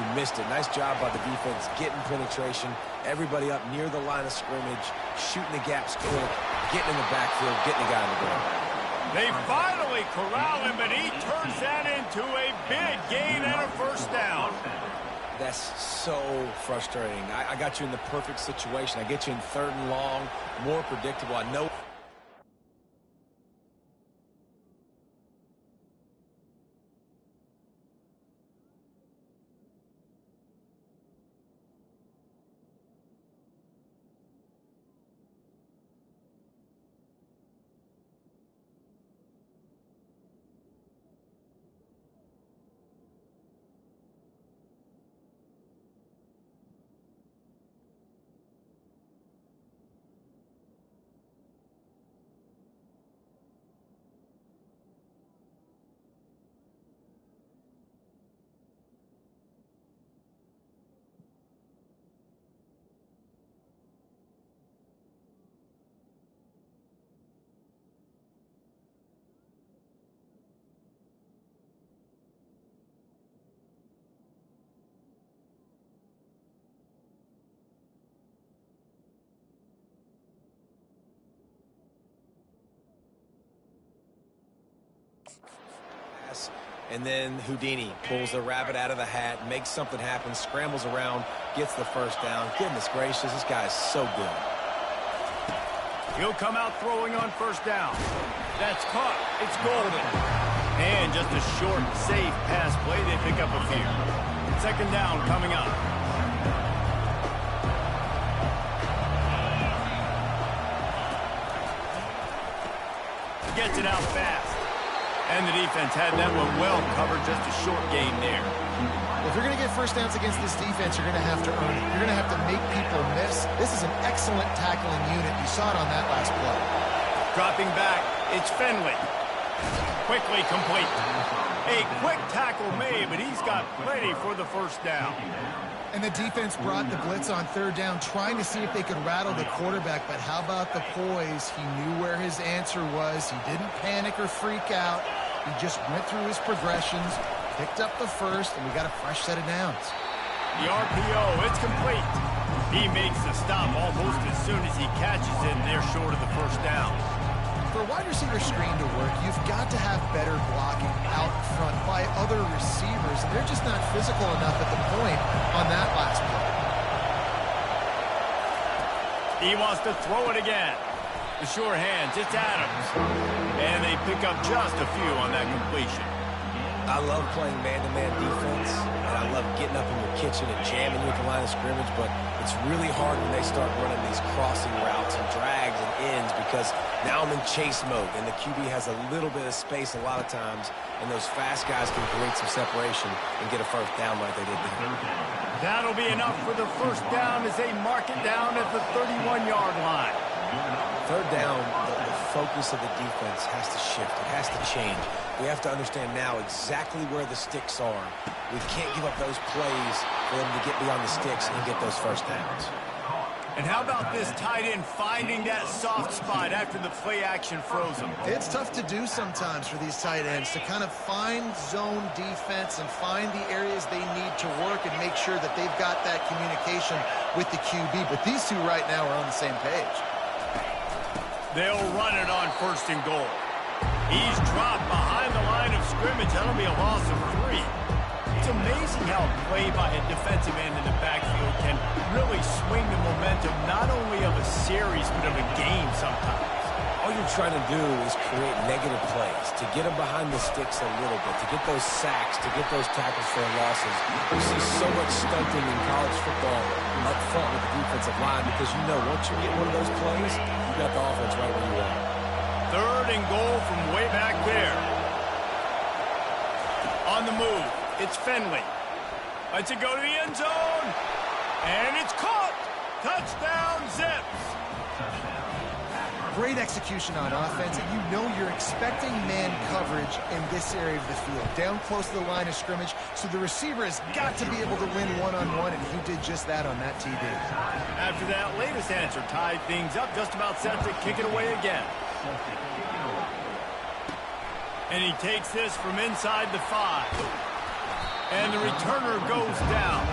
you missed it. Nice job by the defense getting penetration. Everybody up near the line of scrimmage, shooting the gaps quick, getting in the backfield, getting the guy in the goal. They finally corral him, but he turns that into a big gain and a first down. That's so frustrating. I got you in the perfect situation. I get you in 3rd and long, more predictable. I know. And then Houdini pulls the rabbit out of the hat, makes something happen, scrambles around, gets the first down. Goodness gracious, this guy is so good. He'll come out throwing on first down. That's caught. It's golden. And just a short, safe pass play. They pick up a few. 2nd down coming up. Gets it out fast. And the defense had that one well covered, just a short gain there. Well, if you're going to get first downs against this defense, you're going to have to earn it. You're going to have to make people miss. This is an excellent tackling unit. You saw it on that last play. Dropping back, it's Finley. Quickly complete. A quick tackle made, but he's got plenty for the first down. And the defense brought the blitz on 3rd down, trying to see if they could rattle the quarterback. But how about the poise? He knew where his answer was. He didn't panic or freak out. He just went through his progressions, picked up the first, and we got a fresh set of downs. The RPO, it's complete. He makes the stop almost as soon as he catches it, and they're short of the first down. For a wide receiver screen to work, you've got to have better blocking out front by other receivers, and they're just not physical enough at the point on that last play. He wants to throw it again. The sure hands, it's Adams. And they pick up just a few on that completion. I love playing man-to-man defense, and I love getting up in your kitchen and jamming you at the line of scrimmage, but it's really hard when they start running these crossing routes and drags and ends because now I'm in chase mode, and the QB has a little bit of space a lot of times, and those fast guys can create some separation and get a first down like they did there. That'll be enough for the first down as they mark it down at the 31-yard line. 3rd down, the focus of the defense has to shift. It has to change. We have to understand now exactly where the sticks are. We can't give up those plays for them to get beyond the sticks and get those first downs. And how about this tight end finding that soft spot after the play action froze him? It's tough to do sometimes for these tight ends to kind of find zone defense and find the areas they need to work and make sure that they've got that communication with the QB. But these two right now are on the same page. They'll run it on 1st and goal. He's dropped behind the line of scrimmage. That'll be a loss of 3. It's amazing how a play by a defensive end in the backfield can really swing the momentum not only of a series but of a game sometimes. All you're trying to do is create negative plays, to get them behind the sticks a little bit, to get those sacks, to get those tackles for losses. You see so much stunting in college football up front with the defensive line because you know once you get one of those plays, you got the offense right where you want it. 3rd and goal from way back there. On the move, it's Finley. Lets it go to the end zone. And it's caught. Touchdown, Zips. Great execution on offense, and you know you're expecting man coverage in this area of the field, down close to the line of scrimmage, so the receiver has got to be able to win one-on-one, and he did just that on that TD. After that latest answer tied things up, just about set to kick it away again. And he takes this from inside the 5. And the returner goes down.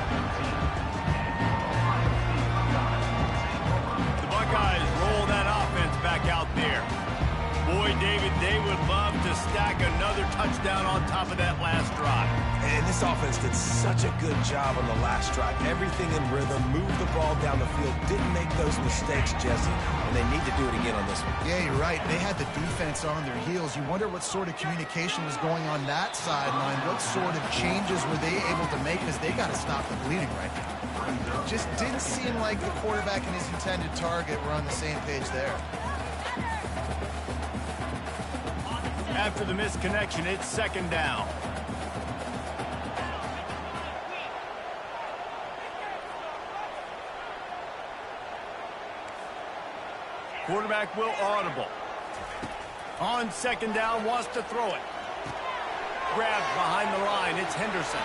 The Buckeyes roll that offense back out there. Boy, David, they would love to stack another touchdown on top of that last drive. And this offense did such a good job on the last drive. Everything in rhythm, moved the ball down the field, didn't make those mistakes, Jesse, and they need to do it again on this one. Yeah, you're right. They had the defense on their heels. You wonder what sort of communication was going on that sideline. What sort of changes were they able to make, because they got to stop the bleeding right now. Just didn't seem like the quarterback and his intended target were on the same page there. After the misconnection, it's second down. Quarterback will audible. On second down, wants to throw it. Grabbed behind the line, it's Henderson.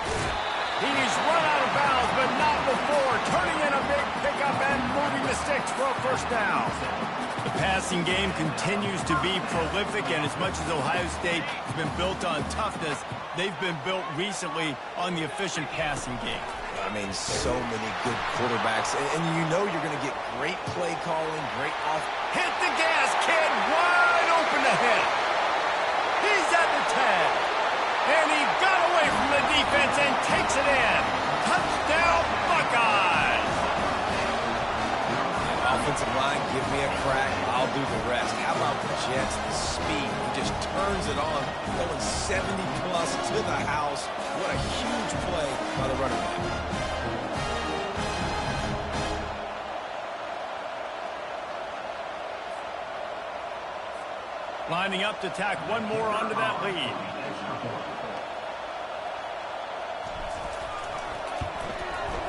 He's run out of bounds, but not before. Turning in a big pickup and moving the sticks for a first down. The passing game continues to be prolific, and as much as Ohio State has been built on toughness, they've been built recently on the efficient passing game. I mean, so many good quarterbacks, and you know you're going to get great play calling, great off. Hit the gas, kid, wide open ahead. He's at the 10, and he got away from the defense and takes it in. Touchdown, Buckeyes! Offensive line, give me a crack, I'll do the rest. How about the Jets, the speed? He just turns it on, going 70-plus to the house. What a huge play by the running back. Lining up to tack one more onto that lead.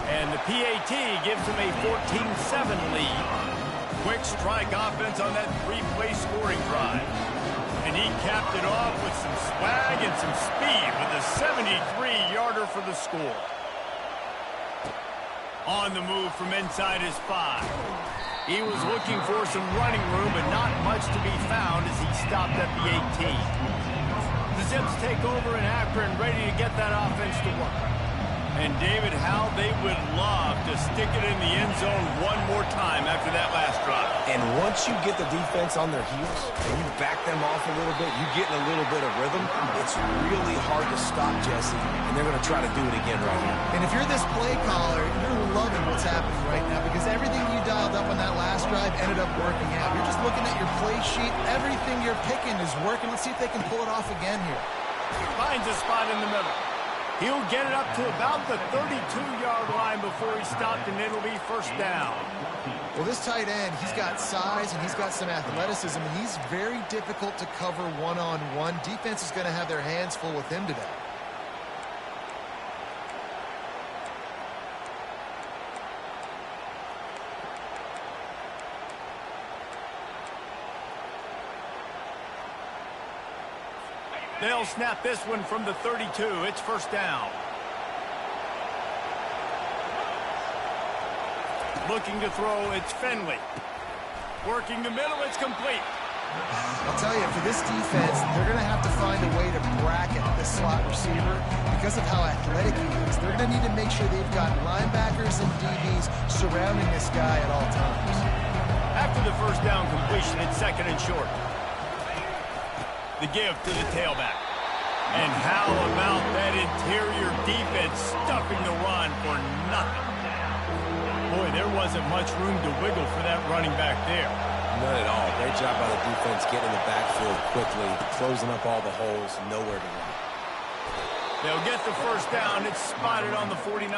And the PAT gives him a 14-7 lead. Quick strike offense on that three-play scoring drive. And he capped it off with some swag and some speed with a 73-yarder for the score. On the move from inside his 5. He was looking for some running room, but not much to be found as he stopped at the 18. The Zips take over in Akron, ready to get that offense to work. And David, how they would love to stick it in the end zone one more time after that last drive. And once you get the defense on their heels and you back them off a little bit, you get in a little bit of rhythm, it's really hard to stop, Jesse, and they're going to try to do it again right here. And if you're this play caller, you're loving what's happening right now, because everything you dialed up on that last drive ended up working out. You're just looking at your play sheet. Everything you're picking is working. Let's see if they can pull it off again here. Finds a spot in the middle. He'll get it up to about the 32-yard line before he stopped, and it'll be first down. Well, this tight end, he's got size and he's got some athleticism, and he's very difficult to cover one-on-one. Defense is going to have their hands full with him today. They'll snap this one from the 32. It's first down. Looking to throw, it's Finley. Working the middle, it's complete. I'll tell you, for this defense, they're going to have to find a way to bracket the slot receiver because of how athletic he is. They're going to need to make sure they've got linebackers and DBs surrounding this guy at all times. After the first down completion, it's second and short. The give to the tailback. And how about that interior defense stuffing the run for nothing? Boy, there wasn't much room to wiggle for that running back there. None at all. Great job by the defense getting in the backfield quickly, closing up all the holes, nowhere to run. They'll get the first down. It's spotted on the 49.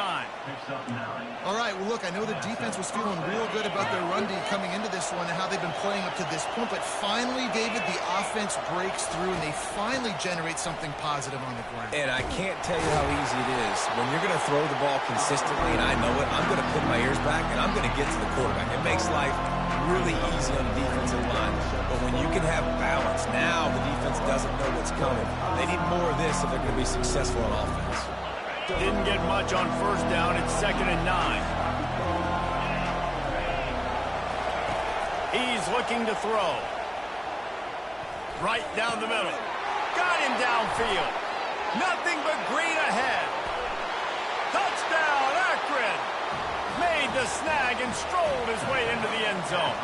All right, well, look, I know the defense was feeling real good about their run D coming into this one and how they've been playing up to this point, but finally, David, the offense breaks through and they finally generate something positive on the ground. And I can't tell you how easy it is. When you're going to throw the ball consistently, and I know it, I'm going to put my ears back and I'm going to get to the quarterback. It makes life really easy on the defensive line. But when you can have balance, now the defense doesn't know what's coming. They need more of this if they're going to be successful on offense. Didn't get much on first down. It's second and 9. He's looking to throw. Right down the middle. Got him downfield. Nothing but green ahead. a snag and strolled his way into the end zone.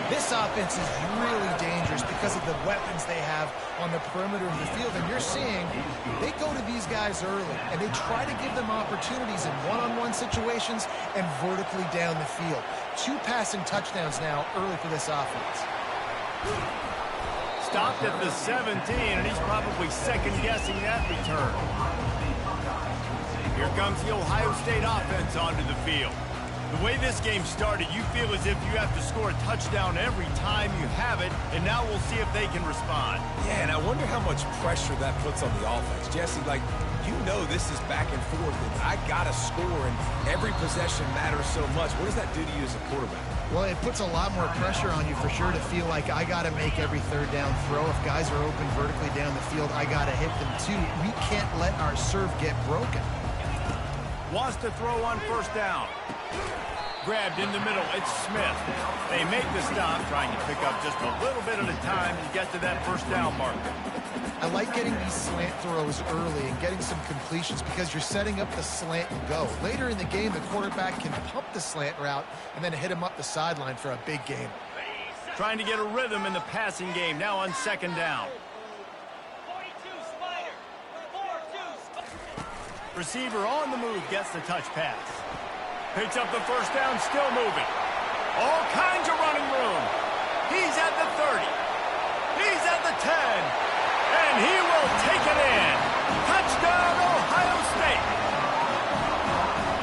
This offense is really dangerous because of the weapons they have on the perimeter of the field. And you're seeing they go to these guys early, and they try to give them opportunities in one-on-one situations and vertically down the field. 2 passing touchdowns now early for this offense. Stopped at the 17, and he's probably second-guessing that return. Here comes the Ohio State offense onto the field. The way this game started, you feel as if you have to score a touchdown every time you have it, and now we'll see if they can respond. Yeah, and I wonder how much pressure that puts on the offense. Jesse, like, you know this is back and forth, and I got to score, and every possession matters so much. What does that do to you as a quarterback? Well, it puts a lot more pressure on you for sure to feel like I got to make every third down throw. If guys are open vertically down the field, I got to hit them too. We can't let our serve get broken. Wants to throw on first down. Grabbed in the middle, it's Smith. They make the stop, trying to pick up just a little bit at a time to get to that first down marker. I like getting these slant throws early and getting some completions because you're setting up the slant and go. Later in the game, the quarterback can pump the slant route and then hit him up the sideline for a big game. Trying to get a rhythm in the passing game, now on second down. Receiver on the move, gets the touch pass. Picks up the first down, still moving. All kinds of running room. He's at the 30. He's at the 10. And he will take it in. Touchdown, Ohio State.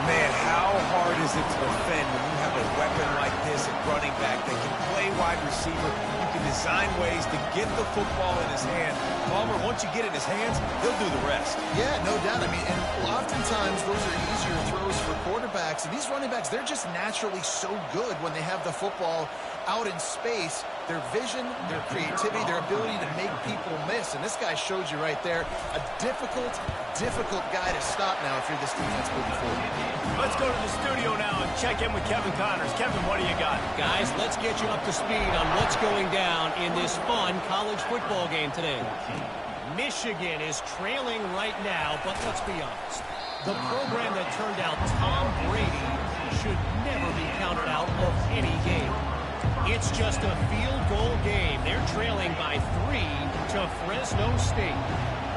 Man, how hard is it to defend when you have a weapon like this at running back that can play wide receiver? You can design ways to get the football in his hand. Palmer, once you get it in his hands, he'll do the rest. Yeah, no doubt. I mean, and oftentimes those are easier throws for quarterbacks. And these running backs, they're just naturally so good when they have the football out in space. Their vision, their creativity, their ability to make people miss. And this guy showed you right there, a difficult guy to stop now if you're this defense moving forward. Let's go to the studio now and check in with Kevin Connors. Kevin, what do you got? Guys, let's get you up to speed on what's going down in this fun college football game today. Michigan is trailing right now, but let's be honest. The program that turned out Tom Brady should never be counted out of any game. It's just a field goal game. They're trailing by 3 to Fresno State.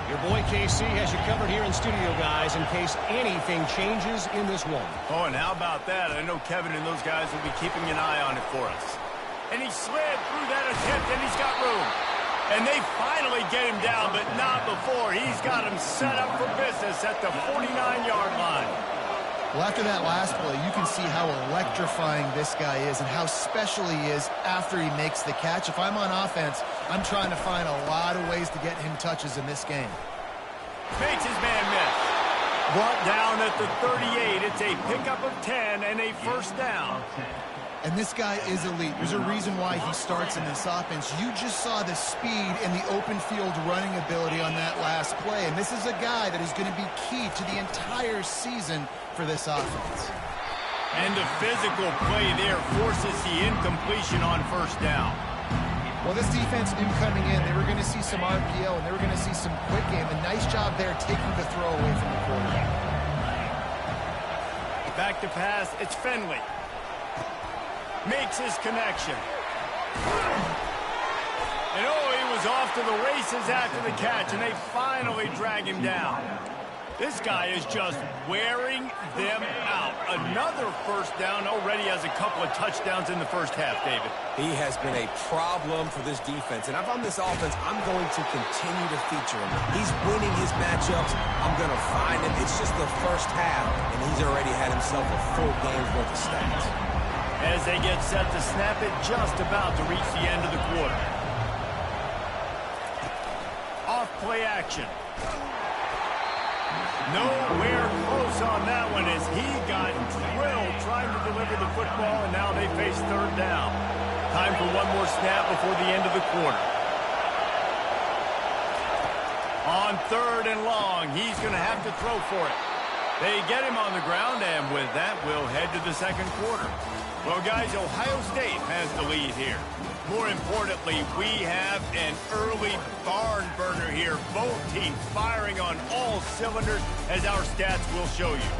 Your boy KC has you covered here in studio, guys, in case anything changes in this one. Oh, and how about that? I know Kevin and those guys will be keeping an eye on it for us. And he slid through that attempt, and he's got room. And they finally get him down, but not before. He's got him set up for business at the 49-yard line. Well, after that last play, you can see how electrifying this guy is and how special he is after he makes the catch. If I'm on offense, I'm trying to find a lot of ways to get him touches in this game. Makes his man miss. Brought down at the 38. It's a pickup of 10 and a first down. And this guy is elite. There's a reason why he starts in this offense. You just saw the speed and the open field running ability on that last play. And this is a guy that is going to be key to the entire season for this offense. And the physical play there forces the incompletion on first down. Well, this defense knew coming in they were going to see some RPO and they were going to see some quick game. A nice job there taking the throw away from the quarterback. Back to pass. It's Finley. Makes his connection. And oh, he was off to the races after the catch, and they finally drag him down. This guy is just wearing them out. Another first down, already has a couple of touchdowns in the first half, David. He has been a problem for this defense. And if I'm this offense, I'm going to continue to feature him. He's winning his matchups. I'm going to find him. It's just the first half, and he's already had himself a full game's worth of stats. As they get set to snap it, just about to reach the end of the quarter. Off play action. Nowhere close on that one as he got drilled trying to deliver the football, and now they face third down. Time for one more snap before the end of the quarter. On third and long, he's going to have to throw for it. They get him on the ground, and with that, we'll head to the second quarter. Well, guys, Ohio State has the lead here. More importantly, we have an early barn burner here. Both teams firing on all cylinders, as our stats will show you.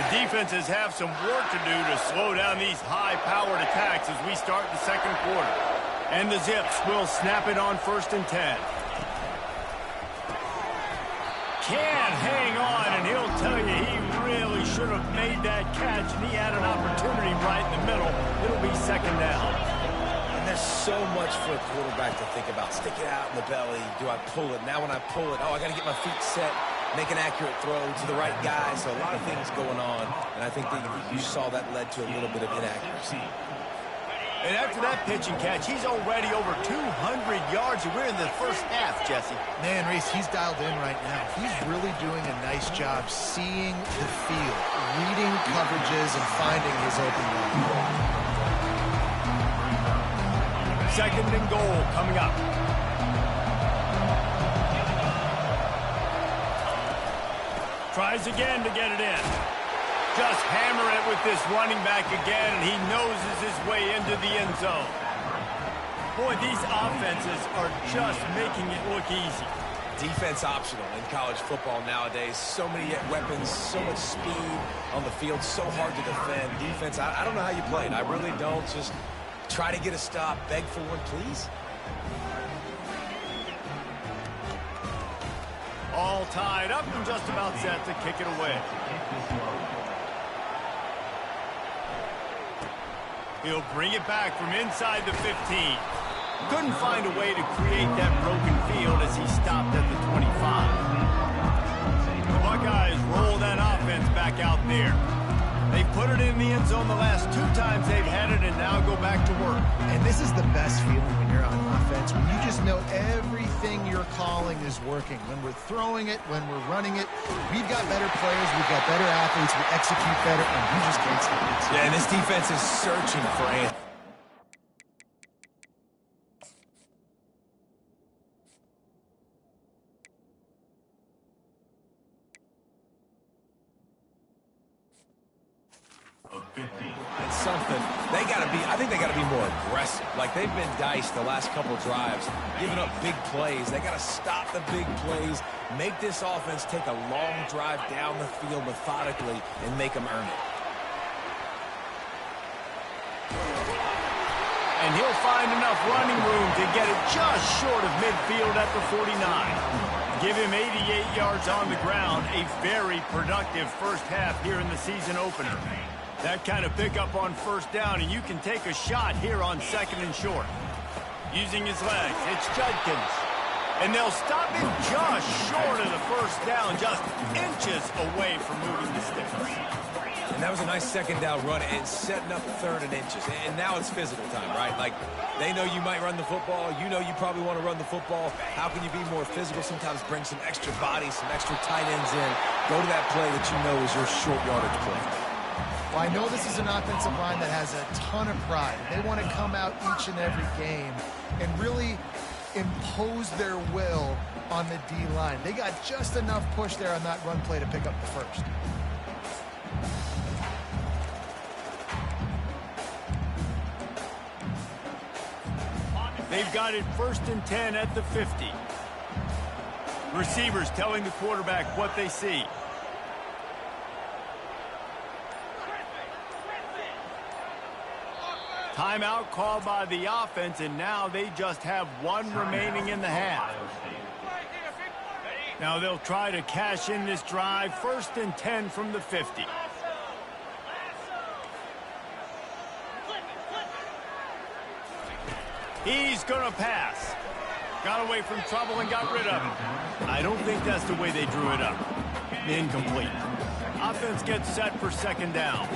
The defenses have some work to do to slow down these high-powered attacks as we start the second quarter. And the Zips will snap it on 1st and 10. Can't hang on, and he'll tell you he really should have made that catch, and he had an opportunity right in the middle. It'll be 2nd down. And there's so much for a quarterback to think about. Stick it out in the belly. Do I pull it? Now when I pull it, I got to get my feet set, make an accurate throw to the right guy. So a lot of things going on, and I think that you saw that led to a little bit of inaccuracy. And after that pitch and catch, he's already over 200 yards, and we're in the first half, Jesse. Man, Reese, he's dialed in right now. He's really doing a nice job seeing the field, reading coverages, and finding his open man. 2nd and goal coming up. Tries again to get it in. Just hammer it with this running back again, and he noses his way into the end zone. Boy, these offenses are just making it look easy. Defense optional in college football nowadays. So many weapons, so much speed on the field, so hard to defend. Defense, I don't know how you play it. I really don't. Just try to get a stop, beg for one, please. All tied up and just about set to kick it away. He'll bring it back from inside the 15. Couldn't find a way to create that broken field as he stopped at the 25. The Buckeyes roll that offense back out there. They put it in the end zone the last 2 times they've had it and now go back to work. And this is the best feeling when you're on offense, when you just know everything you're calling is working. When we're throwing it, when we're running it, we've got better players, we've got better athletes, we execute better, and we just can't stop it. Yeah, and this defense is searching for Anthony. It's something. I think they got to be more aggressive. Like, they've been diced the last couple drives, giving up big plays. They got to stop the big plays, make this offense take a long drive down the field methodically, and make them earn it. And he'll find enough running room to get it just short of midfield at the 49. Give him 88 yards on the ground. A very productive first half here in the season opener. That kind of pickup on 1st down, and you can take a shot here on 2nd and short. Using his legs, it's Judkins. And they'll stop him just short of the 1st down, just inches away from moving the sticks. And that was a nice 2nd down run and setting up 3rd and inches. And now it's physical time, right? Like, they know you might run the football. You know you probably want to run the football. How can you be more physical? Sometimes bring some extra bodies, some extra tight ends in. Go to that play that you know is your short yardage play. Well, I know this is an offensive line that has a ton of pride. They want to come out each and every game and really impose their will on the D-line. They got just enough push there on that run play to pick up the 1st. They've got it 1st and 10 at the 50. Receivers telling the quarterback what they see. Timeout called by the offense, and now they just have 1 remaining in the half. Now they'll try to cash in this drive. 1st and 10 from the 50. He's going to pass. Got away from trouble and got rid of it. I don't think that's the way they drew it up. Incomplete. Offense gets set for 2nd down.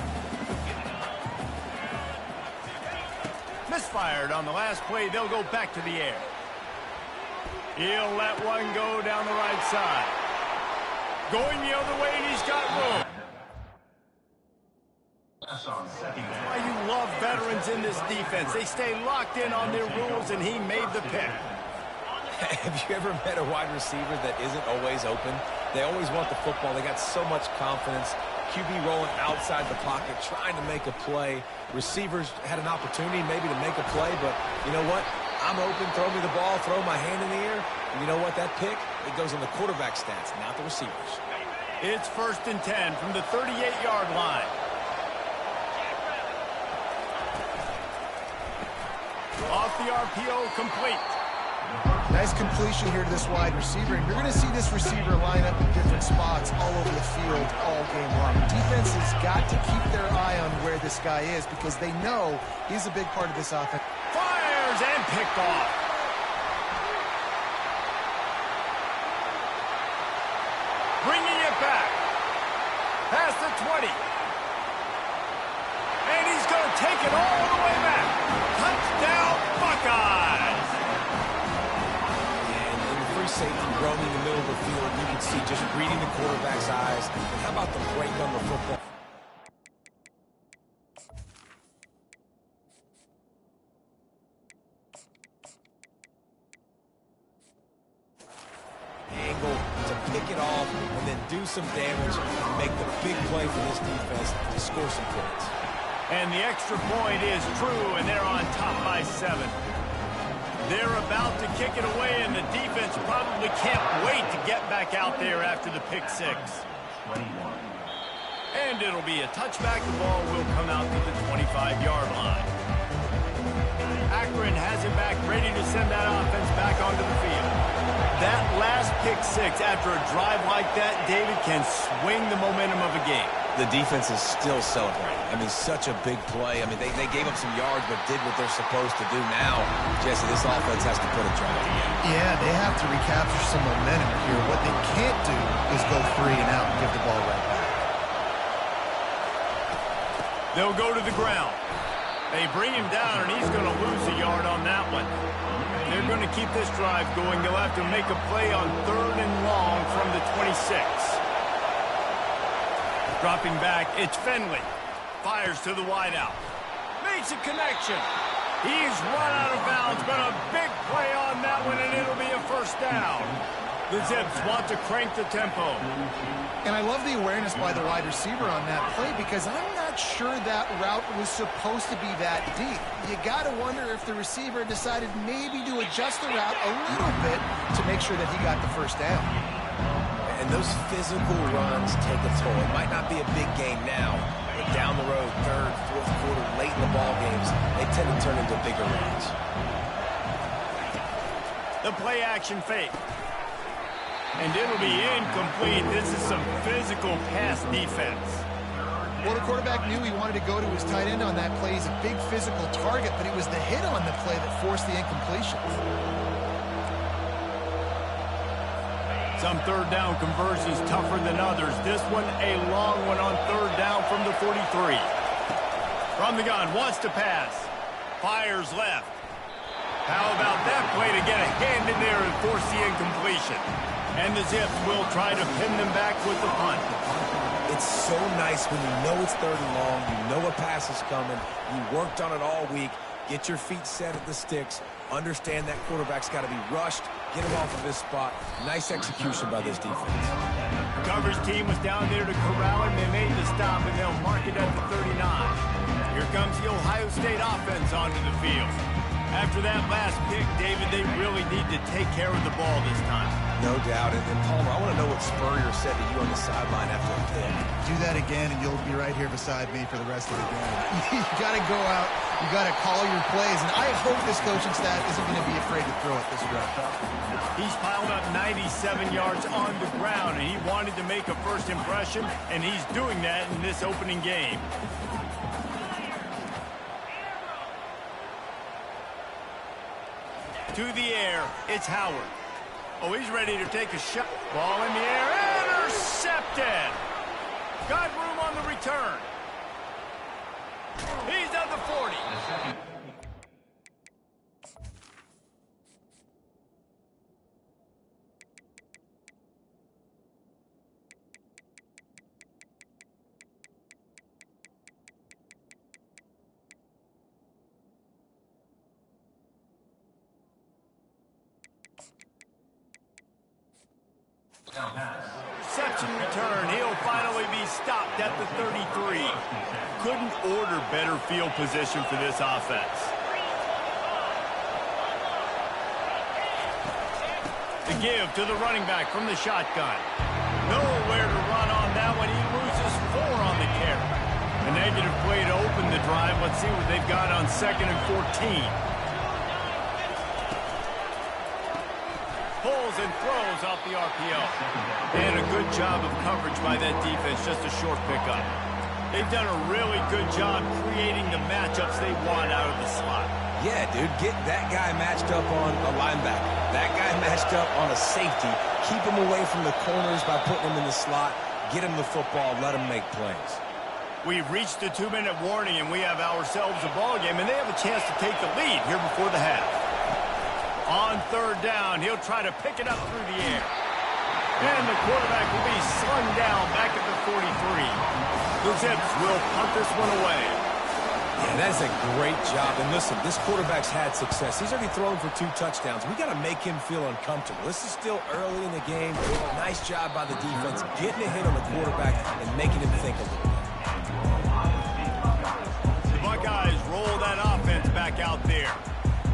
Misfired on the last play. They'll go back to the air. He'll let one go down the right side. Going the other way, and he's got room. Why you love veterans in this defense. They stay locked in on their rules, and he made the pick. Have you ever met a wide receiver that isn't always open? They always want the football. They got so much confidence. QB rolling outside the pocket, trying to make a play. Receivers had an opportunity maybe to make a play, but you know what? I'm open, throw me the ball, throw my hand in the air. And you know what? That pick, it goes on the quarterback stats, not the receivers. It's 1st and 10 from the 38-yard line. Off the RPO, complete. Nice completion here to this wide receiver, and you're going to see this receiver line up in different spots all over the field all game long. Defense has got to keep their eye on where this guy is because they know he's a big part of this offense. Fires and picked off. Bringing it back. Past the 20. And he's going to take it all the way back. Touchdown, Buckeyes. Safety roaming the middle of the field. You can see just reading the quarterback's eyes. And how about the break on the football? Angle to pick it off and then do some damage and make the big play for this defense to score some points. And the extra point is true, and they're on top by 7. They're about to kick it away, and the defense probably can't wait to get back out there after the pick 6. And it'll be a touchback. The ball will come out to the 25-yard line. Akron has it back, ready to send that offense back onto the field. That last pick 6 after a drive like that, David, can swing the momentum of a game. The defense is still celebrating. I mean, such a big play. I mean, they gave up some yards but did what they're supposed to do now. Jesse, this offense has to put a drive together. Yeah, they have to recapture some momentum here. What they can't do is go 3 and out and give the ball right back. They'll go to the ground. They bring him down, and he's going to lose a yard on that one. They're going to keep this drive going. They'll have to make a play on 3rd and long from the 26. Dropping back, it's Finley. Fires to the wideout. Makes a connection. He's run out of bounds, but a big play on that one, and it'll be a 1st down. The Zips want to crank the tempo. And I love the awareness by the wide receiver on that play because I'm not sure that route was supposed to be that deep. You got to wonder if the receiver decided maybe to adjust the route a little bit to make sure that he got the 1st down. And those physical runs take a toll. It might not be a big game now, but down the road, 3rd, 4th quarter, late in the ball games, they tend to turn into bigger runs. The play action fake. And it'll be incomplete. This is some physical pass defense. Well, the quarterback knew he wanted to go to his tight end on that play. He's a big physical target, but it was the hit on the play that forced the incompletion. Some 3rd down conversions tougher than others. This one, a long one on 3rd down from the 43. From the gun, wants to pass. Fires left. How about that play to get a hand in there and force the incompletion? And the Zips will try to pin them back with the punt. It's so nice when you know it's 3rd and long, you know a pass is coming, you worked on it all week, get your feet set at the sticks, understand that quarterback's got to be rushed, get him off of this spot. Nice execution by this defense. The coverage team was down there to corral him. They made the stop, and they'll mark it at the 39. Here comes the Ohio State offense onto the field. After that last pick, David, they really need to take care of the ball this time. No doubt. And Palmer, I want to know what Spurrier said to you on the sideline after the pick. Do that again, and you'll be right here beside me for the rest of the game. You got to go out. You got to call your plays. And I hope this coaching staff isn't going to be afraid to throw it this round. He's piled up 97 yards on the ground, and he wanted to make a first impression, and he's doing that in this opening game. To the air, it's Howard. Oh, he's ready to take a shot. Ball in the air, intercepted. Got room on the return. He's at the 40. Reception return. He'll finally be stopped at the 33. Couldn't order better field position for this offense. The give to the running back from the shotgun. Nowhere to run on that one. He loses 4 on the carry. A negative play to open the drive. Let's see what they've got on 2nd and 14. Pulls and throws off the RPO. And a good job of coverage by that defense. Just a short pickup. They've done a really good job creating the matchups they want out of the slot. Yeah, dude, get that guy matched up on a linebacker. That guy matched up on a safety. Keep him away from the corners by putting him in the slot. Get him the football. Let him make plays. We've reached the 2-minute warning, and we have ourselves a ball game, and they have a chance to take the lead here before the half. On 3rd down, he'll try to pick it up through the air. And the quarterback will be slung down back at the 43. The Zips will punt this one away. Yeah, that's a great job. And listen, this quarterback's had success. He's already thrown for 2 touchdowns. We got to make him feel uncomfortable. This is still early in the game. Nice job by the defense, getting a hit on the quarterback and making him think a little bit. The Buckeyes roll that offense back out there.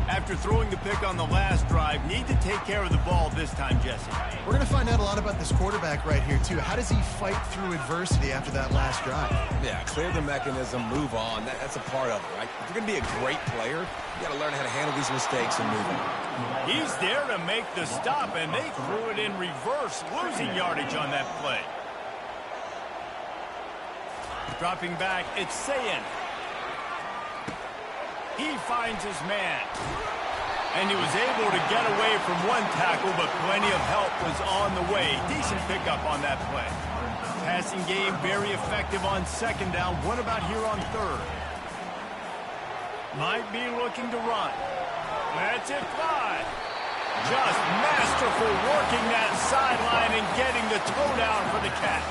After throwing the pick on the last drive, need to take care of the ball this time, Jesse. We're going to find out a lot about this quarterback right here, too. How does he fight through adversity after that last drive? Yeah, clear the mechanism, move on. That's a part of it, right? If you're going to be a great player, you got to learn how to handle these mistakes and move on. He's there to make the stop, and they threw it in reverse, losing yardage on that play. Dropping back, it's Sayin. He finds his man. And he was able to get away from one tackle, but plenty of help was on the way. Decent pickup on that play. Passing game very effective on 2nd down. What about here on 3rd? Might be looking to run. Let's it fly. Just masterful working that sideline and getting the toe down for the catch.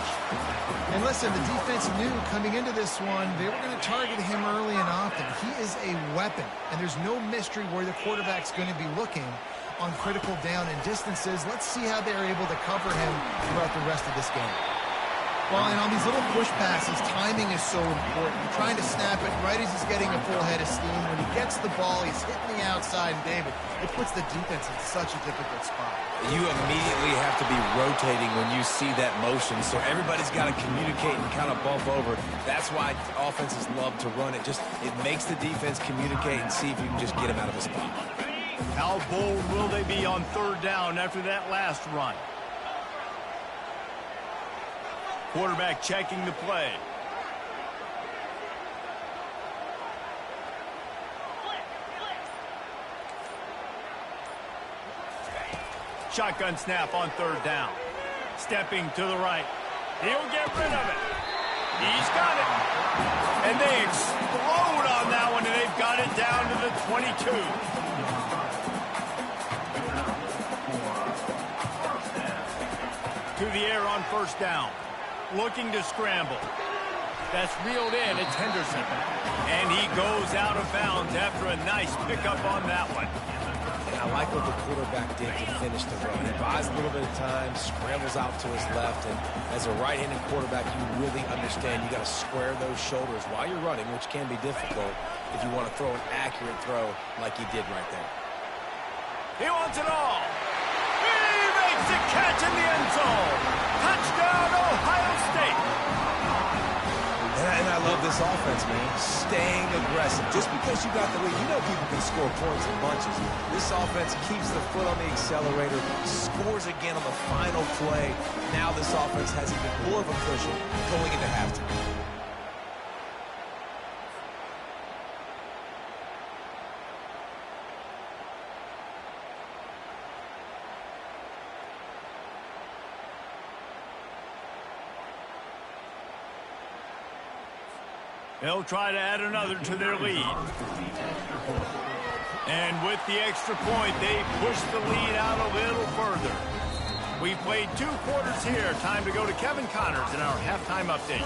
And listen, the defense knew coming into this one, they were going to target him early and often. He is a weapon, and there's no mystery where the quarterback's going to be looking on critical down and distances. Let's see how they're able to cover him throughout the rest of this game. Well, and on these little push passes, timing is so important. You're trying to snap it right as he's getting a full head of steam. When he gets the ball, he's hitting the outside, and David, it puts the defense in such a difficult spot. You immediately have to be rotating when you see that motion, so everybody's got to communicate and kind of bump over. That's why offenses love to run it. It makes the defense communicate and see if you can just get him out of a spot. How bold will they be on 3rd down after that last run? Quarterback checking the play. Shotgun snap on 3rd down. Stepping to the right. He'll get rid of it. He's got it. And they explode on that one, and they've got it down to the 22. To the air on 1st down. Looking to scramble. That's reeled in. It's Henderson. And he goes out of bounds after a nice pickup on that one. And I like what the quarterback did to finish the run. He buys a little bit of time, scrambles out to his left, and as a right-handed quarterback, you really understand you got to square those shoulders while you're running, which can be difficult if you want to throw an accurate throw like he did right there. He wants it all. He makes the catch in the end zone. Touchdown, Ohio State. And I love this offense, man. Staying aggressive. Just because you got the lead, you know people can score points in bunches. This offense keeps the foot on the accelerator, scores again on the final play. Now this offense has even more of a cushion going into halftime. They'll try to add another to their lead. And with the extra point, they push the lead out a little further. We played 2 quarters here. Time to go to Kevin Connors in our halftime update.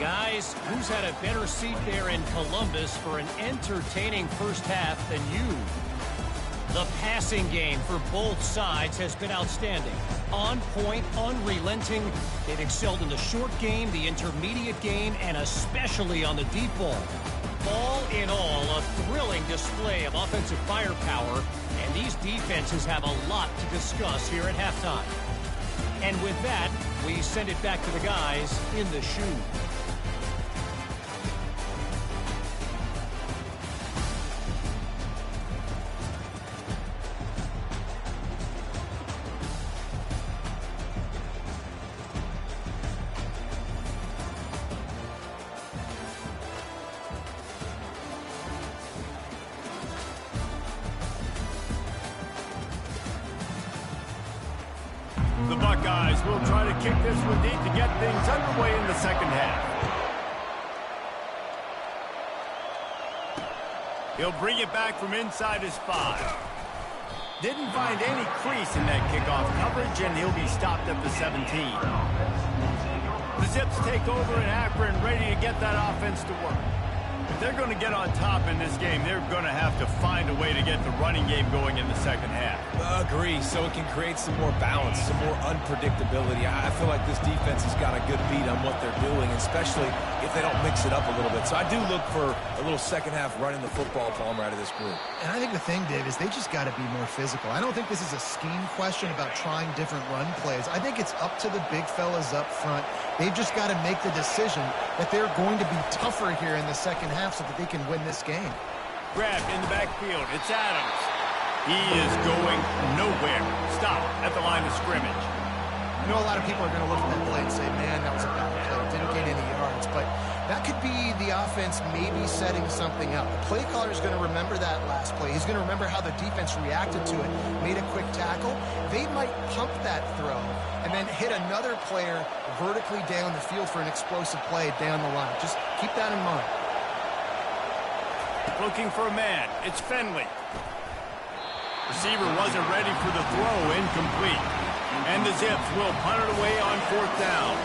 Guys, who's had a better seat there in Columbus for an entertaining first half than you? The passing game for both sides has been outstanding. On point, unrelenting. They've excelled in the short game, the intermediate game, and especially on the deep ball. All in all, a thrilling display of offensive firepower, and these defenses have a lot to discuss here at halftime. And with that, we send it back to the guys in the shoe. The Buckeyes will try to kick this one deep to get things underway in the second half. He'll bring it back from inside his 5. Didn't find any crease in that kickoff coverage, and he'll be stopped at the 17. The Zips take over in Akron, ready to get that offense to work. If they're going to get on top in this game, they're going to have to find a way to get the running game going in the second half. Agree, so it can create some more balance, some more unpredictability. I feel like this defense has got a good beat on what they're doing, especially if they don't mix it up a little bit. So I do look for a little second half running the football, Palmer, out of this group. And I think the thing, Dave, is they just got to be more physical. I don't think this is a scheme question about trying different run plays. I think it's up to the big fellas up front. They've just got to make the decision that they're going to be tougher here in the second half so that they can win this game. Grabbed in the backfield. It's Adams. He is going nowhere. Stop at the line of scrimmage. I know a lot of people are going to look at that play and say, man, that was a bad play. Didn't gain any yards. But that could be the offense maybe setting something up. The play caller is going to remember that last play. He's going to remember how the defense reacted to it, made a quick tackle. They might pump that throw and then hit another player vertically down the field for an explosive play down the line. Just keep that in mind. Looking for a man. It's Finley. Receiver wasn't ready for the throw. Incomplete. And the Zips will punt it away on 4th down.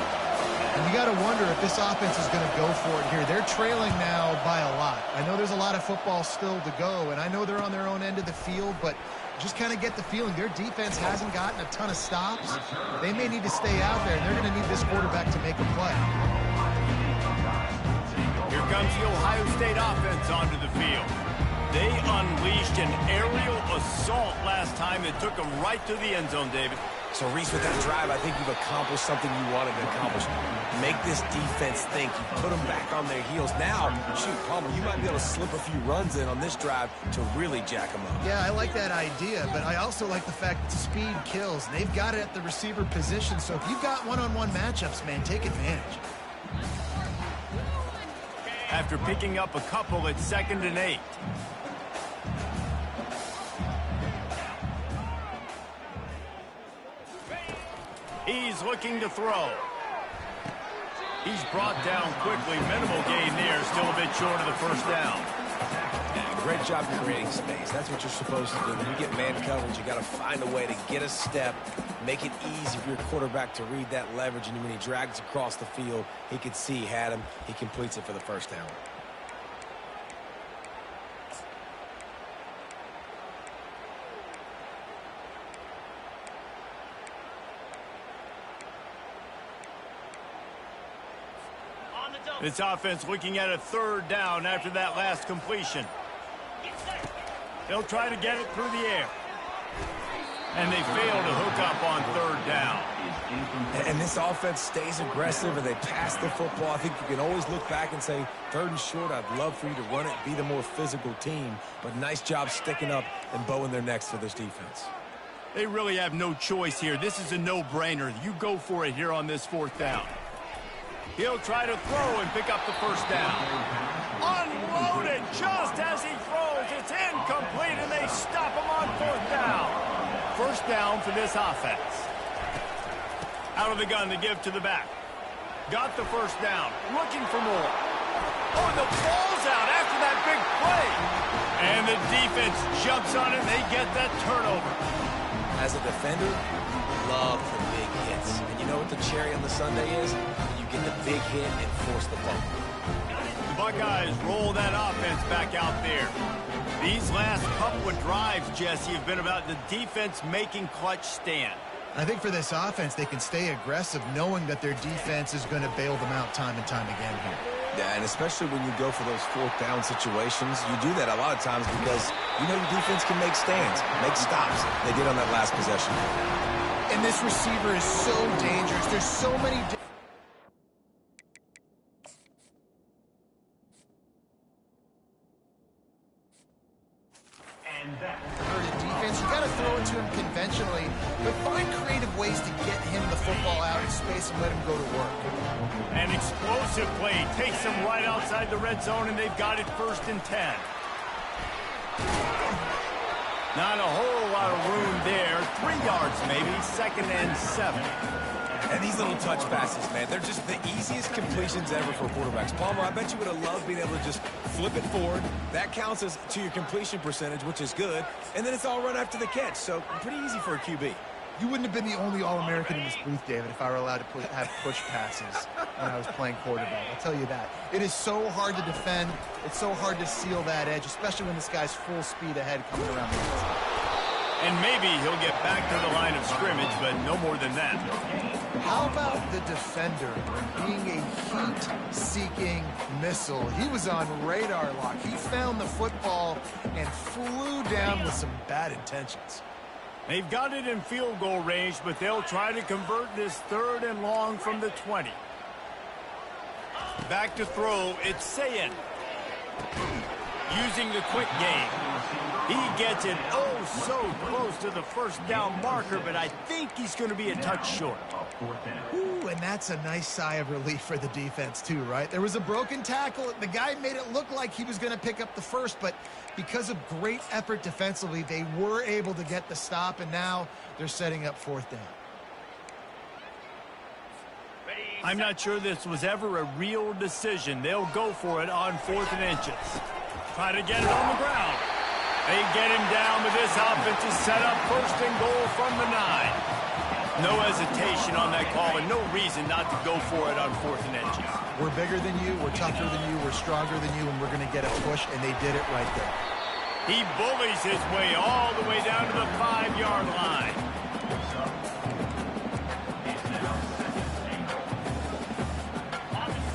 And you got to wonder if this offense is going to go for it here. They're trailing now by a lot. I know there's a lot of football still to go, and I know they're on their own end of the field, but just kind of get the feeling their defense hasn't gotten a ton of stops. They may need to stay out there, and they're going to need this quarterback to make a play. Here comes the Ohio State offense onto the field. They unleashed an aerial assault last time that took them right to the end zone, David. So, Reese, with that drive, I think you've accomplished something you wanted to accomplish. Make this defense think. You put them back on their heels. Now, shoot, Palmer, you might be able to slip a few runs in on this drive to really jack them up. Yeah, I like that idea, but I also like the fact that speed kills. They've got it at the receiver position, so if you've got one-on-one matchups, man, take advantage. After picking up a couple, it's 2nd and 8. He's looking to throw. He's brought down quickly. Minimal gain there. Still a bit short of the 1st down. Yeah, great job creating space. That's what you're supposed to do. When you get man coverage, you got to find a way to get a step, make it easy for your quarterback to read that leverage. And when he drags across the field, he could see he had him. He completes it for the 1st down. This offense looking at a 3rd down after that last completion. They'll try to get it through the air. And they fail to hook up on 3rd down. And this offense stays aggressive and they pass the football. I think you can always look back and say, 3rd and short, I'd love for you to run it, be the more physical team. But nice job sticking up and bowing their necks for this defense. They really have no choice here. This is a no-brainer. You go for it here on this 4th down. He'll try to throw and pick up the 1st down. Unloaded just as he throws. It's incomplete, and they stop him on 4th down. 1st down for this offense. Out of the gun to give to the back. Got the 1st down. Looking for more. Oh, the ball's out after that big play. And the defense jumps on it, and they get that turnover. As a defender, love the big hits. And you know what the cherry on the sundae is? Get the big hit and force the fumble. The Buckeyes roll that offense back out there. These last couple of drives, Jesse, have been about the defense making clutch stand. I think for this offense, they can stay aggressive knowing that their defense is going to bail them out time and time again here. Yeah, and especially when you go for those 4th down situations, you do that a lot of times because you know your defense can make stands, make stops. They did on that last possession. And this receiver is so dangerous. There's so many... defense, you got to throw it to him conventionally, but find creative ways to get him the football out of space and let him go to work. An explosive play takes them right outside the red zone, and they've got it 1st and 10. Not a whole lot of room there. 3 yards maybe, 2nd and 7. And these little touch passes, man, they're just the easiest completions ever for quarterbacks. Palmer, I bet you would have loved being able to just flip it forward. That counts as to your completion percentage, which is good. And then it's all run after the catch, so pretty easy for a QB. You wouldn't have been the only All-American in this booth, David, if I were allowed to have push passes when I was playing quarterback. I'll tell you that. It is so hard to defend. It's so hard to seal that edge, especially when this guy's full speed ahead coming around the outside. And maybe he'll get back to the line of scrimmage, but no more than that. How about the defender being a heat-seeking missile? He was on radar lock. He found the football and flew down with some bad intentions. They've got it in field goal range, but they'll try to convert this 3rd and long from the 20. Back to throw, it's Sayin. Using the quick game. He gets it so close to the 1st down marker, but I think he's going to be a touch short. Ooh, and that's a nice sigh of relief for the defense too, right? There was a broken tackle. The guy made it look like he was going to pick up the 1st, but because of great effort defensively, they were able to get the stop, and now they're setting up 4th down. I'm not sure this was ever a real decision. They'll go for it on 4th and inches. Try to get it on the ground. They get him down, but this offense is set up 1st and goal from the 9. No hesitation on that call, and no reason not to go for it on 4th and inches. We're bigger than you, we're tougher than you, we're stronger than you, and we're going to get a push, and they did it right there. He bullies his way all the way down to the 5-yard line.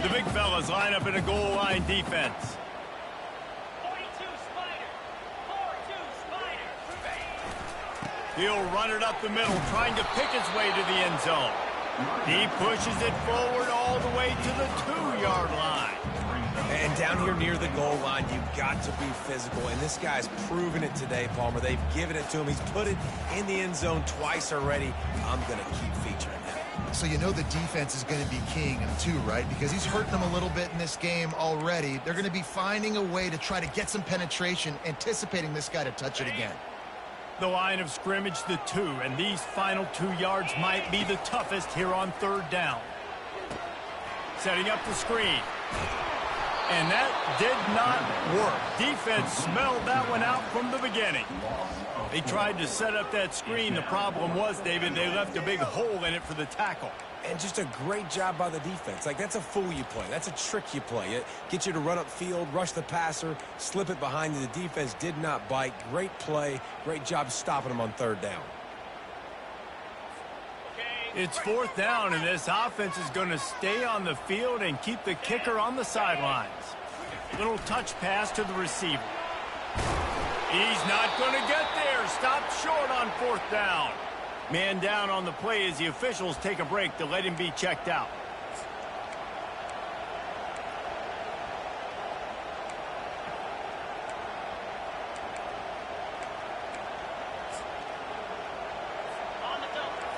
The big fellas line up in a goal line defense. He'll run it up the middle, trying to pick his way to the end zone. He pushes it forward all the way to the 2-yard line. And down here near the goal line, you've got to be physical. And this guy's proven it today, Palmer. They've given it to him. He's put it in the end zone twice already. I'm going to keep featuring him. So you know the defense is going to be keying him too, right? Because he's hurting them a little bit in this game already. They're going to be finding a way to try to get some penetration, anticipating this guy to touch it again. The line of scrimmage, the 2, and these final 2 yards might be the toughest here on 3rd down. Setting up the screen. And that did not work. Defense smelled that one out from the beginning. They tried to set up that screen. The problem was, David, they left a big hole in it for the tackle. And just a great job by the defense. Like, that's a fool you play. That's a trick you play. It gets you to run upfield, rush the passer, slip it behind you. The defense did not bite. Great play. Great job stopping them on 3rd down. It's 4th down, and this offense is going to stay on the field and keep the kicker on the sidelines. Little touch pass to the receiver. He's not going to get there. Stopped short on 4th down. Man down on the play as the officials take a break to let him be checked out.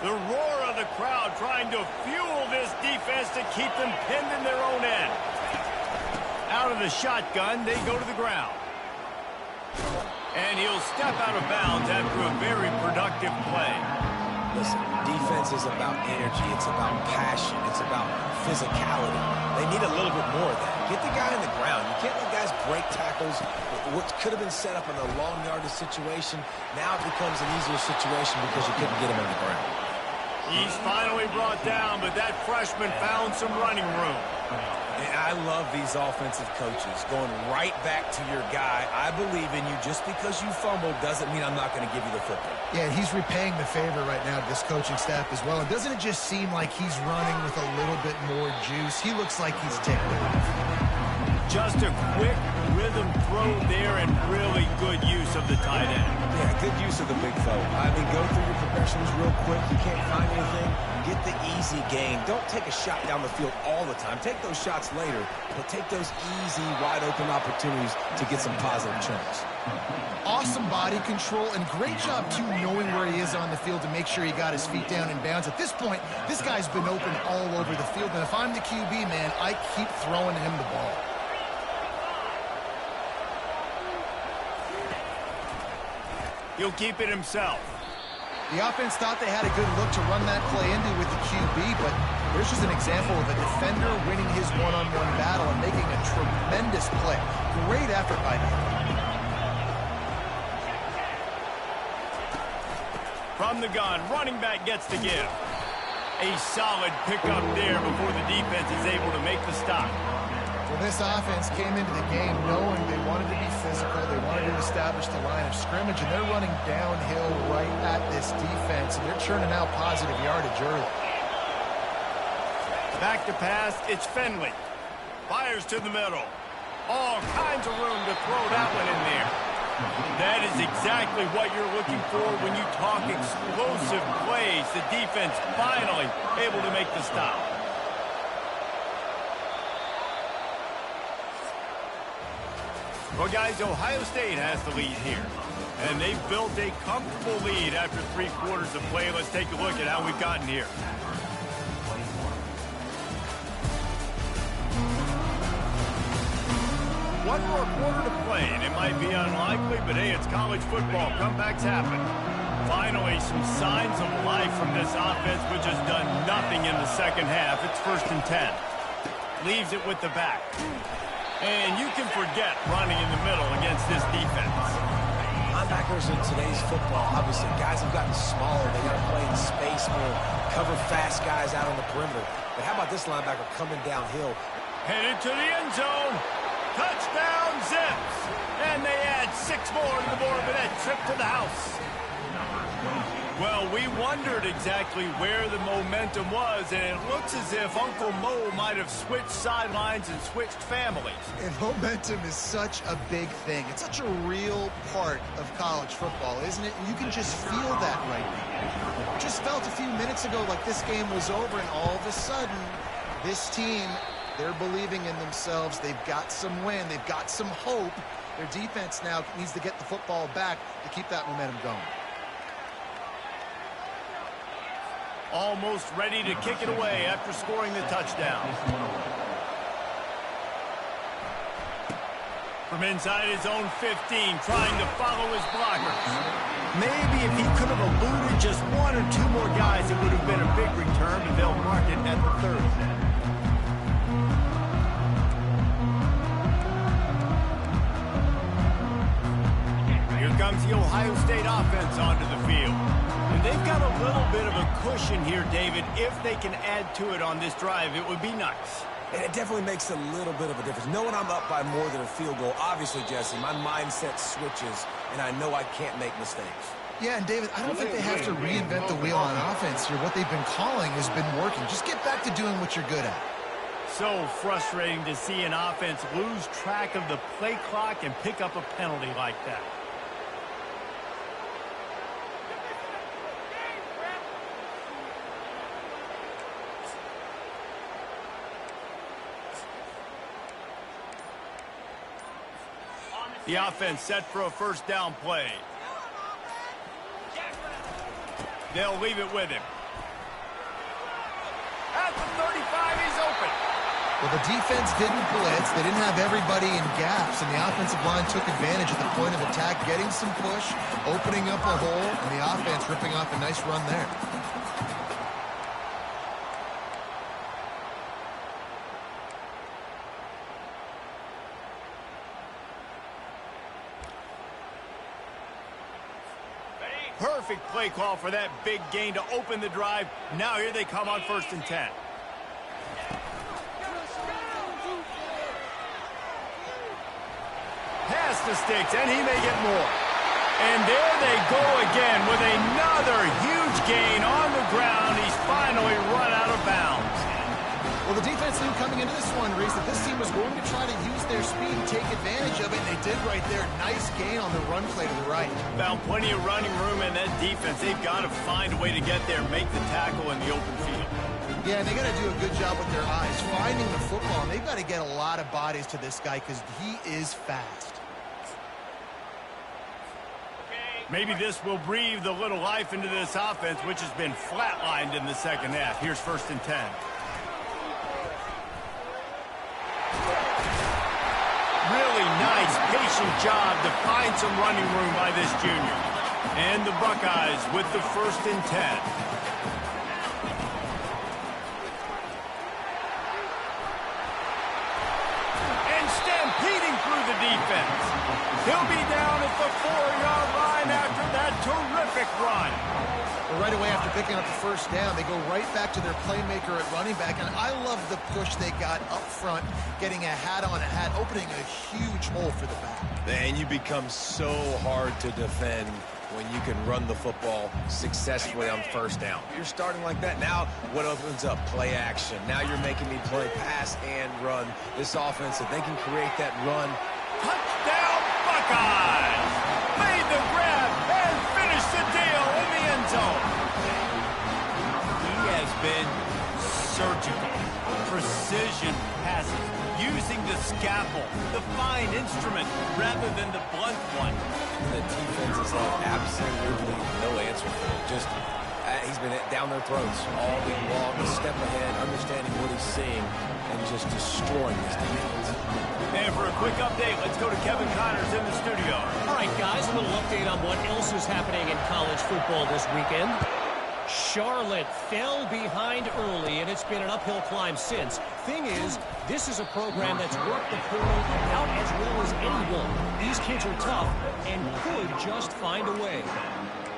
The roar of the crowd trying to fuel this defense to keep them pinned in their own end. Out of the shotgun, they go to the ground. And he'll step out of bounds after a very productive play. Listen, defense is about energy. It's about passion. It's about physicality. They need a little bit more of that. Get the guy on the ground. You can't let guys break tackles. What could have been set up in a long yardage situation, now it becomes an easier situation because you couldn't get him on the ground. He's finally brought down, but that freshman found some running room. And I love these offensive coaches going right back to your guy. I believe in you. Just because you fumbled doesn't mean I'm not going to give you the football. Yeah, he's repaying the favor right now to this coaching staff as well. And doesn't it just seem like he's running with a little bit more juice? He looks like he's ticked off. Just a quick rhythm throw there and really good use of the tight end. Yeah, good use of the big fella. I mean, go through your progressions real quick. You can't find anything. Get the easy gain. Don't take a shot down the field all the time. Take those shots later, but take those easy, wide-open opportunities to get some positive chunks. Awesome body control, and great job, too, knowing where he is on the field to make sure he got his feet down in bounds. At this point, this guy's been open all over the field, and if I'm the QB, man, I keep throwing him the ball. He'll keep it himself. The offense thought they had a good look to run that play into with the QB, but there's just an example of a defender winning his one-on-one battle and making a tremendous play. Great effort by him. From the gun, running back gets to give. A solid pickup there before the defense is able to make the stop. Well, this offense came into the game knowing they wanted to be physical, they wanted to establish the line of scrimmage, and they're running downhill right at this defense, and they're churning out positive yardage early. Back to pass, it's Finley. Fires to the middle. All kinds of room to throw that one in there. That is exactly what you're looking for when you talk explosive plays. The defense finally able to make the stop. Well, guys, Ohio State has the lead here. And they've built a comfortable lead after 3 quarters of play. Let's take a look at how we've gotten here. One more quarter to play, and it might be unlikely, but hey, it's college football. Comebacks happen. Finally, some signs of life from this offense, which has done nothing in the second half. It's 1st and 10. Leaves it with the back. And you can forget running in the middle against this defense. Linebackers in today's football, obviously, guys have gotten smaller. They got to play in space more, cover fast guys out on the perimeter. But how about this linebacker coming downhill? Headed to the end zone. Touchdown, Zips. And they add 6 more to the board with that trip to the house. Well, we wondered exactly where the momentum was, and it looks as if Uncle Mo might have switched sidelines and switched families. And momentum is such a big thing. It's such a real part of college football, isn't it? And you can just feel that right now. Just felt a few minutes ago like this game was over, and all of a sudden, this team, they're believing in themselves. They've got some wind. They've got some hope. Their defense now needs to get the football back to keep that momentum going. Almost ready to kick it away after scoring the touchdown. From inside his own 15, trying to follow his blockers. Maybe if he could have eluded just 1 or 2 more guys, it would have been a big return, but they'll mark it at the 30. Here comes the Ohio State offense onto the field. And they've got a little bit of a cushion here, David. If they can add to it on this drive, it would be nice. And it definitely makes a little bit of a difference. Knowing I'm up by more than a field goal, obviously, Jesse, my mindset switches, and I know I can't make mistakes. Yeah, and David, I don't think they have to reinvent the wheel on offense here. What they've been calling has been working. Just get back to doing what you're good at. So frustrating to see an offense lose track of the play clock and pick up a penalty like that. The offense set for a 1st down play. They'll leave it with him. At the 35, he's open. Well, the defense didn't blitz. They didn't have everybody in gaps, and the offensive line took advantage at the point of attack, getting some push, opening up a hole, and the offense ripping off a nice run there. Perfect play call for that big gain to open the drive. Now here they come on 1st and 10. Pass the sticks, and he may get more. And there they go again with another huge gain on the ground. He's finally run out of bounds. Well, Well, the defense knew coming into this one, Reese, that this team was going to try to use their speed and take advantage of it, and they did right there. Nice gain on the run play to the right. Found plenty of running room in that defense. They've got to find a way to get there, make the tackle in the open field. Yeah, and they got to do a good job with their eyes, finding the football, and they've got to get a lot of bodies to this guy because he is fast. Maybe this will breathe a little life into this offense, which has been flatlined in the second half. Here's 1st and 10. Really nice, patient job to find some running room by this junior. And the Buckeyes with the 1st and 10. Stampeding through the defense. He'll be down at the 4-yard line after that terrific run. Well, right away after picking up the 1st down, they go right back to their playmaker at running back, and I love the push they got up front, getting a hat on a hat, opening a huge hole for the back. And you become so hard to defend when you can run the football successfully on 1st down. You're starting like that. Now what opens up? Play action. Now you're making me play pass and run. This offense, if they can create that run. Touchdown Buckeyes! Made the grab and finished the deal in the end zone. He has been surgical. Precision passes. Using the scalpel, the fine instrument, rather than the blunt one. The defense has had absolutely no answer for him. Just, he's been down their throats all week long, a step ahead, understanding what he's seeing, and just destroying this defense. And for a quick update, let's go to Kevin Connors in the studio. All right, guys, a little update on what else is happening in college football this weekend. Charlotte fell behind early, and it's been an uphill climb since. Thing is, this is a program that's worked the portal about as well as anyone. These kids are tough and could just find a way.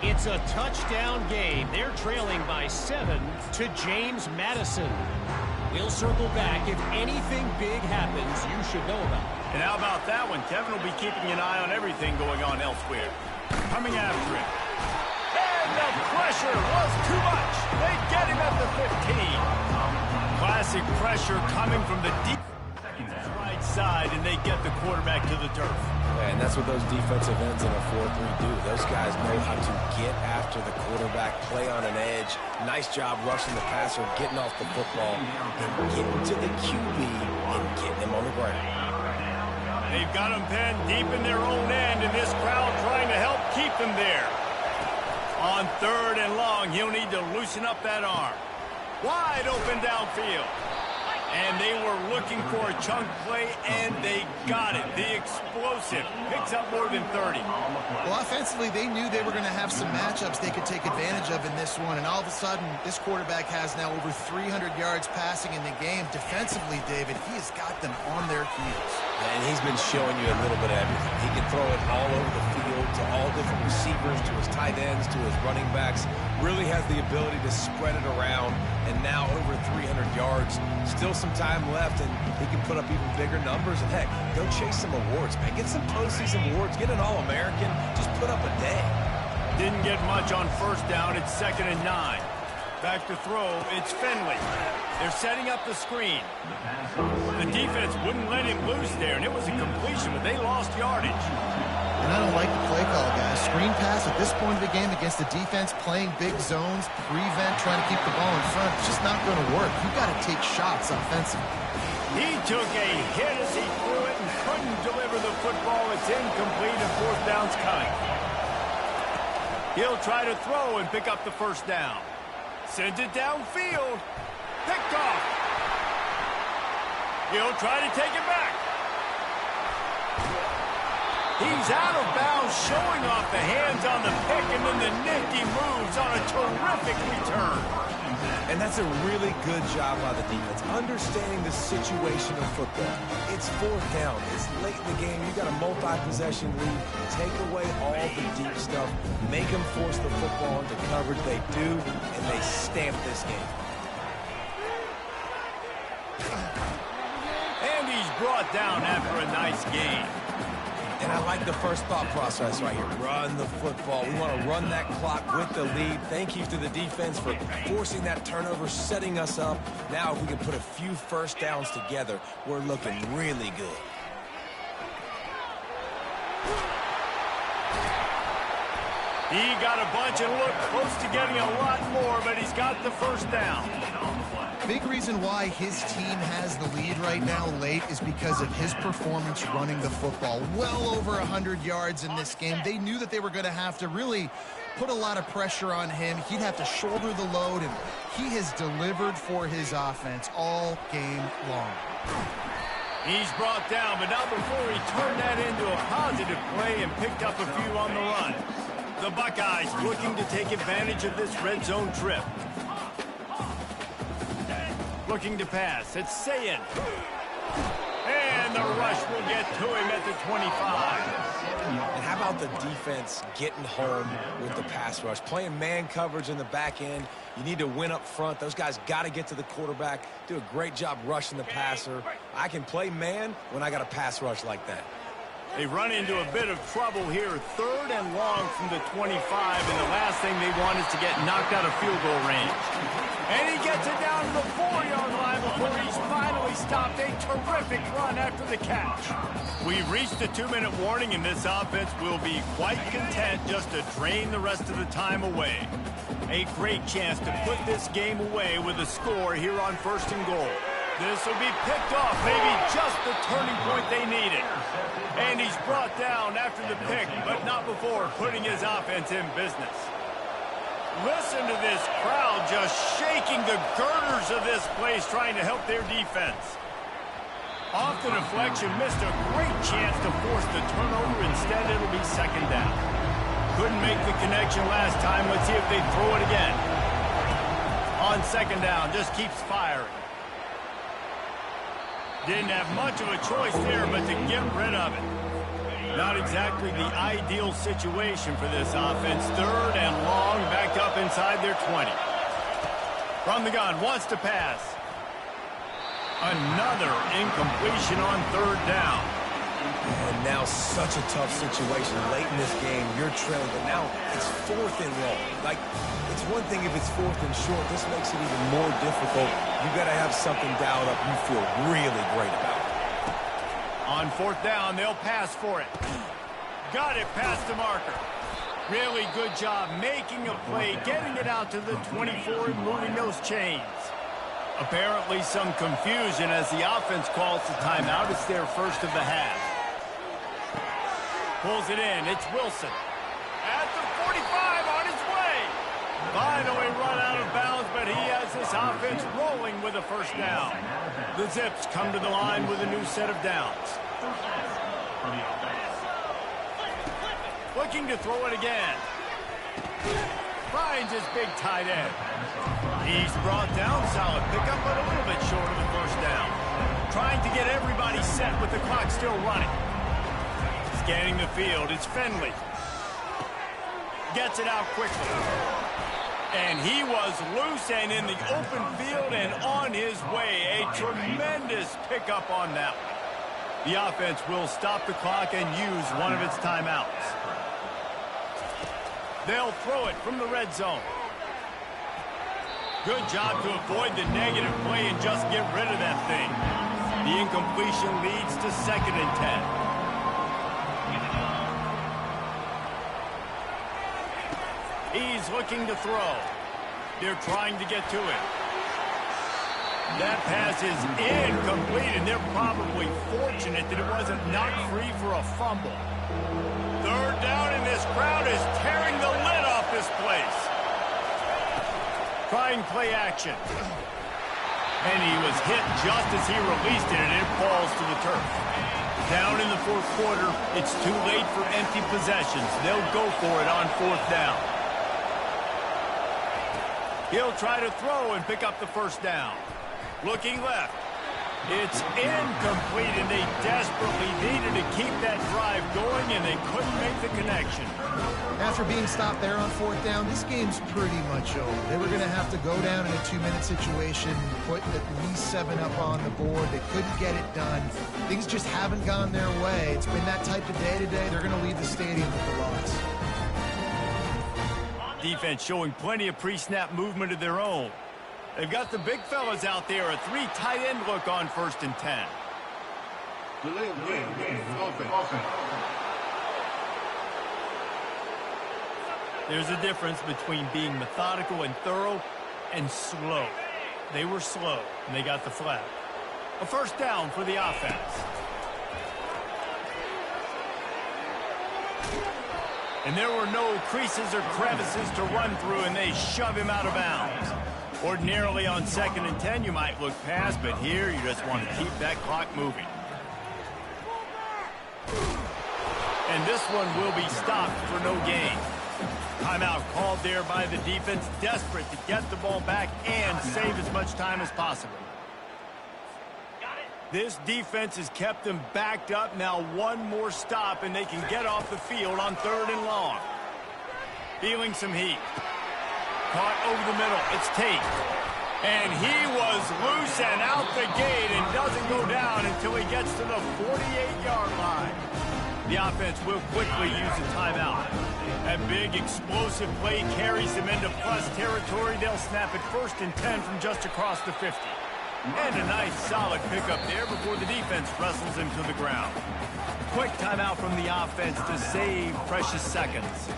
It's a touchdown game. They're trailing by 7 to James Madison. We'll circle back. If anything big happens, you should know about it. And how about that one? Kevin will be keeping an eye on everything going on elsewhere. Coming after it. And the pressure was too much. They get him at the 15. Classic pressure coming from the deep right side, and they get the quarterback to the turf. Yeah, and that's what those defensive ends in a 4-3 do. Those guys know how to get after the quarterback, play on an edge. Nice job rushing the passer, getting off the football, and getting to the QB and getting him on the ground. They've got him pinned deep in their own end, and this crowd trying to help keep them there. On 3rd and long, he'll need to loosen up that arm. Wide open downfield. And they were looking for a chunk play, and they got it. The explosive picks up more than 30. Well, offensively, they knew they were going to have some matchups they could take advantage of in this one, and all of a sudden, this quarterback has now over 300 yards passing in the game. Defensively, David, he has got them on their heels. And he's been showing you a little bit of everything. He can throw it all over the field to all different receivers, to his tight ends, to his running backs. Really has the ability to spread it around, and now over 300 yards. Still some time left, and he can put up even bigger numbers. And heck, go chase some awards, man. Get some postseason awards. Get an All-American. Just put up a day. Didn't get much on 1st down. It's 2nd and 9. Back to throw. It's Finley. They're setting up the screen. The defense wouldn't let him loose there, and it was a completion, but they lost yardage. And I don't like the play call, guys. Screen pass at this point of the game against the defense, playing big zones, prevent, trying to keep the ball in front. It's just not going to work. You've got to take shots offensively. He took a hit as he threw it and couldn't deliver the football. It's incomplete, and 4th down's coming. He'll try to throw and pick up the 1st down. Sends it downfield. Picked off. He'll try to take it back. He's out of bounds, showing off the hands on the pick, and then the nifty moves on a terrific return. And that's a really good job by the defense, understanding the situation of football. It's 4th down. It's late in the game. You got a multi-possession lead. Take away all the deep stuff. Make them force the football into coverage. They do, and they stamp this game. And he's brought down after a nice game. And I like the first thought process right here. Run the football. We want to run that clock with the lead. Thank you to the defense for forcing that turnover, setting us up. Now if we can put a few first downs together, we're looking really good. He got a bunch and looked close to getting a lot more, but he's got the first down. Big reason why his team has the lead right now late is because of his performance running the football. Well over 100 yards in this game. They knew that they were going to have to really put a lot of pressure on him. He'd have to shoulder the load, and he has delivered for his offense all game long. He's brought down, but not before he turned that into a positive play and picked up a few on the run. The Buckeyes looking to take advantage of this red zone trip. Looking to pass. It's Sayin. And the rush will get to him at the 25. And how about the defense getting home with the pass rush? Playing man coverage in the back end. You need to win up front. Those guys got to get to the quarterback. Do a great job rushing the passer. I can play man when I got a pass rush like that. They run into a bit of trouble here. 3rd and long from the 25, and the last thing they want is to get knocked out of field goal range. And he gets it down to the 4-yard line before he's finally stopped. A terrific run after the catch. We've reached a 2-minute warning, and this offense will be quite content just to drain the rest of the time away. A great chance to put this game away with a score here on 1st and goal. This will be picked off, maybe just the turning point they needed. And he's brought down after the pick, but not before putting his offense in business. Listen to this crowd just shaking the girders of this place, trying to help their defense. Off the deflection, missed a great chance to force the turnover. Instead, it'll be 2nd down. Couldn't make the connection last time. Let's see if they throw it again. On 2nd down, just keeps firing. Didn't have much of a choice there, but to get rid of it. Not exactly the ideal situation for this offense. 3rd and long, backed up inside their 20. From the gun, wants to pass. Another incompletion on 3rd down. And now such a tough situation late in this game. You're trailing, but now it's 4th and long. Like, it's one thing if it's 4th and short. This makes it even more difficult. You got to have something dialed up you feel really great about. On 4th down, they'll pass for it. Got it past the marker. Really good job making a play, getting it out to the 24 and moving those chains. Apparently some confusion as the offense calls the timeout. It's their first of the half. Pulls it in. It's Wilson. At the 45 on his way. Finally run out of bounds, but he has this offense rolling with a first down. The Zips come to the line with a new set of downs. Looking to throw it again. Finds his big tight end. He's brought down. Solid pickup, but a little bit short of the first down. Trying to get everybody set with the clock still running. Scanning the field. It's Finley. Gets it out quickly. And he was loose and in the open field and on his way. A tremendous pickup on that one. The offense will stop the clock and use one of its timeouts. They'll throw it from the red zone. Good job to avoid the negative play and just get rid of that thing. The incompletion leads to 2nd and 10. He's looking to throw. They're trying to get to it. That pass is incomplete, and they're probably fortunate that it wasn't knocked free for a fumble. 3rd down, and this crowd is tearing the lid off this place. Trying play action. And he was hit just as he released it, and it falls to the turf. Down in the 4th quarter, it's too late for empty possessions. They'll go for it on 4th down. He'll try to throw and pick up the first down. Looking left. It's incomplete, and they desperately needed to keep that drive going, and they couldn't make the connection. After being stopped there on 4th down, this game's pretty much over. They were going to have to go down in a 2-minute situation, put at least 7 up on the board. They couldn't get it done. Things just haven't gone their way. It's been that type of day today. They're going to leave the stadium with the loss. Defense showing plenty of pre-snap movement of their own. They've got the big fellas out there, a 3 tight end look on 1st and 10. There's a difference between being methodical and thorough and slow. They were slow, and they got the flag. A 1st down for the offense. And there were no creases or crevices to run through, and they shove him out of bounds. Ordinarily on 2nd and 10, you might look past, but here you just want to keep that clock moving. And this one will be stopped for no gain. Timeout called there by the defense, desperate to get the ball back and save as much time as possible. This defense has kept them backed up. Now one more stop, and they can get off the field on 3rd and long. Feeling some heat. Caught over the middle. It's Tate. And he was loose and out the gate and doesn't go down until he gets to the 48-yard line. The offense will quickly use a timeout. That big explosive play carries them into plus territory. They'll snap it 1st and 10 from just across the 50. And a nice solid pickup there before the defense wrestles him to the ground. Quick timeout from the offense to save precious seconds.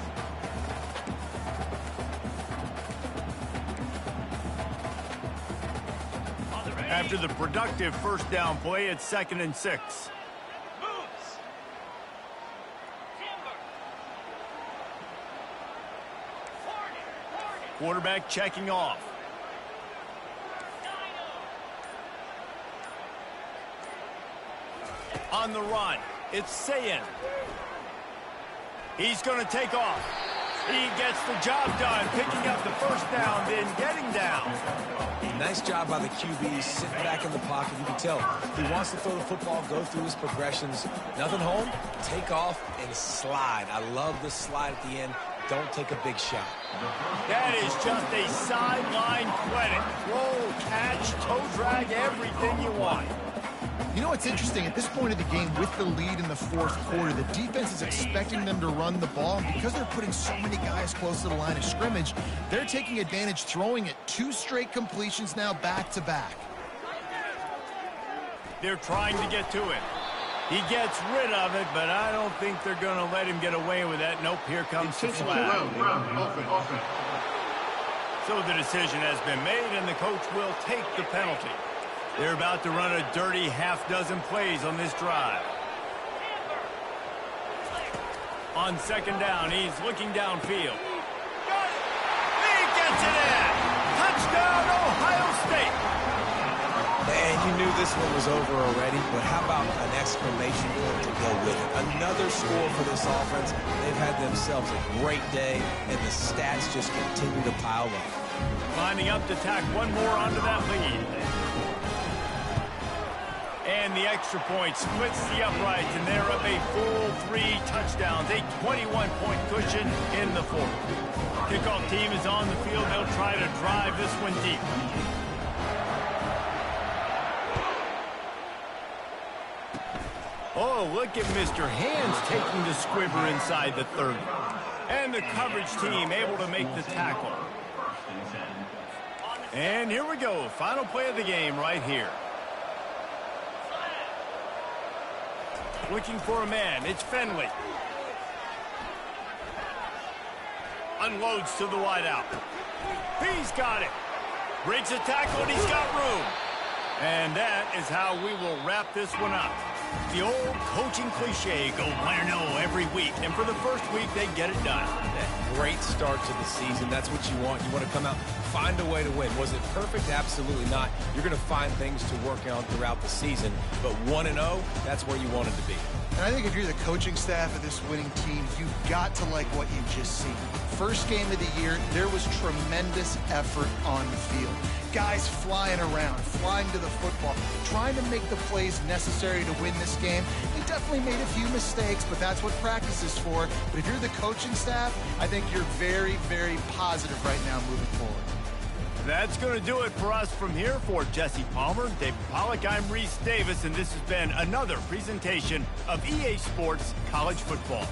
After the productive 1st down play, it's 2nd and 6. Quarterback checking off. On the run, it's Sayin. He's going to take off. He gets the job done, picking up the 1st down, then getting down. Nice job by the QB, sitting back in the pocket. You can tell he wants to throw the football, go through his progressions. Nothing home, take off and slide. I love the slide at the end. Don't take a big shot. That is just a sideline credit. Roll, catch, toe drag, everything you want. You know what's interesting? At this point of the game, with the lead in the 4th quarter, the defense is expecting them to run the ball. And because they're putting so many guys close to the line of scrimmage, they're taking advantage, throwing it 2 straight completions now back-to-back. They're trying to get to it. He gets rid of it, but I don't think they're going to let him get away with that. Nope, here comes the flag. So the decision has been made, and the coach will take the penalty. They're about to run a dirty half-dozen plays on this drive. On 2nd down, he's looking downfield. He gets it in! Touchdown, Ohio State! Man, you knew this one was over already, but how about an exclamation point to go with it? Another score for this offense. They've had themselves a great day, and the stats just continue to pile up. Lining up to tack one more onto that lead. And the extra point splits the uprights, and they're up a full 3 touchdowns, a 21-point cushion in the 4th. Kickoff team is on the field. They'll try to drive this one deep. Oh, look at Mr. Hands taking the squibber inside the 30. And the coverage team able to make the tackle. And here we go. Final play of the game right here. Looking for a man. It's Finley. Unloads to the wideout. He's got it. Breaks a tackle, and he's got room. And that is how we will wrap this one up. The old coaching cliche, go win or no every week. And for the first week, they get it done. Great start to the season. That's what you want. You want to come out, find a way to win. Was it perfect? Absolutely not. You're going to find things to work on throughout the season. But 1-0, that's where you wanted to be. And I think if you're the coaching staff of this winning team, you've got to like what you've just seen. First game of the year, there was tremendous effort on the field. guys flying around, flying to the football, trying to make the plays necessary to win this game. He definitely made a few mistakes, but that's what practice is for. But if you're the coaching staff, I think you're very, very positive right now moving forward. That's going to do it for us from here. For Jesse Palmer, David Pollack, I'm Reese Davis, and this has been another presentation of EA Sports College Football.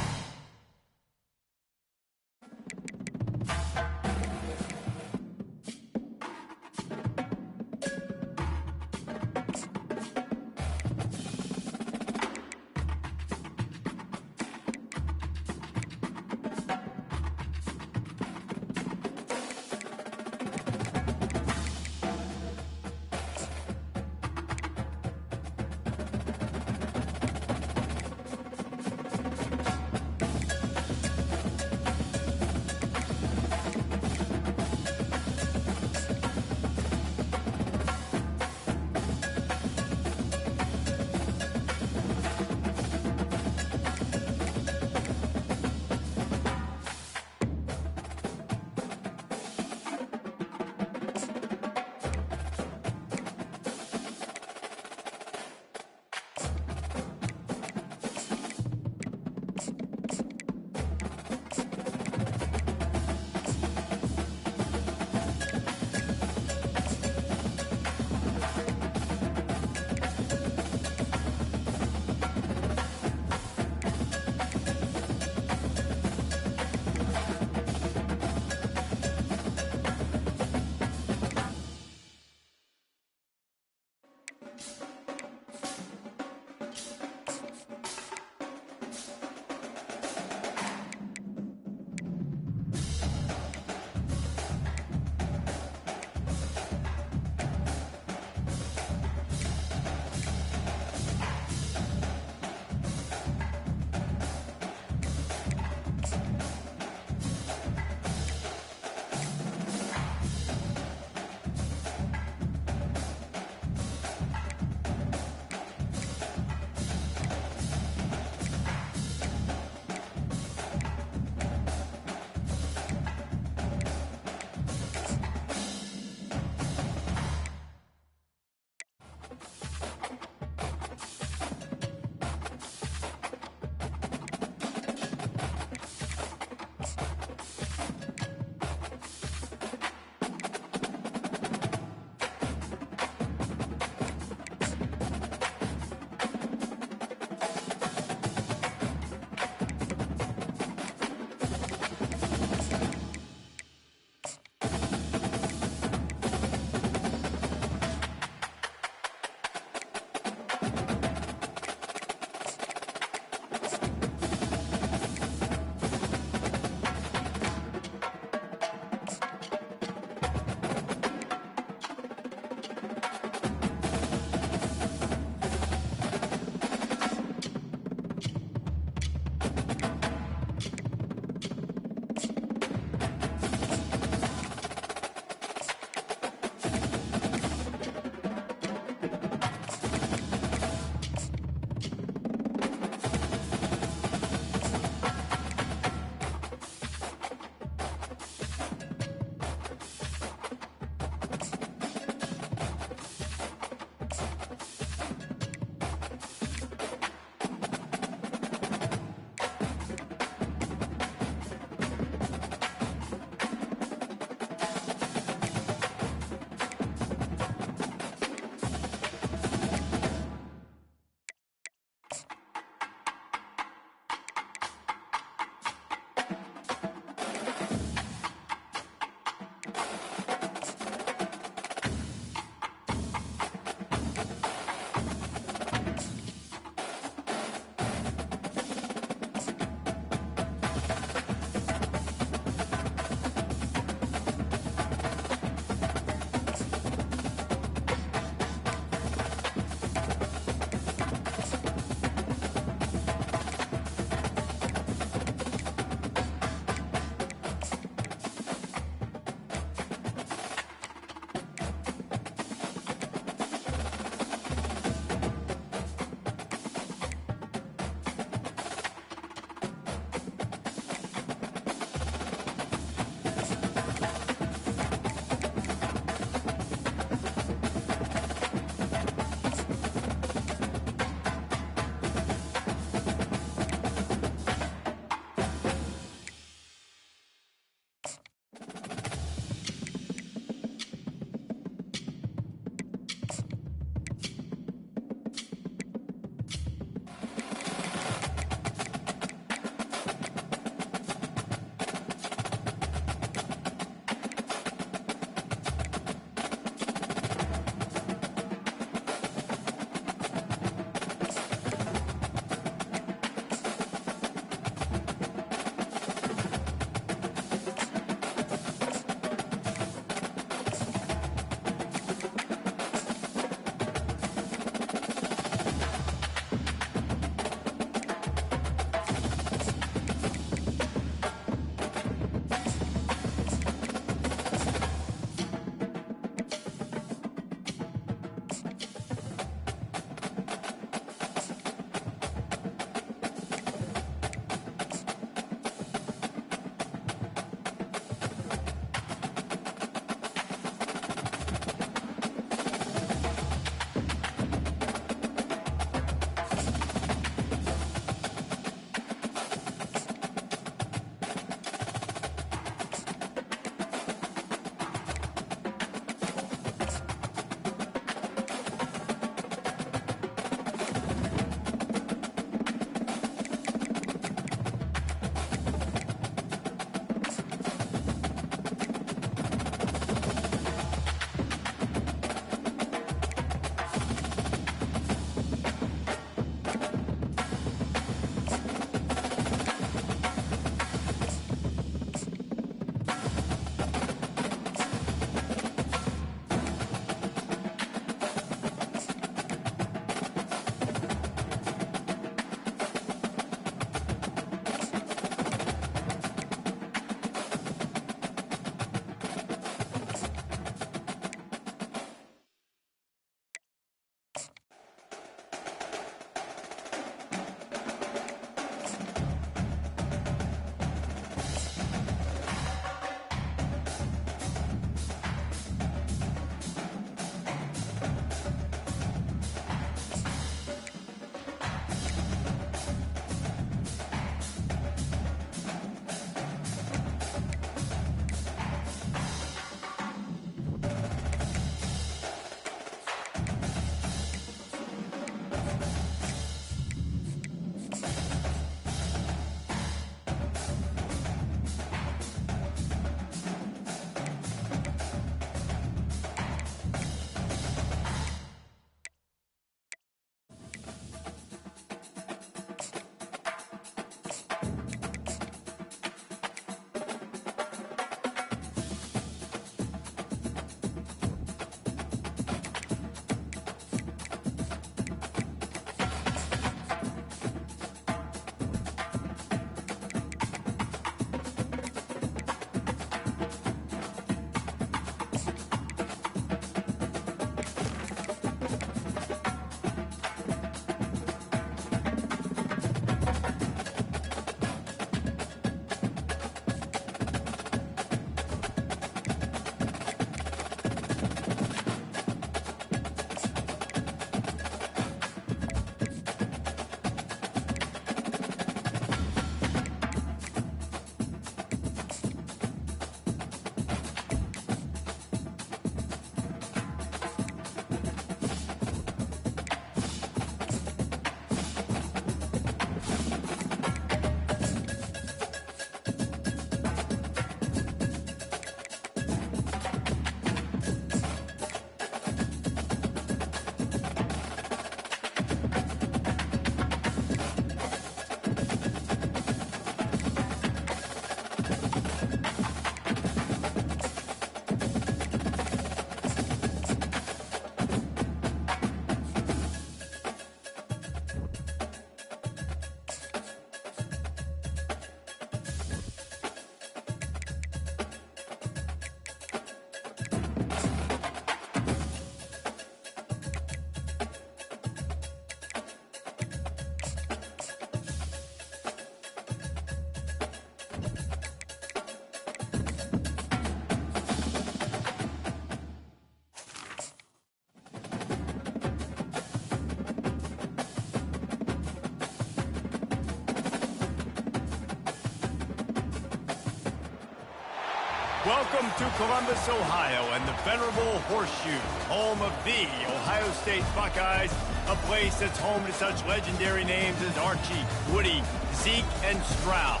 Welcome to Columbus, Ohio, and the venerable Horseshoe, home of the Ohio State Buckeyes, a place that's home to such legendary names as Archie, Woody, Zeke, and Stroud.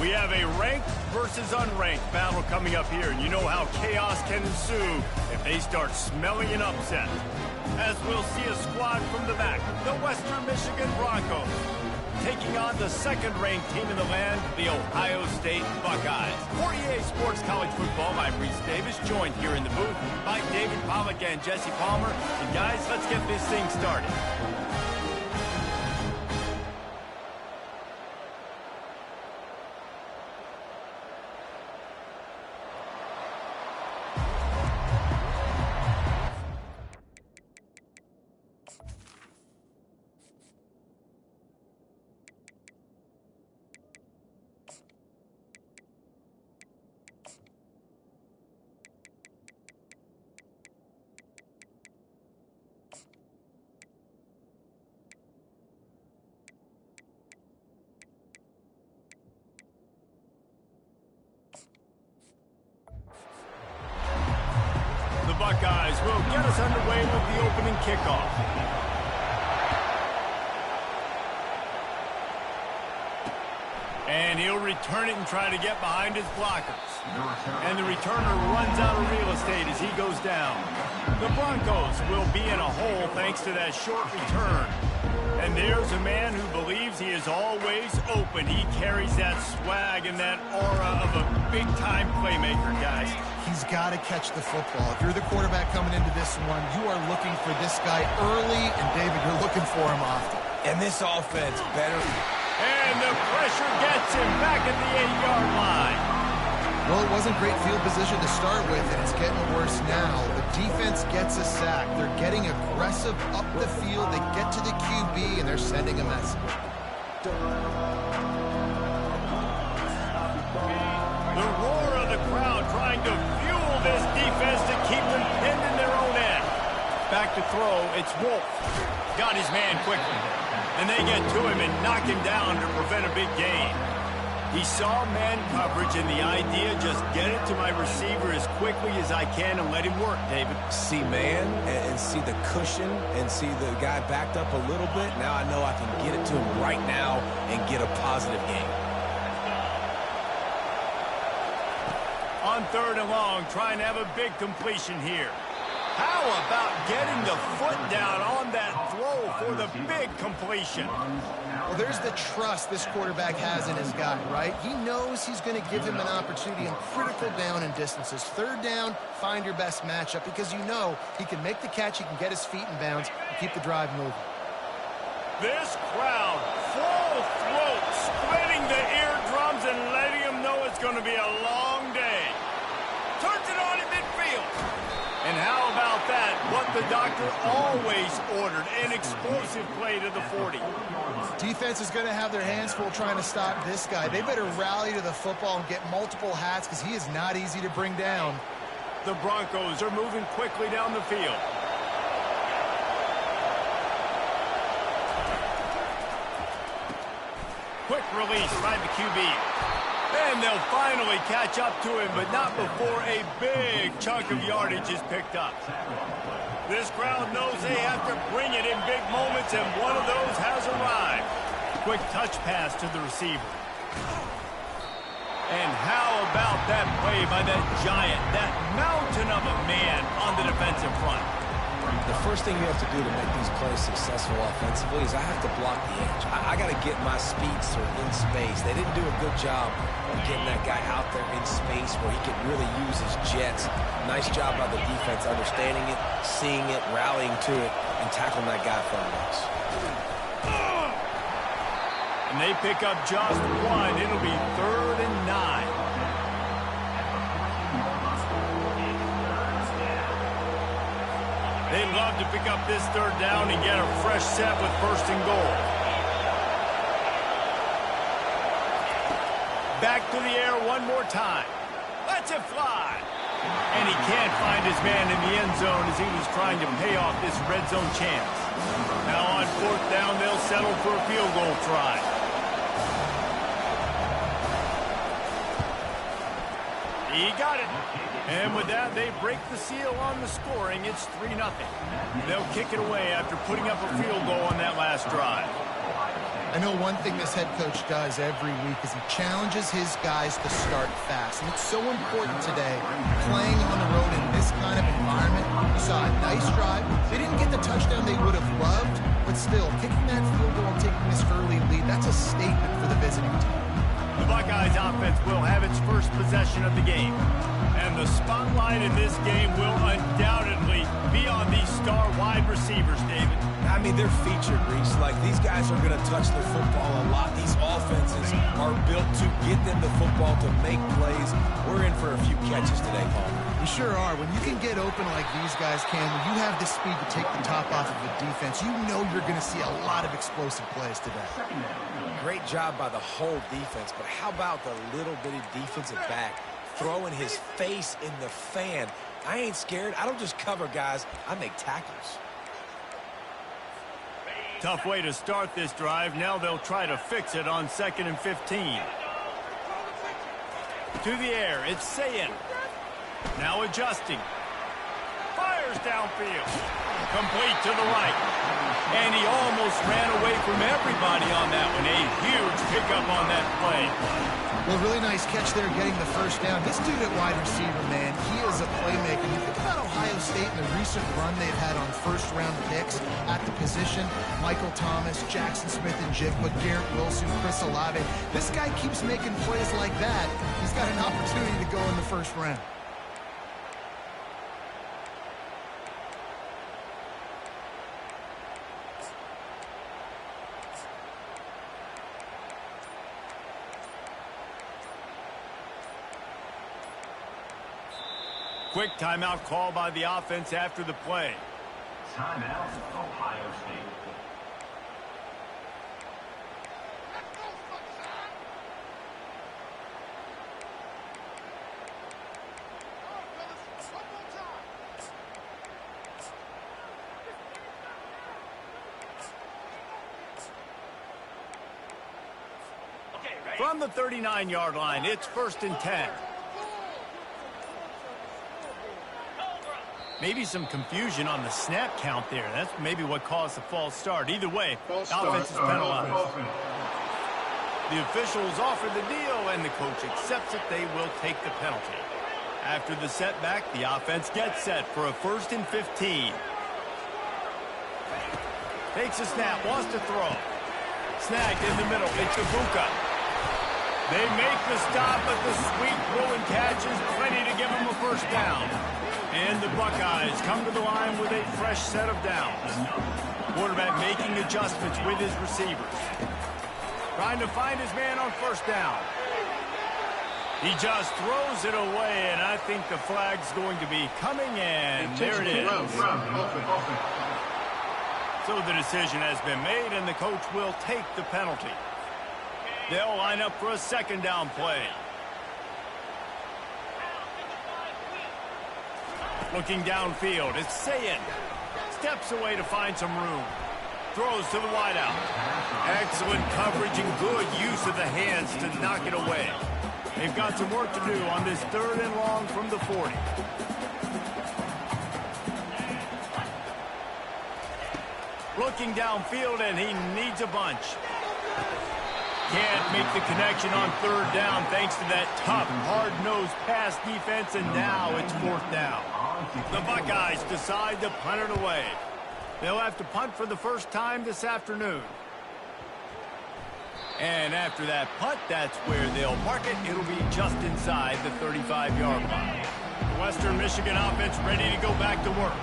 We have a ranked versus unranked battle coming up here, and you know how chaos can ensue if they start smelling an upset. As we'll see a squad from the back, the Western Michigan Broncos, taking on the second-ranked team in the land, the Ohio State Buckeyes. For EA Sports College Football, I'm Reese Davis, joined here in the booth by David Pollack and Jesse Palmer. And guys, let's get this thing started. The Buckeyes will get us underway with the opening kickoff. And he'll return it and try to get behind his blockers. And the returner runs out of real estate as he goes down. The Broncos will be in a hole thanks to that short return. And there's a man who believes he is always open. He carries that swag and that aura of a big-time playmaker, guys. He's got to catch the football. If you're the quarterback coming into this one, you are looking for this guy early, and David, you're looking for him often. And this offense better. And the pressure gets him back at the 8-yard line. Well, it wasn't great field position to start with, and it's getting worse now. The defense gets a sack. They're getting aggressive up the field. They get to the QB, and they're sending a message. The roar of the crowd trying to fuel this defense to keep them pinned in their own end. Back to throw, it's Wolf. Got his man quickly. And they get to him and knock him down to prevent a big gain. He saw man coverage, and the idea, just get it to my receiver as quickly as I can and let him work, David. See man and see the cushion and see the guy backed up a little bit. Now I know I can get it to him right now and get a positive gain. On 3rd and long, trying to have a big completion here. How about getting the foot down on that throw for the big completion? Well, there's the trust this quarterback has in his guy, right? He knows he's going to give him an opportunity in critical down and distances. 3rd down, find your best matchup because you know he can make the catch, he can get his feet in bounds, and keep the drive moving. This crowd, full throat, splitting the eardrums and letting him know it's going to be a long day. Turns it on in midfield. And how about that? What the doctor always ordered, an explosive play to the 40. Defense is going to have their hands full trying to stop this guy. They better rally to the football and get multiple hats because he is not easy to bring down. The Broncos are moving quickly down the field. Quick release by the QB. And they'll finally catch up to him, but not before a big chunk of yardage is picked up. This crowd knows they have to bring it in big moments, and one of those has arrived. Quick touch pass to the receiver. And how about that play by that giant, that mountain of a man on the defensive front? The first thing you have to do to make these plays successful offensively is I have to block the edge. I got to get my speedster in space. They didn't do a good job of getting that guy out there in space where he could really use his jets. Nice job by the defense understanding it, seeing it, rallying to it, and tackling that guy for a loss. And they pick up just one. It'll be 3rd and 9. They'd love to pick up this 3rd down and get a fresh set with 1st and goal. Back to the air one more time. Lets it fly. And he can't find his man in the end zone as he was trying to pay off this red zone chance. Now on 4th down, they'll settle for a field goal try. He got it. And with that, they break the seal on the scoring. It's 3-0. They'll kick it away after putting up a field goal on that last drive. I know one thing this head coach does every week is he challenges his guys to start fast. And it's so important today, playing on the road in this kind of environment. You saw a nice drive. They didn't get the touchdown they would have loved, but still, kicking that field goal and taking this early lead, that's a statement for the visiting team. The Buckeyes offense will have its first possession of the game. And the spotlight in this game will undoubtedly be on these star wide receivers, David. I mean, they're featured, Reese. Like, these guys are going to touch the football a lot. These offenses are built to get them the football, to make plays. We're in for a few catches today, Paul. We sure are. When you can get open like these guys can, when you have the speed to take the top off of the defense, you know you're going to see a lot of explosive plays today. Great job by the whole defense, but how about the little bitty defensive back throwing his face in the fan? I ain't scared. I don't just cover guys. I make tackles. Tough way to start this drive. Now they'll try to fix it on 2nd and 15. To the air, it's Sayin. Now adjusting. Fires downfield. Complete to the right. And he almost ran away from everybody on that one. A huge pickup on that play. Well, really nice catch there getting the first down. This dude at wide receiver, man, he is a playmaker. You think about Ohio State and the recent run they've had on first-round picks at the position. Michael Thomas, Jackson Smith and Jigba, Garrett Wilson, Chris Olave. This guy keeps making plays like that. He's got an opportunity to go in the first round. Quick timeout call by the offense after the play. Timeout, Ohio State. From the 39-yard line, it's 1st and 10. Maybe some confusion on the snap count there. That's maybe what caused the false start. Either way, the offense is penalized. The officials offer the deal, and the coach accepts it. They will take the penalty. After the setback, the offense gets set for a 1st and 15. Takes a snap, wants to throw. Snagged in the middle. It's Ibuka. They make the stop, but the sweet throw and catch is plenty to give them a first down. And the Buckeyes come to the line with a fresh set of downs. Quarterback making adjustments with his receivers. Trying to find his man on first down. He just throws it away, and I think the flag's going to be coming, and there it is. So the decision has been made, and the coach will take the penalty. They'll line up for a 2nd down play. Looking downfield, it's Sayin. Steps away to find some room. Throws to the wideout. Excellent coverage and good use of the hands to knock it away. They've got some work to do on this 3rd and long from the 40. Looking downfield, and he needs a bunch. Can't make the connection on 3rd down thanks to that tough, hard-nosed pass defense, and now it's 4th down. The Buckeyes decide to punt it away. They'll have to punt for the first time this afternoon. And after that punt, that's where they'll mark it. It'll be just inside the 35-yard line. The Western Michigan offense ready to go back to work.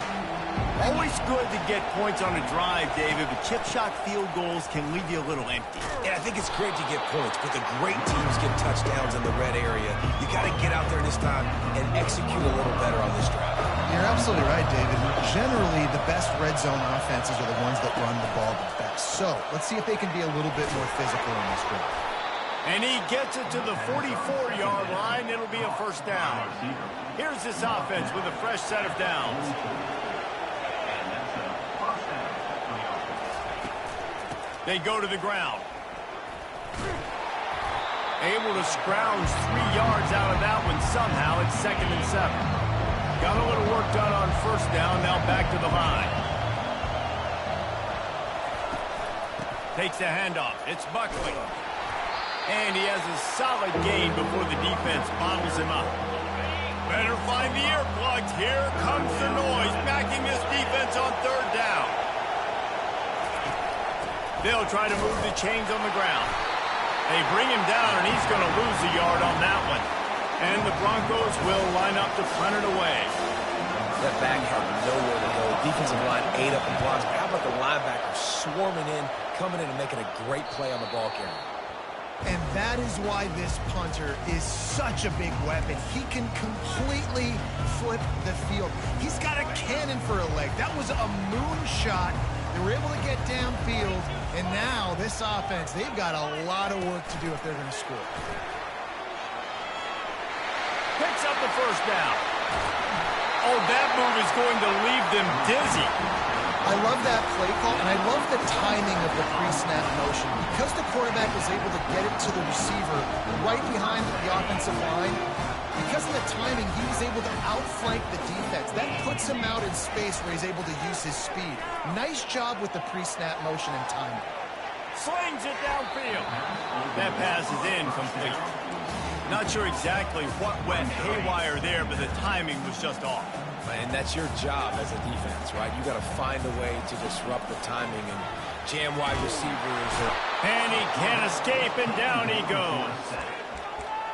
Always good to get points on a drive, David, but chip shot field goals can leave you a little empty. And I think it's great to get points, but the great teams get touchdowns in the red area. You got to get out there this time and execute a little better on this drive. You're absolutely right, David. Generally, the best red zone offenses are the ones that run the ball the best. So let's see if they can be a little bit more physical in this drive. And he gets it to the 44-yard line. It'll be a first down. Here's this offense with a fresh set of downs. They go to the ground. Able to scrounge 3 yards out of that one somehow. It's 2nd and 7. Got a little work done on first down. Now back to the line. Takes the handoff. It's Buckley. And he has a solid gain before the defense bottles him up. Better find the earplugs. Here comes the noise, backing this defense on 3rd down. They'll try to move the chains on the ground. They bring him down, and he's going to lose a yard on that one. And the Broncos will line up to punt it away. That back had nowhere to go. Defensive line ate up the blocks. But how about the linebacker swarming in, coming in and making a great play on the ball carrier? And that is why this punter is such a big weapon. He can completely flip the field. He's got a cannon for a leg. That was a moonshot. They were able to get downfield, and now this offense, they've got a lot of work to do if they're going to score. Picks up the first down. Oh, that move is going to leave them dizzy. I love that play call, and I love the timing of the pre-snap motion. Because the quarterback was able to get it to the receiver right behind the offensive line, because of the timing, he was able to outflank the defense. That puts him out in space where he's able to use his speed. Nice job with the pre-snap motion and timing. Slings it downfield. That pass is incomplete. Not sure exactly what went haywire there, but the timing was just off. And that's your job as a defense, right? You got to find a way to disrupt the timing and jam wide receivers. And he can't escape, and down he goes.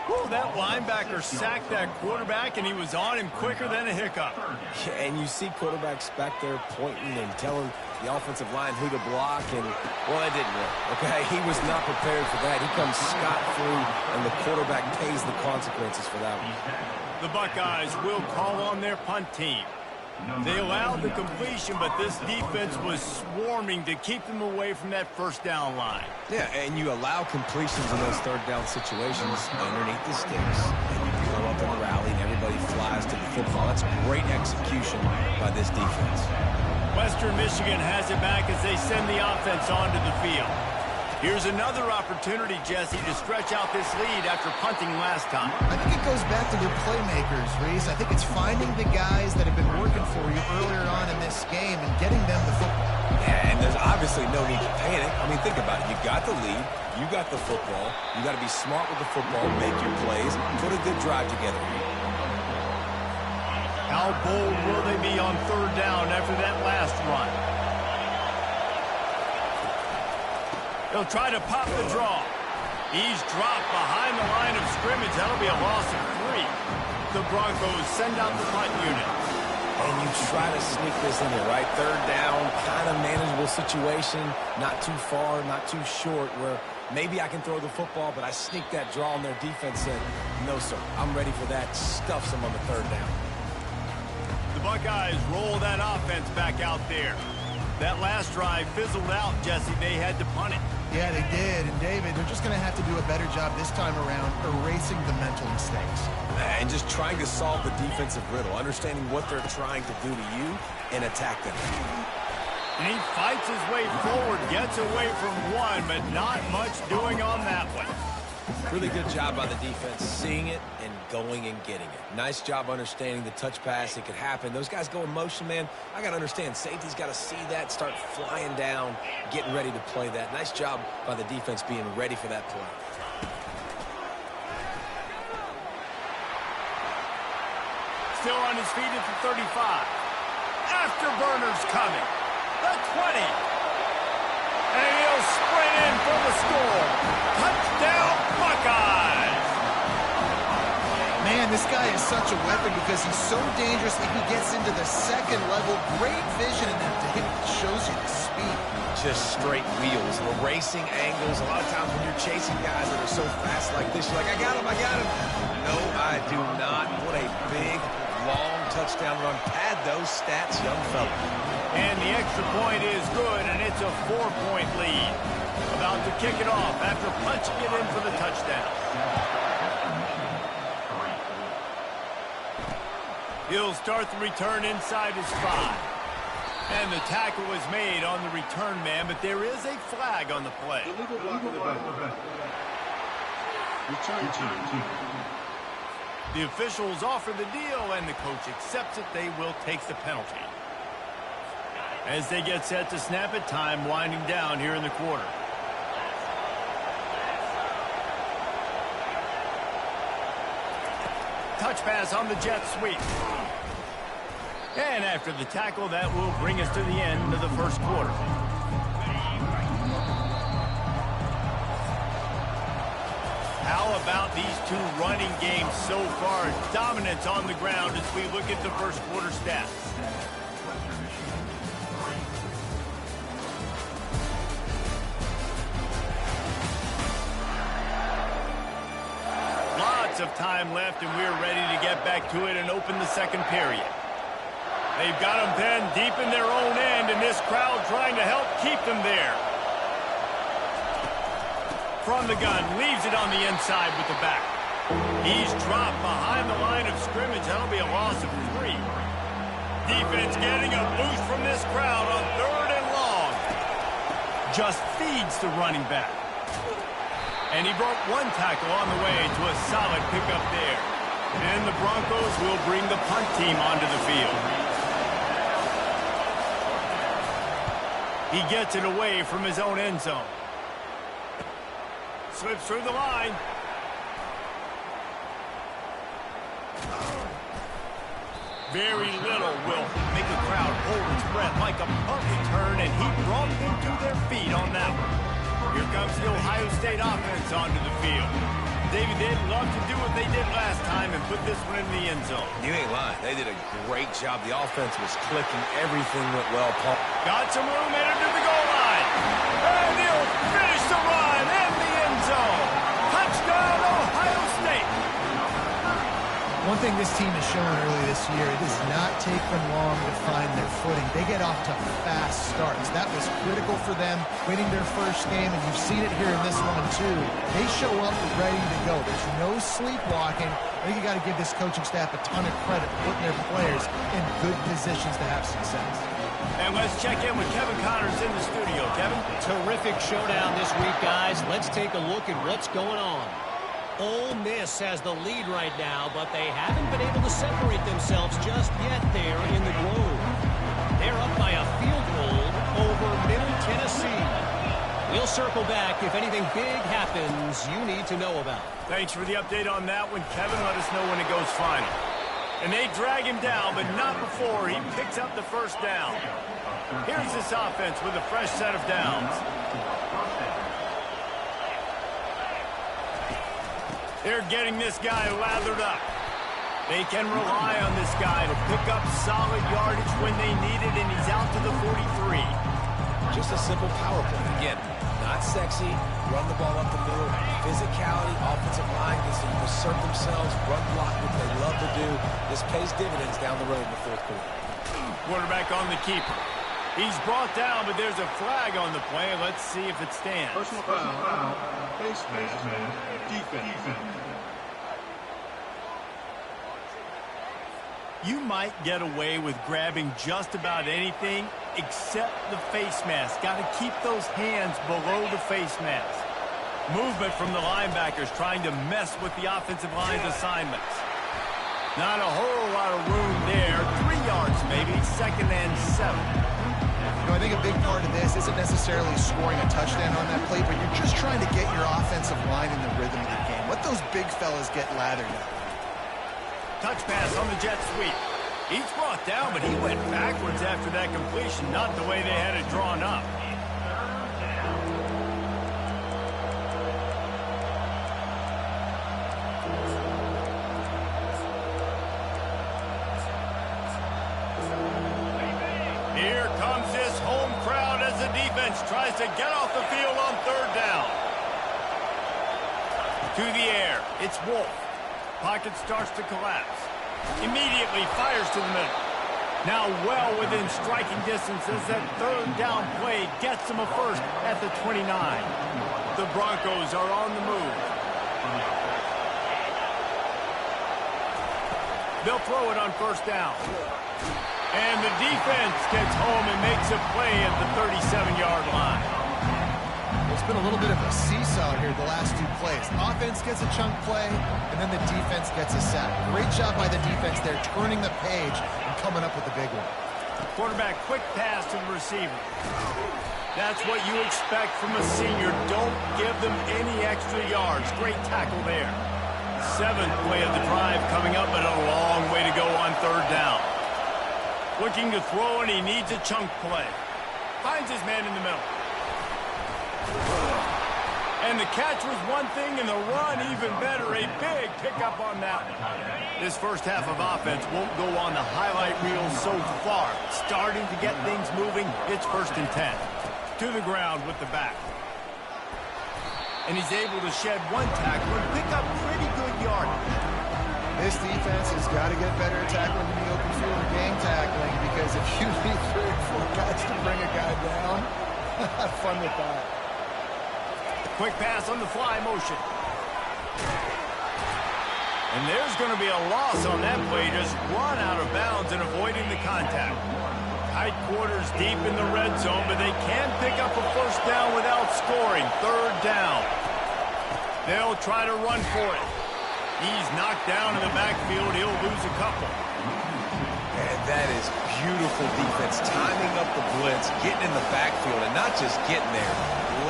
Whew, that linebacker sacked that quarterback, and he was on him quicker than a hiccup. Yeah, and you see quarterbacks back there pointing and telling the offensive line who to block, and, well, it didn't work, okay? He was not prepared for that. He comes scot-free, and the quarterback pays the consequences for that one. The Buckeyes will call on their punt team. They allowed the completion, but this defense was swarming to keep them away from that first down line. Yeah, and you allow completions in those 3rd down situations underneath the sticks, and you come up and rally, and everybody flies to the football. That's great execution by this defense. Western Michigan has it back as they send the offense onto the field. Here's another opportunity, Jesse, to stretch out this lead after punting last time. I think it goes back to your playmakers, Reese. I think it's finding the guys that have been working for you earlier on in this game and getting them the football. Yeah, and there's obviously no need to panic. I mean, think about it. You got the lead. You got the football. You got to be smart with the football, make your plays, put a good drive together. How bold will they be on 3rd down after that last run? They'll try to pop the draw. He's dropped behind the line of scrimmage. That'll be a loss of 3. The Broncos send out the punt unit. And you try to sneak this in there, right? 3rd down, kind of manageable situation. Not too far, not too short, where maybe I can throw the football, but I sneak that draw, and their defense said, no, sir, I'm ready for that. Stuffs them on the 3rd down. The Buckeyes roll that offense back out there. That last drive fizzled out, Jesse. They had to punt it. Yeah, they did. And, David, they're just going to have to do a better job this time around erasing the mental mistakes. And just trying to solve the defensive riddle, understanding what they're trying to do to you and attack them. And he fights his way forward, gets away from one, but not much doing on that one. Really good job by the defense, seeing it and going and getting it. Nice job understanding the touch pass. It could happen. Those guys go in motion, man. I got to understand. Safety's got to see that, start flying down, getting ready to play that. Nice job by the defense being ready for that play. Still on his feet at the 35. Afterburners coming. The 20. And he'll sprint in for the score. Touchdown, Buckeyes! Man, this guy is such a weapon because he's so dangerous if he gets into the 2nd level. Great vision, and that to him shows you the speed. Just straight wheels, erasing angles. A lot of times when you're chasing guys that are so fast like this, you're like, I got him, I got him. No, I do not. What a big, long touchdown run. Pad those stats, young fella. And the extra point is good, and it's a 4-point lead. About to kick it off after punching it in for the touchdown. He'll start the return inside his 5. And the tackle was made on the return man, but there is a flag on the play. Return team. The officials offer the deal, and the coach accepts it. They will take the penalty. As they get set to snap it, time winding down here in the quarter. Touch pass on the jet sweep. And after the tackle, that will bring us to the end of the first quarter. How about these two running games so far? Dominance on the ground as we look at the first quarter stats. Lots of time left, and we're ready to get back to it and open the second period. They've got them pinned deep in their own end, and this crowd trying to help keep them there. From the gun, leaves it on the inside with the back. He's dropped behind the line of scrimmage. That'll be a loss of 3. Defense getting a boost from this crowd on 3rd and long. Just feeds the running back. And he broke one tackle on the way to a solid pickup there. And the Broncos will bring the punt team onto the field. He gets it away from his own end zone. Slips through the line. Very little will make a crowd hold its breath like a punt return, and he brought them to their feet on that one. Here comes the Ohio State offense onto the field. David, they'd love to do what they did last time and put this one in the end zone. You ain't lying. They did a great job. The offense was clicking. Everything went well, Paul. Got some room headed to the goal line. And he'll finish the run in the end zone. Touchdown, Ohio State. One thing this team has shown early this year, it does not take them long to find their footing. They get off to fast starts. That was critical for them winning their first game, and you've seen it here in this one too. They show up ready to go. There's no sleepwalking. I think you got to give this coaching staff a ton of credit for putting their players in good positions to have success. And let's check in with Kevin Connors in the studio. Kevin? Terrific showdown this week, guys. Let's take a look at what's going on. Ole Miss has the lead right now, but they haven't been able to separate themselves just yet there in the Grove. They're up by a field goal over Middle Tennessee. We'll circle back if anything big happens you need to know about. Thanks for the update on that one, Kevin. Let us know when it goes final. And they drag him down, but not before he picks up the first down. Here's this offense with a fresh set of downs. They're getting this guy lathered up. They can rely on this guy to pick up solid yardage when they need it, and he's out to the 43. Just a simple power play. Again, not sexy, run the ball up the middle, physicality, offensive line gets to assert themselves, run block, what they love to do. This pays dividends down the road in the fourth quarter. Quarterback on the keeper. He's brought down, but there's a flag on the play. Let's see if it stands. Personal foul. Face mask. Defense. You might get away with grabbing just about anything except the face mask. Got to keep those hands below the face mask. Movement from the linebackers trying to mess with the offensive line's assignments. Not a whole lot of room there. 3 yards maybe, 2nd and 7. You know, I think a big part of this isn't necessarily scoring a touchdown on that play, but you're just trying to get your offensive line in the rhythm of the game. Let those big fellas get lathered up. Touch pass on the jet sweep. He's brought down, but he went backwards after that completion, not the way they had it drawn up. Here comes this home crowd as the defense tries to get off the field on 3rd down. To the air, it's Wolf. Pocket starts to collapse. Immediately fires to the middle. Now well within striking distance as that 3rd down play gets them a first at the 29. The Broncos are on the move. They'll throw it on 1st down. And the defense gets home and makes a play at the 37-yard line. It's been a little bit of a seesaw here the last 2 plays. Offense gets a chunk play, and then the defense gets a sack. Great job by the defense there, turning the page and coming up with a big one. Quarterback, quick pass to the receiver. That's what you expect from a senior. Don't give them any extra yards. Great tackle there. 7th play of the drive coming up, and a long way to go on 3rd down. Looking to throw, and he needs a chunk play. Finds his man in the middle. And the catch was one thing, and the run even better. A big pickup on that one. This first half of offense won't go on the highlight reel so far. Starting to get things moving. It's 1st and 10. To the ground with the back. And he's able to shed 1 tackle and pick up pretty good yardage. This defense has got to get better at tackling in the open field or game tackling, because if you need 3 or 4 guys to bring a guy down, have fun with that. Quick pass on the fly motion. And there's going to be a loss on that play. Just run out of bounds and avoiding the contact. Tight quarters deep in the red zone, but they can pick up a 1st down without scoring. 3rd down. They'll try to run for it. He's knocked down in the backfield. He'll lose a couple. And that is beautiful defense. Timing up the blitz, getting in the backfield, and not just getting there,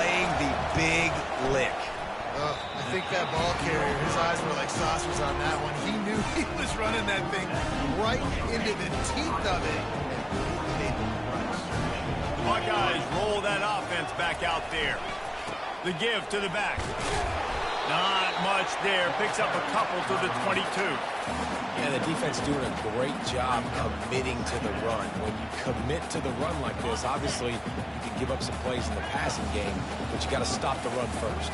laying the big lick. I think that ball carrier, his eyes were like saucers on that one. He knew he was running that thing right into the teeth of it. The Buckeyes roll that offense back out there. The give to the back. Not much there. Picks up a couple to the 22. Yeah, the defense doing a great job committing to the run. When you commit to the run like this, obviously you can give up some plays in the passing game, but you got to stop the run first.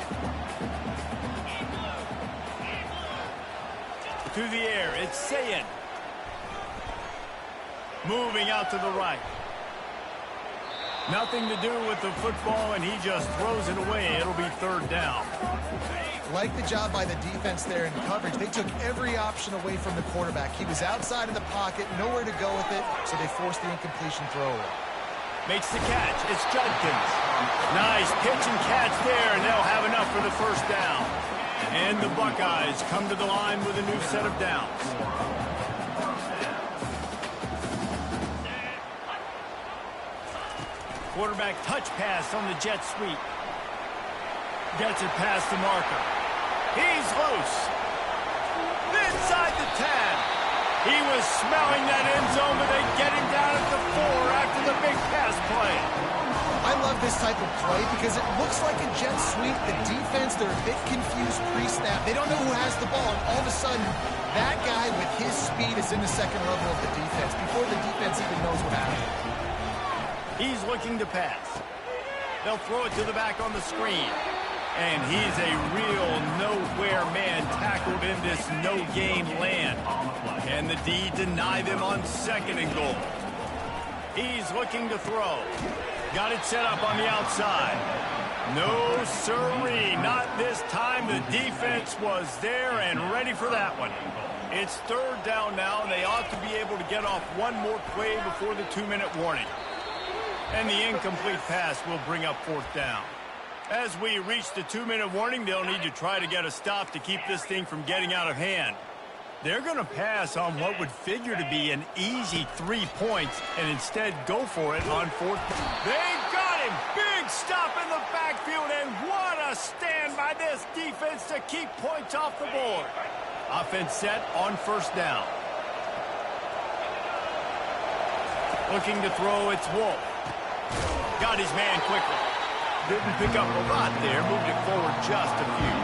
To the air, it's Sayin. Moving out to the right. Nothing to do with the football, and he just throws it away. It'll be 3rd down. Like the job by the defense there in coverage. They took every option away from the quarterback. He was outside of the pocket, nowhere to go with it, so they forced the incompletion throw. Makes the catch. It's Judkins. Nice pitch and catch there, and they'll have enough for the 1st down. And the Buckeyes come to the line with a new set of downs. Quarterback touch pass on the jet sweep. Gets it past the marker. He's loose. Inside the 10. He was smelling that end zone, but they get him down at the 4 after the big pass play. I love this type of play because it looks like a jet sweep. The defense, they're a bit confused pre-snap. They don't know who has the ball, and all of a sudden, that guy with his speed is in the 2nd level of the defense before the defense even knows what happened. He's looking to pass. They'll throw it to the back on the screen. And he's a real nowhere man tackled in this no-game land. And the D deny them on 2nd and goal. He's looking to throw. Got it set up on the outside. No sirree, not this time. The defense was there and ready for that one. It's 3rd down now, and they ought to be able to get off one more play before the 2-minute warning. And the incomplete pass will bring up 4th down. As we reach the 2-minute warning, they'll need to try to get a stop to keep this thing from getting out of hand. They're going to pass on what would figure to be an easy 3 points and instead go for it on 4th. They got him! Big stop in the backfield, and what a stand by this defense to keep points off the board. Offense set on 1st down. Looking to throw, it's Wolf. Got his man quickly. Didn't pick up a lot there, moved it forward just a few.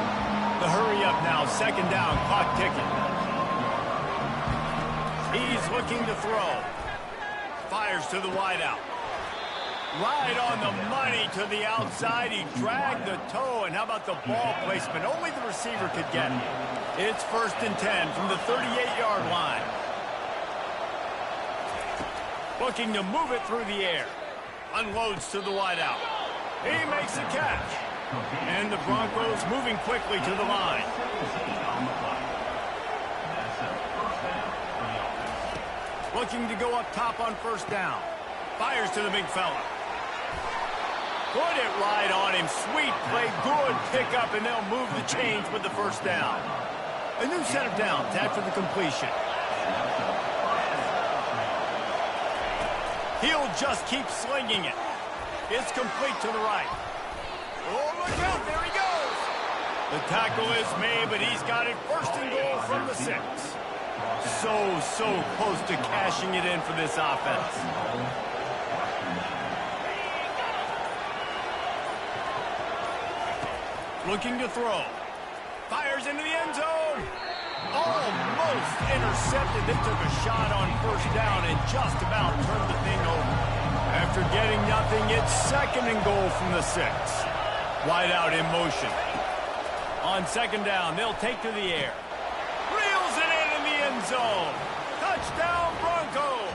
The hurry up now, 2nd down, clock ticking. He's looking to throw. Fires to the wideout. Right on the money to the outside. He dragged the toe, and how about the ball placement? Only the receiver could get it. It's 1st and 10 from the 38-yard line. Looking to move it through the air. Unloads to the wideout. He makes the catch. And the Broncos moving quickly to the line. Looking to go up top on 1st down. Fires to the big fella. Put it right on him. Sweet play. Good pickup, and they'll move the chains with the first down. A new set of downs after the completion. He'll just keep slinging it. It's complete to the right. Oh, look out. There he goes. The tackle is made, but he's got it first and goal from the 6. So close to cashing it in for this offense. Looking to throw. Fires into the end zone. Almost intercepted. They took a shot on first down and just about turned the thing over. After getting nothing, it's second and goal from the 6. Wide out in motion. On second down, they'll take to the air. Reels it in the end zone. Touchdown, Broncos.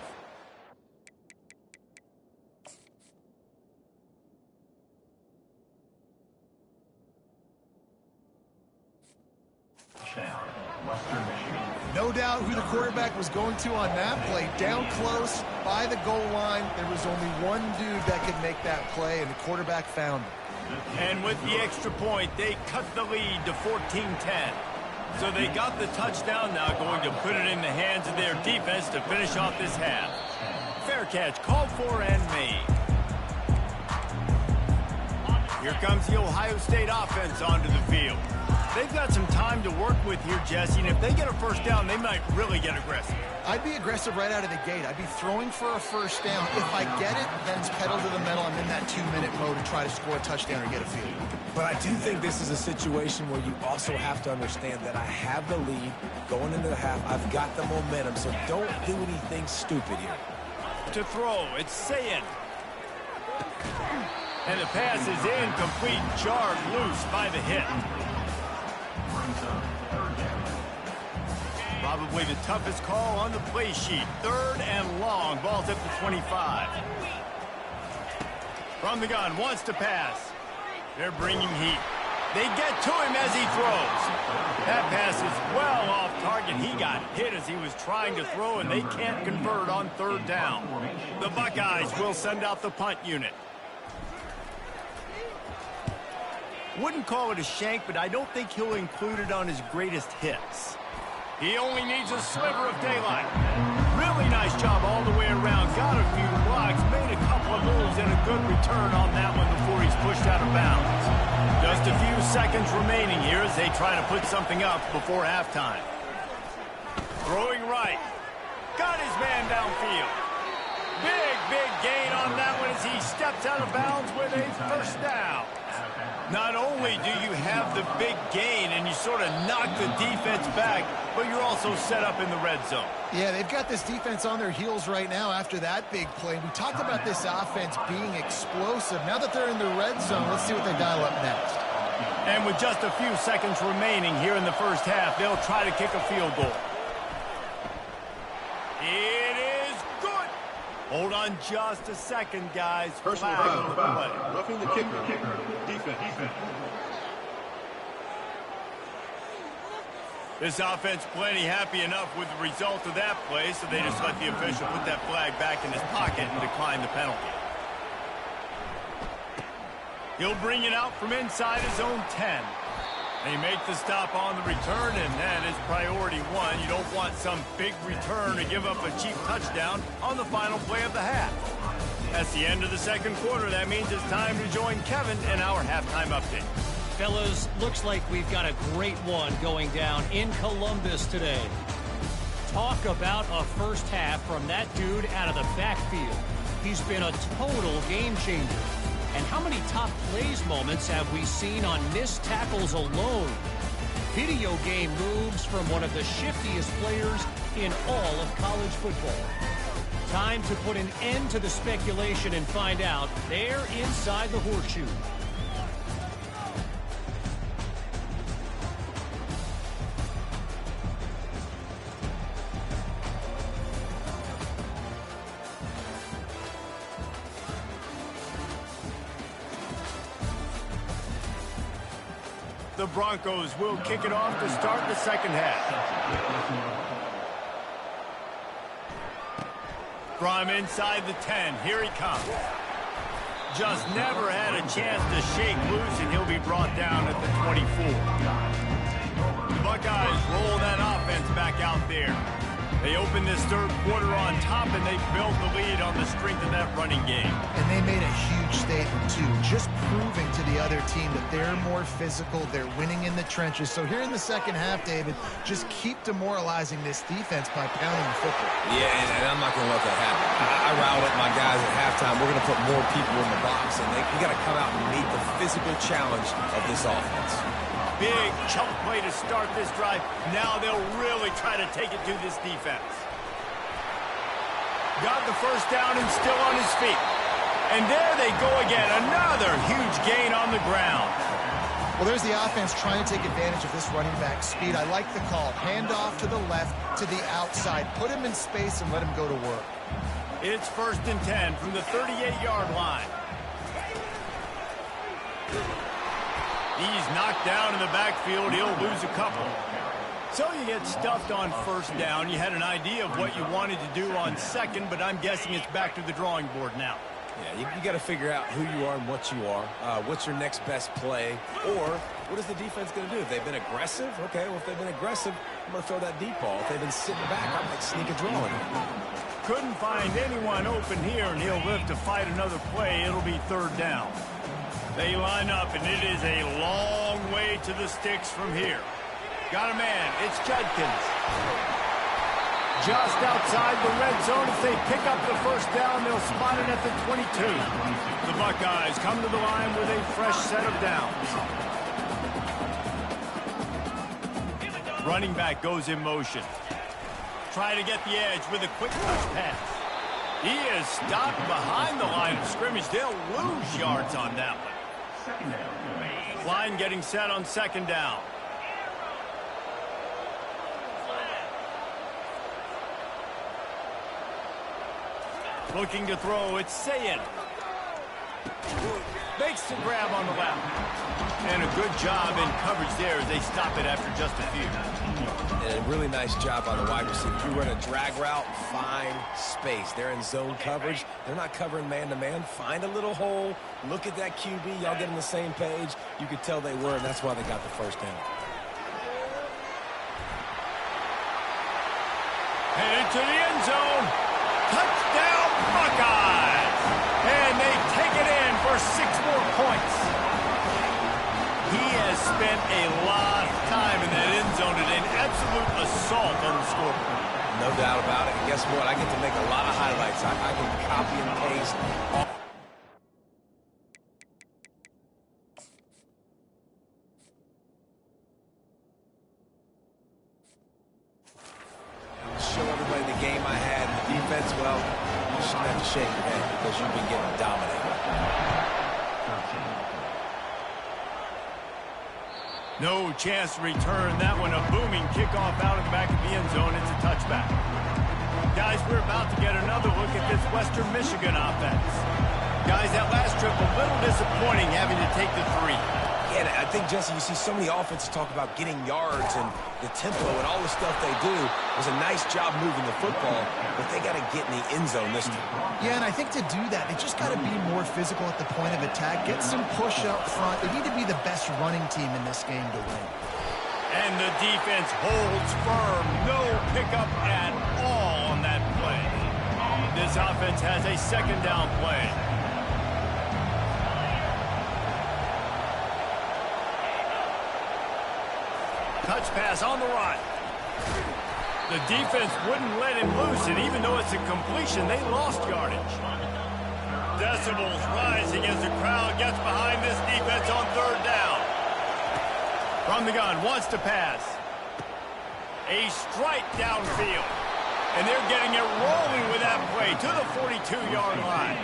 No doubt who the quarterback was going to on that play. Down close, by the goal line. There was only one dude that could make that play, and the quarterback found him. And with the extra point, they cut the lead to 14-10. So they got the touchdown, now going to put it in the hands of their defense to finish off this half. Fair catch, called for and made. Here comes the Ohio State offense onto the field. They've got some time to work with here, Jesse, and if they get a first down, they might really get aggressive. I'd be aggressive right out of the gate. I'd be throwing for a first down. If I get it, then it's pedal to the metal. I'm in that 2-minute mode to try to score a touchdown or get a field. But I do think this is a situation where you also have to understand that I have the lead going into the half. I've got the momentum, so don't do anything stupid here. To throw, it's Sayin. And the pass is incomplete, jarred loose by the hit. Probably the toughest call on the play sheet. Third and long. Ball's at the 25. From the gun, wants to pass. They're bringing heat. They get to him as he throws. That pass is well off target. He got hit as he was trying to throw, and they can't convert on third down. The Buckeyes will send out the punt unit. Wouldn't call it a shank, but I don't think he'll include it on his greatest hits. He only needs a sliver of daylight. Really nice job all the way around. Got a few blocks, made a couple of moves, and a good return on that one before he's pushed out of bounds. Just a few seconds remaining here as they try to put something up before halftime. Throwing right. Got his man downfield. Big gain on that one as he steps out of bounds with a first down. Not only do you have the big gain and you sort of knock the defense back, but you're also set up in the red zone. Yeah, they've got this defense on their heels right now after that big play. We talked about this offense being explosive. Now that they're in the red zone, let's see what they dial up next. And with just a few seconds remaining here in the first half, they'll try to kick a field goal. It is good. Hold on just a second, guys. Personal foul. Roughing the kicker. Defense. This offense plenty happy enough with the result of that play, so they just let the official put that flag back in his pocket and decline the penalty. He'll bring it out from inside his own 10. They make the stop on the return, and that is priority one. You don't want some big return to give up a cheap touchdown on the final play of the half. That's the end of the second quarter. That means it's time to join Kevin in our halftime update. Fellas, looks like we've got a great one going down in Columbus today. Talk about a first half from that dude out of the backfield. He's been a total game changer. And how many top plays moments have we seen on missed tackles alone? Video game moves from one of the shiftiest players in all of college football. Time to put an end to the speculation and find out there inside the horseshoe. The Broncos will kick it off to start the second half. From inside the 10, here he comes. Just never had a chance to shake loose, and he'll be brought down at the 24. The Buckeyes roll that offense back out there. They opened this third quarter on top, and they built the lead on the strength of that running game. And they made a huge statement, too, just proving to the other team that they're more physical, they're winning in the trenches. So here in the second half, David, just keep demoralizing this defense by pounding the football. Yeah, and I'm not going to let that happen. I riled up my guys at halftime. We're going to put more people in the box, and we got to come out and meet the physical challenge of this offense. Big chunk play to start this drive. Now they'll really try to take it to this defense. Got the first down and still on his feet. And there they go again. Another huge gain on the ground. Well, there's the offense trying to take advantage of this running back speed. I like the call. Hand off to the left, to the outside. Put him in space and let him go to work. It's 1st and 10 from the 38-yard line. He's knocked down in the backfield. He'll lose a couple. So you get stuffed on first down. You had an idea of what you wanted to do on second, but I'm guessing it's back to the drawing board now. Yeah, you got to figure out who you are and what you are. What's your next best play? Or what is the defense going to do? If they've been aggressive, okay, well, if they've been aggressive, I'm going to throw that deep ball. If they've been sitting back, I might sneak a draw in. Couldn't find anyone open here, and he'll live to fight another play. It'll be 3rd down. They line up, and it is a long way to the sticks from here. Got a man. It's Judkins. Just outside the red zone. If they pick up the first down, they'll spot it at the 22. The Buckeyes come to the line with a fresh set of downs. Running back goes in motion. Try to get the edge with a quick touch pass. He is stopped behind the line of scrimmage. They'll lose yards on that one. Line getting set on 2nd down. Looking to throw, it's Sayed. Makes the grab on the left. And a good job in coverage there as they stop it after just a few. And a really nice job by the wide receiver. If you run a drag route, find space. They're in zone coverage. They're not covering man-to-man. Find a little hole. Look at that QB. Y'all get on the same page. You could tell they were, and that's why they got the first down. Headed to the end zone. Touchdown, Buckeyes! And they take it in for 6 more points. He has spent a lot of time in that end zone today. An absolute assault on the scoreboard. No doubt about it. And guess what? I get to make a lot of highlights. I can copy and paste. Show everybody the game I had. The defense, well, you shouldn't have to shake your head because you've been getting dominated. No chance to return that one. A booming kickoff out of the back of the end zone. It's a touchback. Guys, we're about to get another look at this Western Michigan offense. Guys, that last trip a little disappointing having to take the 3. Yeah, I think, Jesse, you see so many offenses talk about getting yards and the tempo and all the stuff they do. It was a nice job moving the football, but they got to get in the end zone this time. Yeah, and I think to do that, they just got to be more physical at the point of attack, get some push up front. They need to be the best running team in this game to win. And the defense holds firm. No pickup at all on that play. This offense has a 2nd down play. Touch pass on the run. The defense wouldn't let him loose, and even though it's a completion, they lost yardage. Decibels rising as the crowd gets behind this defense on 3rd down. From the gun, wants to pass. A strike downfield. And they're getting it rolling with that play to the 42-yard line.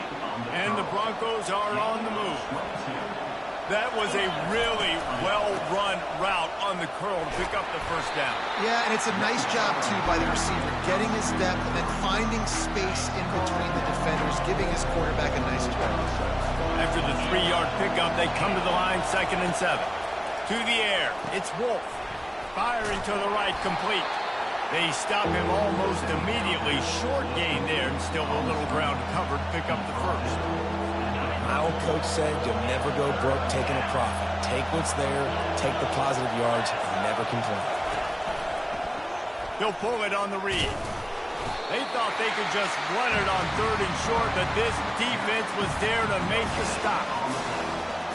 And the Broncos are on the move. That was a really well-run route on the curl to pick up the first down. Yeah, and it's a nice job, too, by the receiver, getting his depth and then finding space in between the defenders, giving his quarterback a nice turn. After the 3-yard pickup, they come to the line, 2nd and 7. To the air, it's Wolf. Firing to the right, complete. They stop him almost immediately. Short gain there, and still a little ground covered. Pick up the first. My old coach said you'll never go broke taking a profit. Take what's there, take the positive yards, and never complain. He'll pull it on the read. They thought they could just run it on 3rd and short, but this defense was there to make the stop.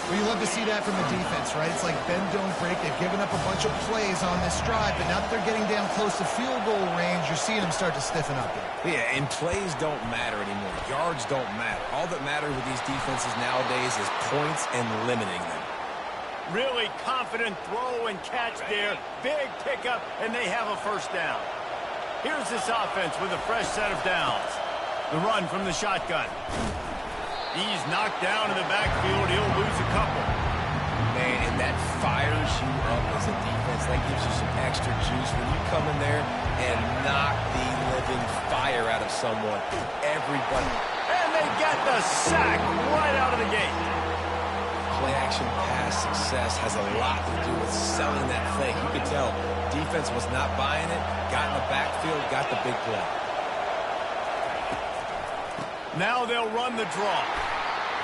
Well, you love to see that from the defense, right? It's like bend, don't break. They've given up a bunch of plays on this drive, but now that they're getting down close to field goal range, you're seeing them start to stiffen up here. Yeah, and plays don't matter anymore. Yards don't matter. All that matters with these defenses nowadays is points and limiting them. Really confident throw and catch there. Big pickup, and they have a first down. Here's this offense with a fresh set of downs. The run from the shotgun. He's knocked down in the backfield. He'll lose a couple. Man, and that fires you up as a defense. That gives you some extra juice when you come in there and knock the living fire out of someone. Everybody. And they get the sack right out of the gate. Play-action pass success has a lot to do with selling that fake. You could tell defense was not buying it, got in the backfield, got the big play. Now they'll run the draw.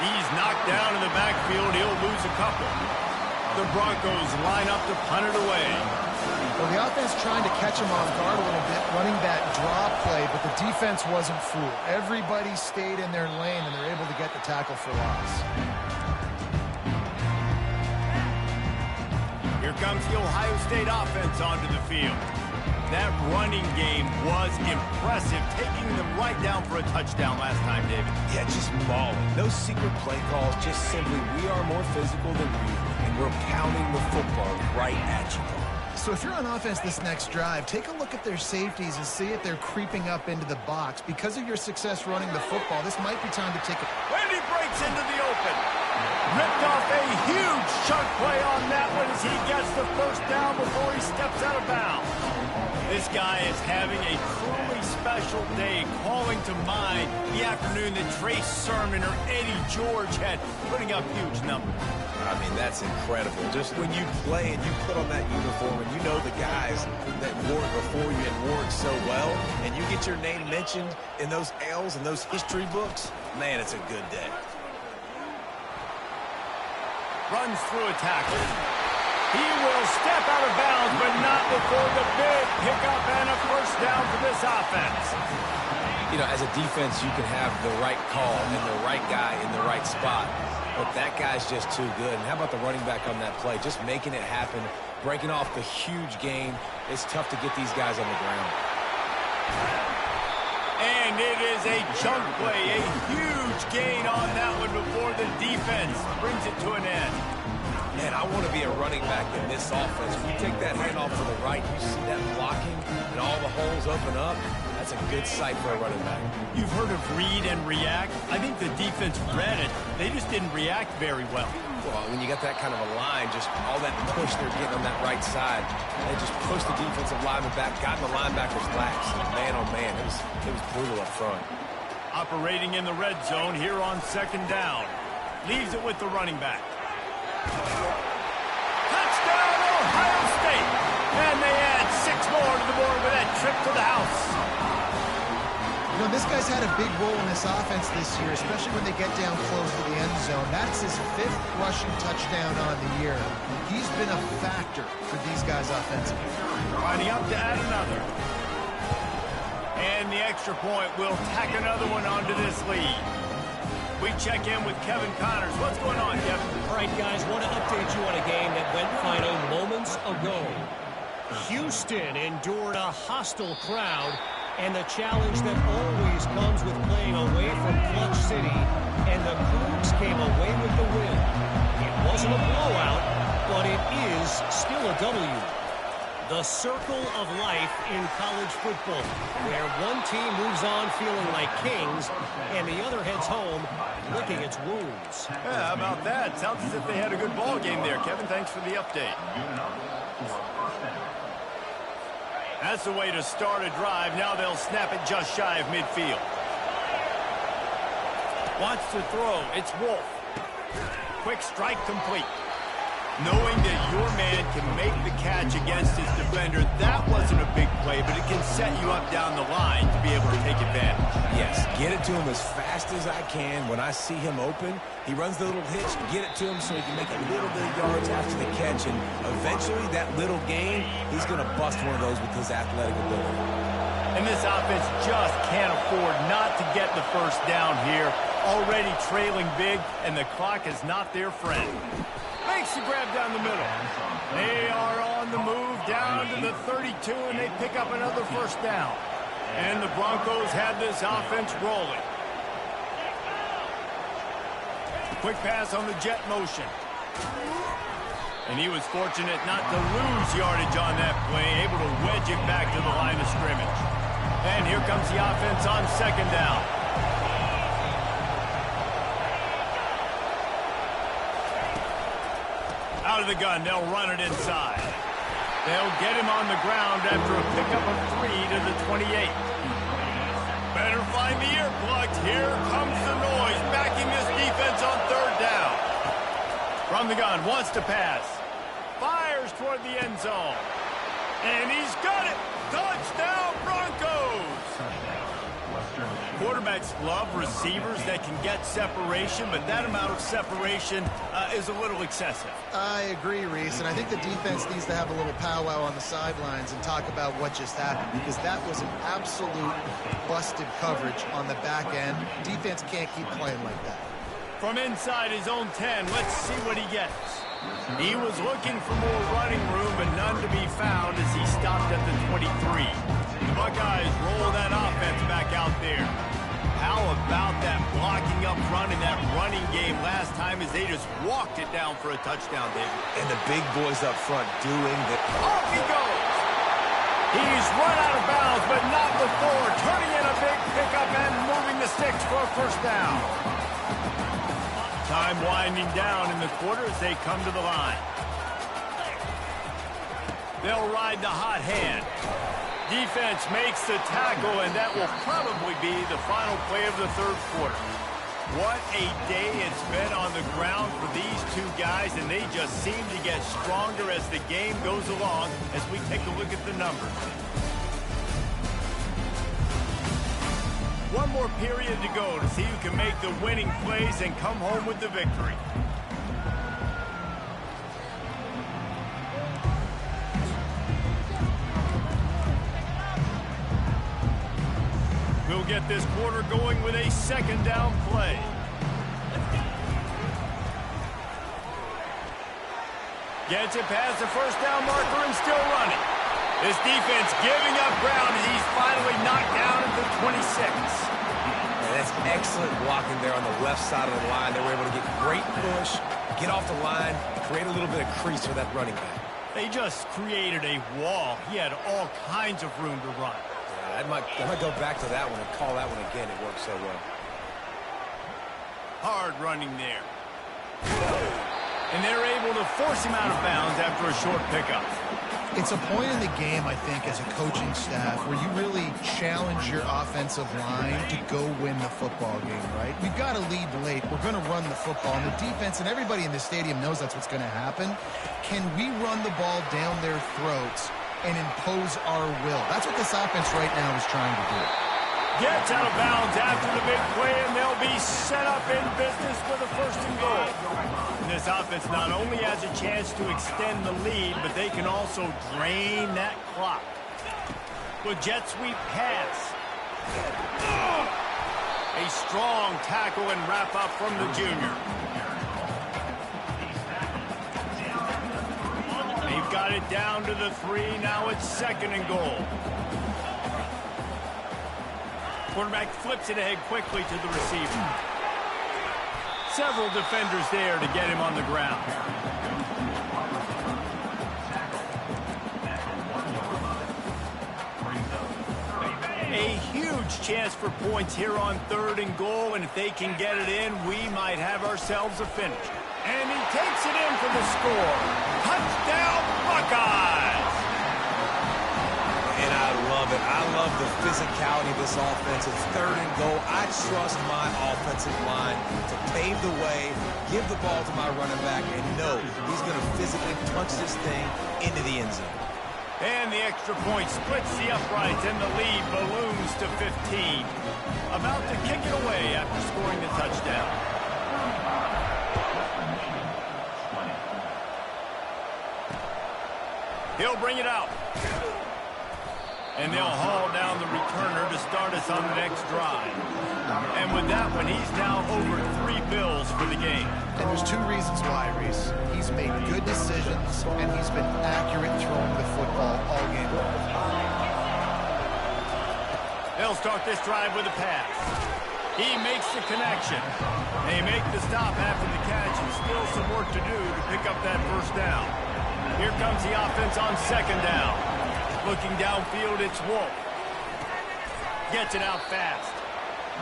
He's knocked down in the backfield. He'll lose a couple. The Broncos line up to punt it away. Well, the offense trying to catch him off guard a little bit, running that draw play, but the defense wasn't fooled. Everybody stayed in their lane, and they're able to get the tackle for loss. Here comes the Ohio State offense onto the field. That running game was impressive, taking them right down for a touchdown last time, David. Yeah, just mauling. No secret play calls, just simply we are more physical than you, and we're pounding the football right at you. So if you're on offense this next drive, take a look at their safeties and see if they're creeping up into the box. Because of your success running the football, this might be time to take a... When he breaks into the open. Ripped off a huge chunk play on that one as he gets the first down before he steps out of bounds. This guy is having a truly special day, calling to mind the afternoon that Trey Sermon or Eddie George had, putting up huge numbers. I mean, that's incredible. Just when you play and you put on that uniform and you know the guys that wore it before you and wore it so well, and you get your name mentioned in those L's and those history books, man, it's a good day. Runs through a tackle. He will step out of bounds, but not before the big pickup and a first down for this offense. You know, as a defense, you can have the right call and the right guy in the right spot, but that guy's just too good. And how about the running back on that play? Just making it happen, breaking off the huge gain. It's tough to get these guys on the ground. And it is a chunk play, a huge gain on that one before the defense brings it to an end. Man, I want to be a running back in this offense. When you take that handoff to the right, you see that blocking and all the holes open up. That's a good sight for a running back. You've heard of read and react. I think the defense read it. They just didn't react very well. Well, when you got that kind of a line, just all that push they're getting on that right side, they just pushed the defensive lineman back, got in the linebackers lax. Man, oh man, it was brutal up front. Operating in the red zone here on second down. Leaves it with the running back. Touchdown, Ohio State! And they add 6 more to the board with that trip to the house. You know, this guy's had a big role in this offense this year, especially when they get down close to the end zone. That's his 5th rushing touchdown on the year. He's been a factor for these guys offensively. Lining up to add another. And the extra point will tack another one onto this lead. We check in with Kevin Connors. What's going on, Kevin? All right, guys, want to update you on a game that went final moments ago. Houston endured a hostile crowd and the challenge that always comes with playing away from Clutch City, and the Cougs came away with the win. It wasn't a blowout, but it is still a W. The circle of life in college football, where one team moves on feeling like kings, and the other heads home licking its wounds. Yeah, how about that? Sounds as if they had a good ball game there, Kevin. Thanks for the update. That's the way to start a drive. Now they'll snap it just shy of midfield. Wants to throw. It's Wolf. Quick strike complete. Knowing that your man can make the catch against his defender, that wasn't a big play, but it can set you up down the line to be able to take advantage. advantage. Yes, get it to him as fast as I can. When I see him open, he runs the little hitch, get it to him so he can make a little bit of yards after the catch, and eventually that little gain, he's going to bust one of those with his athletic ability. And this offense just can't afford not to get the first down here. Already trailing big, and the clock is not their friend. Makes the grab down the middle. They are on the move down to the 32, and they pick up another first down. And the Broncos have this offense rolling. Quick pass on the jet motion. And he was fortunate not to lose yardage on that play, able to wedge it back to the line of scrimmage. And here comes the offense on second down. Out of the gun, they'll run it inside. They'll get him on the ground after a pickup of 3 to the 28. Better find the earplugs. Here comes the noise, backing this defense on third down. From the gun, wants to pass. Fires toward the end zone. And he's got it. Touchdown, Broncos! Quarterbacks love receivers that can get separation, but that amount of separation is a little excessive. I agree, Reese, and I think the defense needs to have a little powwow on the sidelines and talk about what just happened, because that was an absolute busted coverage on the back end. Defense can't keep playing like that. From inside his own 10, let's see what he gets. He was looking for more running room, but none to be found as he stopped at the 23. The Buckeyes roll that offense back out there. How about that blocking up front in that running game last time as they just walked it down for a touchdown, David? And the big boys up front doing the... Off he goes! He's run out of bounds, but not before turning in a big pickup and moving the sticks for a first down. Time winding down in the quarter as they come to the line. They'll ride the hot hand. Defense makes the tackle, and that will probably be the final play of the third quarter. What a day it's been on the ground for these two guys, and they just seem to get stronger as the game goes along as we take a look at the numbers. One more period to go to see who can make the winning plays and come home with the victory. We'll get this quarter going with a second down play. Gets it past the first down marker and still running. This defense giving up ground as he's finally knocked down at the 26. And that's excellent blocking there on the left side of the line. They were able to get great push, get off the line, create a little bit of crease for that running back. They just created a wall. He had all kinds of room to run. I might go back to that one and call that one again. It worked so well. Hard running there. And they're able to force him out of bounds after a short pickup. It's a point in the game, I think, as a coaching staff where you really challenge your offensive line to go win the football game, right? We've got to lead late. We're going to run the football. And the defense and everybody in the stadium knows that's what's going to happen. Can we run the ball down their throats and impose our will? That's what this offense right now is trying to do. Gets out of bounds after the big play, and they'll be set up in business with a first and goal. And this offense not only has a chance to extend the lead, but they can also drain that clock. With jet sweep pass. A strong tackle and wrap up from the junior. They've got it down to the 3. Now it's second and goal. Quarterback flips it ahead quickly to the receiver. Several defenders there to get him on the ground. A huge chance for points here on third and goal, and if they can get it in, we might have ourselves a finish. And he takes it in for the score. Touchdown, Buckeyes! And I love it. I love the physicality of this offense. It's third and goal. I trust my offensive line to pave the way, give the ball to my running back, and know he's going to physically punch this thing into the end zone. And the extra point splits the uprights, and the lead balloons to 15. About to kick it away after scoring the touchdown. He'll bring it out. And they'll haul down the returner to start us on the next drive. And with that one, he's now over 3 bills for the game. And there's 2 reasons why, Reese. He's made good decisions, and he's been accurate throwing the football all game long. They'll start this drive with a pass. He makes the connection. They make the stop after the catch, and still some work to do to pick up that first down. Here comes the offense on second down. Looking downfield, it's Wolf. Gets it out fast.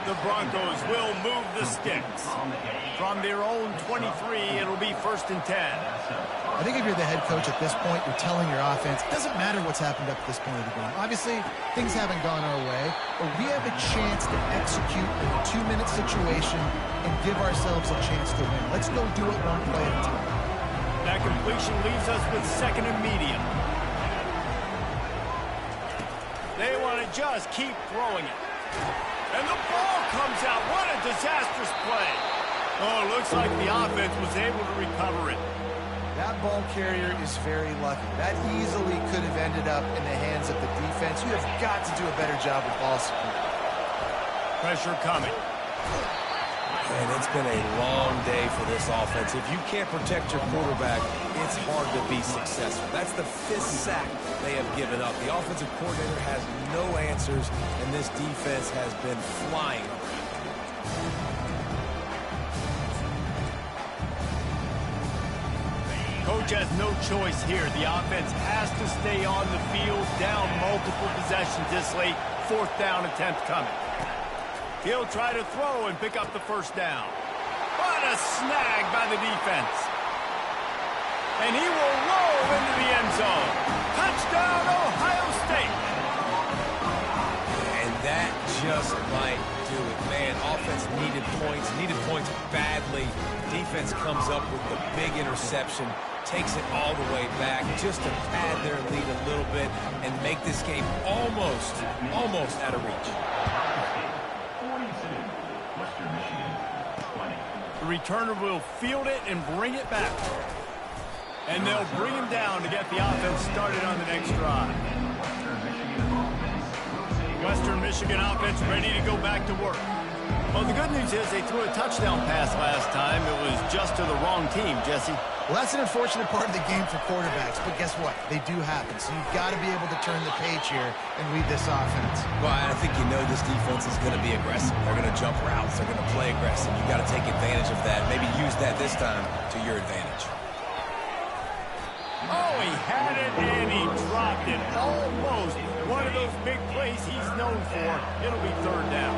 The Broncos will move the sticks. From their own 23, it'll be 1st and 10. I think if you're the head coach at this point, you're telling your offense, it doesn't matter what's happened up to this point of the game. Obviously, things haven't gone our way, but we have a chance to execute in a 2-minute situation and give ourselves a chance to win. Let's go do it one play at a time. That completion leaves us with 2nd and medium. They want to just keep throwing it. And the ball comes out. What a disastrous play. Oh, it looks like the offense was able to recover it. That ball carrier is very lucky. That easily could have ended up in the hands of the defense. You have got to do a better job with ball support. Pressure coming. And it's been a long day for this offense. If you can't protect your quarterback, it's hard to be successful. That's the 5th sack they have given up. The offensive coordinator has no answers, and this defense has been flying. Coach has no choice here. The offense has to stay on the field, down multiple possessions this late. 4th down attempt coming. He'll try to throw and pick up the first down. What a snag by the defense. And he will roll into the end zone. Touchdown, Ohio State. And that just might do it. Man, offense needed points badly. Defense comes up with the big interception, takes it all the way back just to pad their lead a little bit and make this game almost out of reach. The returner will field it and bring it back. And they'll bring him down to get the offense started on the next drive. Western Michigan offense ready to go back to work. Well, the good news is they threw a touchdown pass last time. It was just to the wrong team, Jesse. Well, that's an unfortunate part of the game for quarterbacks, but guess what? They do happen. So you've got to be able to turn the page here and lead this offense. Well, I think you know this defense is going to be aggressive. They're going to jump routes. They're going to play aggressive. You've got to take advantage of that. Maybe use that this time to your advantage. Oh, he had it and he dropped it. Almost one of those big plays he's known for. It'll be 3rd down.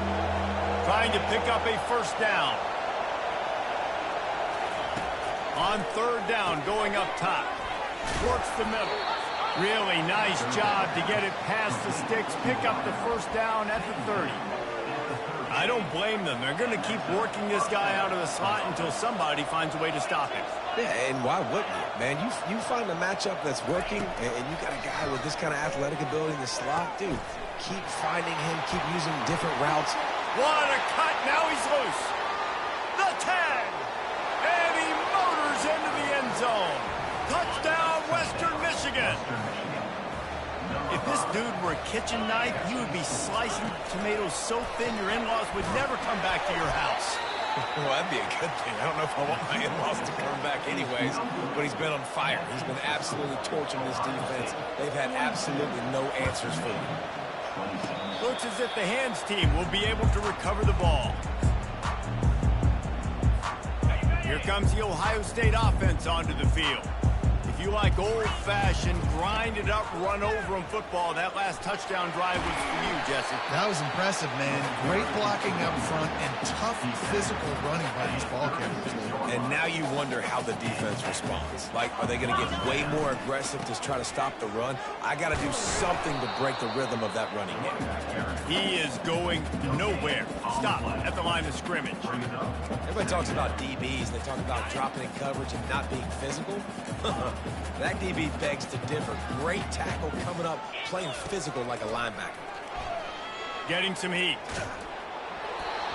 Trying to pick up a first down. On 3rd down, going up top. Works the middle. Really nice job to get it past the sticks. Pick up the first down at the 30. I don't blame them. They're going to keep working this guy out of the slot until somebody finds a way to stop him. Yeah, and why wouldn't you? Man, you find a matchup that's working, and you got a guy with this kind of athletic ability in the slot. Dude, keep finding him, keep using different routes. What a cut. Now he's loose. The tag. And he motors into the end zone. Touchdown, Western Michigan. If this dude were a kitchen knife, he would be slicing tomatoes so thin your in-laws would never come back to your house. Well, that'd be a good thing. I don't know if I want my in-laws to come back anyways, but he's been on fire. He's been absolutely torching this defense. They've had absolutely no answers for him. Looks as if the hands team will be able to recover the ball. Here comes the Ohio State offense onto the field. If you like old-fashioned, grind-it-up, run-over-'em football, that last touchdown drive was for you, Jesse. That was impressive, man. Great blocking up front and tough physical running by these ball carriers. And now you wonder how the defense responds. Like, are they going to get way more aggressive to try to stop the run? I got to do something to break the rhythm of that running game. He is going nowhere. Stop at the line of scrimmage. Everybody talks about DBs. They talk about dropping in coverage and not being physical. That DB begs to differ. Great tackle coming up, playing physical like a linebacker. Getting some heat.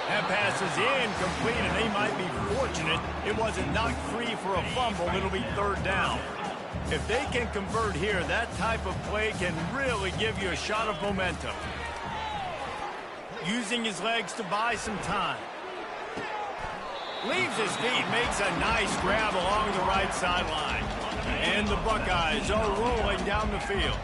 That pass is incomplete, and they might be fortunate it wasn't knocked free for a fumble. It'll be third down. If they can convert here, that type of play can really give you a shot of momentum. Using his legs to buy some time. Leaves his feet, makes a nice grab along the right sideline. And the Buckeyes are rolling down the field.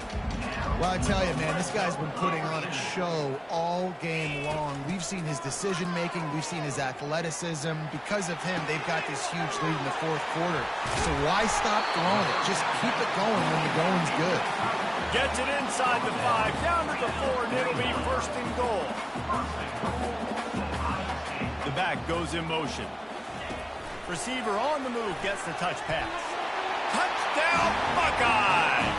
Well, I tell you, man, this guy's been putting on a show all game long. We've seen his decision-making. We've seen his athleticism. Because of him, they've got this huge lead in the fourth quarter. So why stop throwing it? Just keep it going when the going's good. Gets it inside the 5, down to the 4, and it'll be first and goal. The back goes in motion. Receiver on the move gets the touch pass. Touchdown, Buckeyes!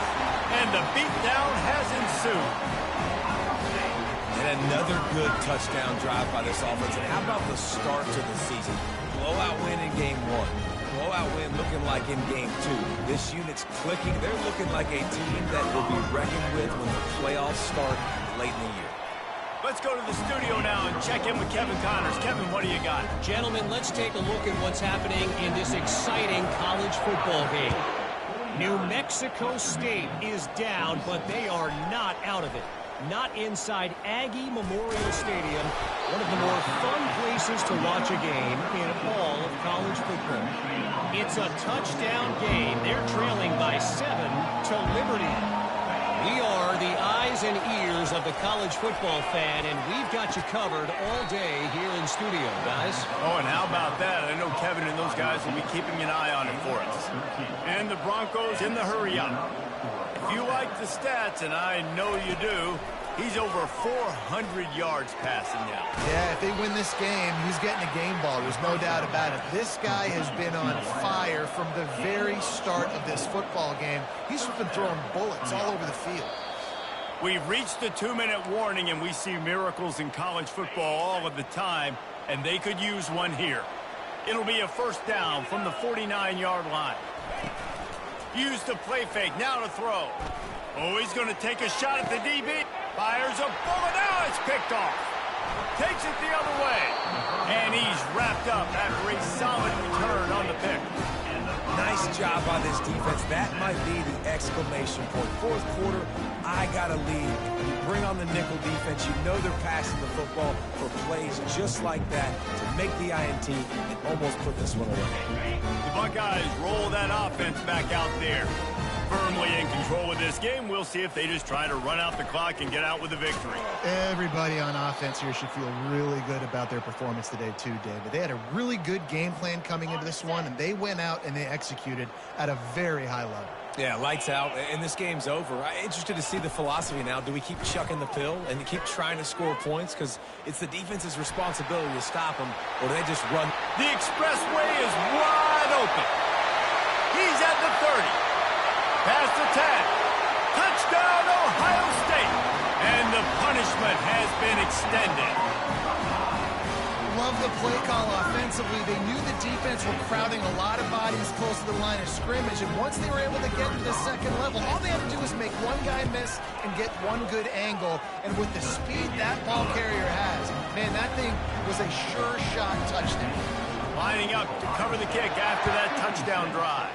And the beatdown has ensued. And another good touchdown drive by this offense. And how about the start to the season? Blowout win in game 1. Blowout win looking like in game 2. This unit's clicking. They're looking like a team that will be reckoned with when the playoffs start late in the year. Let's go to the studio now and check in with Kevin Connors. Kevin, what do you got? Gentlemen, let's take a look at what's happening in this exciting college football game. New Mexico State is down, but they are not out of it. Not inside Aggie Memorial Stadium, one of the more fun places to watch a game in all of college football. It's a touchdown game. They're trailing by 7 to Liberty. We are the eyes and ears of the college football fan, and we've got you covered all day here in studio, guys. Oh, and how about that? I know Kevin and those guys will be keeping an eye on it for us. And the Broncos in the hurry-up. If you like the stats, and I know you do, he's over 400 yards passing now. Yeah, if they win this game, he's getting a game ball. There's no doubt about it. This guy has been on fire from the very start of this football game. He's been throwing bullets all over the field. We've reached the 2-minute warning, and we see miracles in college football all of the time, and they could use one here. It'll be a first down from the 49-yard line. Use the play fake, now to throw. Oh, he's going to take a shot at the DB. Fires a bullet. Now it's picked off. Takes it the other way. And he's wrapped up after a solid return on the pick. Nice job by this defense. That might be the exclamation point. Fourth quarter, I got a lead. You bring on the nickel defense. You know they're passing the football for plays just like that to make the INT and almost put this one away. The Buckeyes roll that offense back out there. Firmly in control of this game. We'll see if they just try to run out the clock and get out with a victory. Everybody on offense here should feel really good about their performance today too, David. They had a really good game plan coming into this one, and they went out and they executed at a very high level. Yeah, lights out, and this game's over. I'm interested to see the philosophy now. Do we keep chucking the pill and keep trying to score points? Because it's the defense's responsibility to stop them, or do they just run? The expressway is wide open. He's at the 30. Past the 10. Touchdown, Ohio State. And the punishment has been extended. Love the play call offensively. They knew the defense were crowding a lot of bodies close to the line of scrimmage, and once they were able to get to the second level, all they had to do was make one guy miss and get one good angle. And with the speed that ball carrier has, man, that thing was a sure shot touchdown. Lining up to cover the kick after that touchdown drive.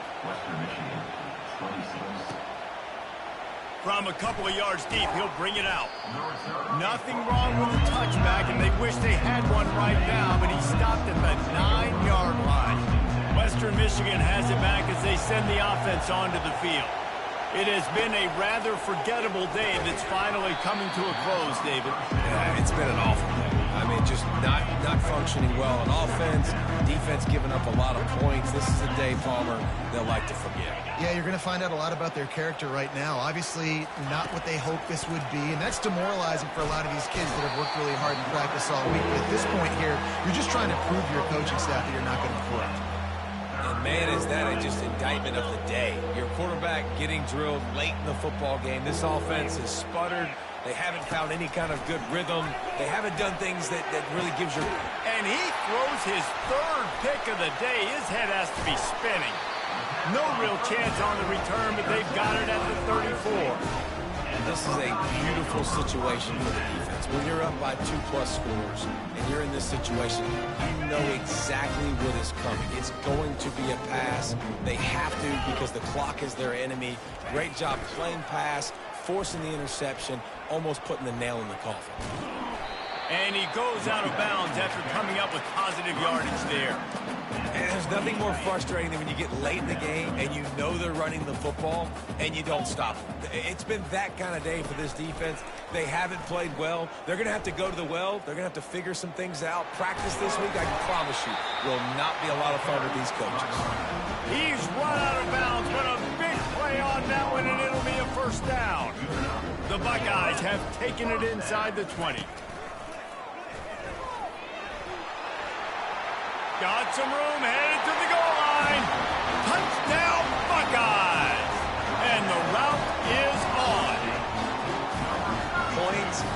From a couple of yards deep, he'll bring it out. Nothing wrong with the touchback, and they wish they had one right now, but he stopped at the 9-yard line. Western Michigan has it back as they send the offense onto the field. It has been a rather forgettable day that's finally coming to a close, David. Yeah, it's been an awful day. I mean, just not functioning well on offense, defense giving up a lot of points. This is a day, Palmer, they'll like to forget. Yeah, you're going to find out a lot about their character right now. Obviously, not what they hoped this would be, and that's demoralizing for a lot of these kids that have worked really hard in practice all week. But at this point here, you're just trying to prove to your coaching staff that you're not going to quit. And man, is that a just indictment of the day. Your quarterback getting drilled late in the football game. This offense is sputtered. They haven't found any kind of good rhythm. They haven't done things that really gives you... And he throws his third pick of the day. His head has to be spinning. No real chance on the return, but they've got it at the 34. This is a beautiful situation for the defense. When you're up by 2+ scores and you're in this situation, you know exactly what is coming. It's going to be a pass. They have to because the clock is their enemy. Great job playing pass, forcing the interception, almost putting the nail in the coffin. And he goes out of bounds after coming up with positive yardage there. And there's nothing more frustrating than when you get late in the game and you know they're running the football and you don't stop them. It's been that kind of day for this defense. They haven't played well. They're going to have to go to the well. They're going to have to figure some things out. Practice this week, I can promise you, will not be a lot of fun with these coaches. He's run out of bounds, but a big play on that one, and it'll be a first down. The Buckeyes have taken it inside the 20. Got some room, headed to the goal line. Touchdown, Buckeyes. And the route is on.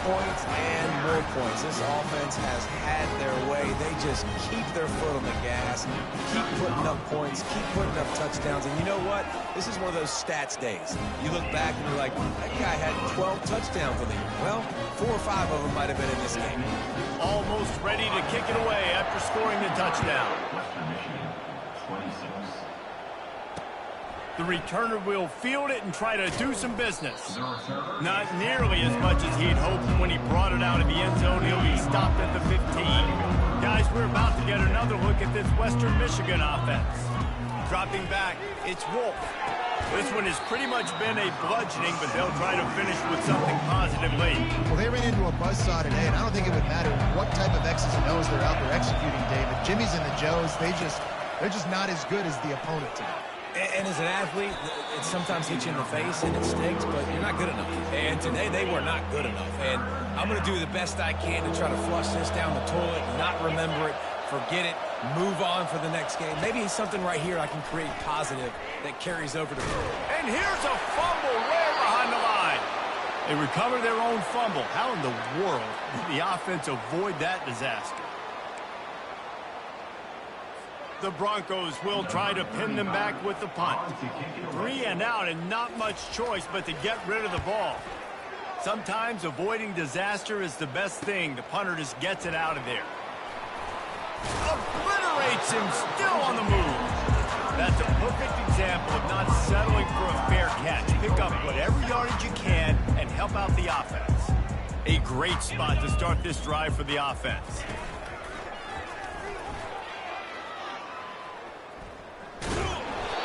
Points, and more points. This offense has had their way. They just keep their foot on the gas, keep putting up points, keep putting up touchdowns. And you know what? This is one of those stats days. You look back and you're like, that guy had 12 touchdowns on the year. Well, 4 or 5 of them might have been in this game. Almost ready to kick it away after scoring the touchdown. The returner will field it and try to do some business. Not nearly as much as he'd hoped when he brought it out of the end zone. He'll be stopped at the 15. Guys, we're about to get another look at this Western Michigan offense. Dropping back, it's Wolf. This one has pretty much been a bludgeoning, but they'll try to finish with something positive late. Well, they ran into a buzzsaw today, and I don't think it would matter what type of X's and O's they're out there executing, David. Jimmy's and the Joes, they're just not as good as the opponent today. And as an athlete, it sometimes hits you in the face and it stinks, but you're not good enough. And today they were not good enough. And I'm going to do the best I can to try to flush this down the toilet, not remember it, forget it, move on for the next game. Maybe something right here I can create positive that carries over to me. And here's a fumble way behind the line. They recover their own fumble. How in the world did the offense avoid that disaster? The Broncos will try to pin them back with the punt. 3 and out and not much choice but to get rid of the ball. Sometimes avoiding disaster is the best thing. The punter just gets it out of there. Obliterates him, still on the move. That's a perfect example of not settling for a fair catch. Pick up whatever yardage you can and help out the offense. A great spot to start this drive for the offense.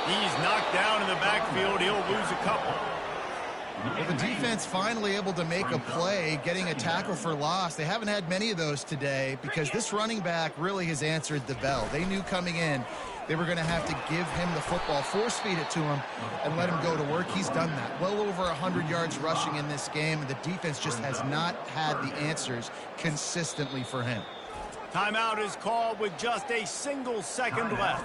He's knocked down in the backfield. He'll lose a couple. Well, the defense finally able to make a play, getting a tackle for loss. They haven't had many of those today because this running back really has answered the bell. They knew coming in they were going to have to give him the football, force feed it to him, and let him go to work. He's done that. Well over 100 yards rushing in this game, and the defense just has not had the answers consistently for him. Timeout is called with just a single second left.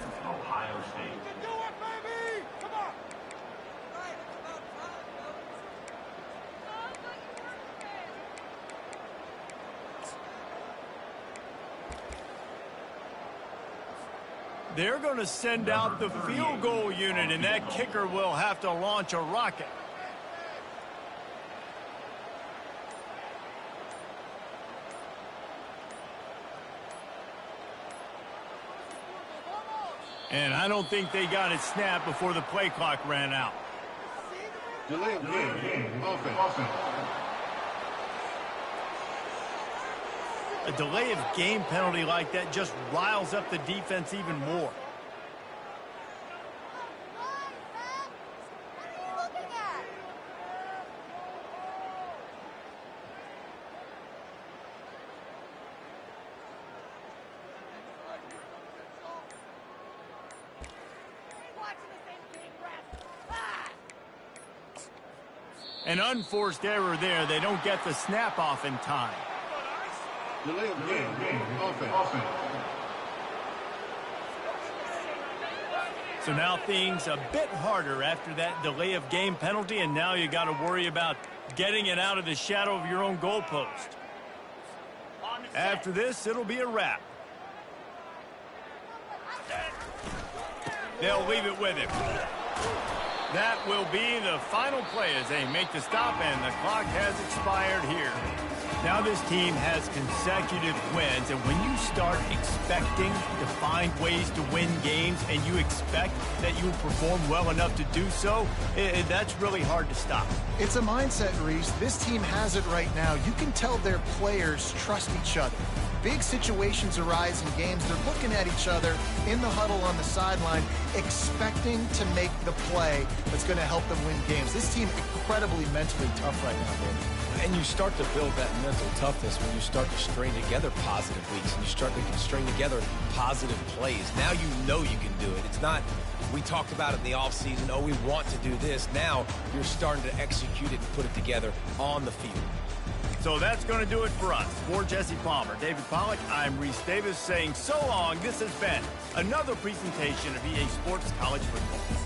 They're going to send out the field goal unit, and that kicker will have to launch a rocket. And I don't think they got it snapped before the play clock ran out. Delay of game. Offense. A delay of game penalty like that just riles up the defense even more. An unforced error there. They don't get the snap off in time. Delay of game. Offense. So now things a bit harder after that delay of game penalty, and now you got to worry about getting it out of the shadow of your own goalpost. After this, it'll be a wrap. They'll leave it with him. That will be the final play as they make the stop, and the clock has expired here. Now this team has consecutive wins, and when you start expecting to find ways to win games and you expect that you will perform well enough to do so, that's really hard to stop. It's a mindset, Reese. This team has it right now. You can tell their players trust each other. Big situations arise in games. They're looking at each other in the huddle on the sideline, expecting to make the play that's going to help them win games. This team incredibly mentally tough right now, David. And you start to build that mental toughness when you start to string together positive weeks and you start to string together positive plays. Now you know you can do it. It's not, we talked about it in the offseason, oh, we want to do this. Now you're starting to execute it and put it together on the field. So that's going to do it for us. For Jesse Palmer, David Pollack, I'm Reese Davis saying so long. This has been another presentation of EA Sports College Football.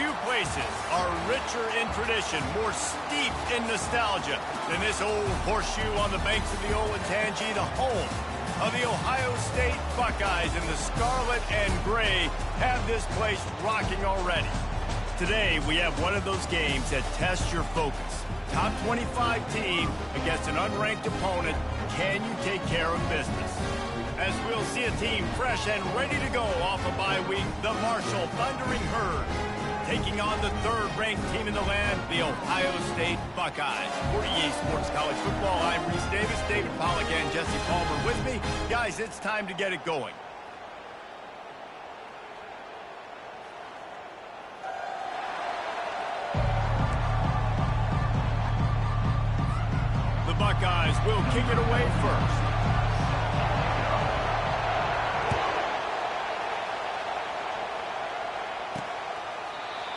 Few places are richer in tradition, more steeped in nostalgia than this old horseshoe on the banks of the Olentangy, the home of the Ohio State Buckeyes. And the scarlet and gray have this place rocking already. Today, we have one of those games that tests your focus. Top 25 team against an unranked opponent. Can you take care of business? As we'll see a team fresh and ready to go off a bye week, the Marshall Thundering Herd taking on the third-ranked team in the land, the Ohio State Buckeyes. For EA Sports College Football, I'm Reese Davis, David Pollack, and Jesse Palmer with me. Guys, it's time to get it going. The Buckeyes will kick it away first.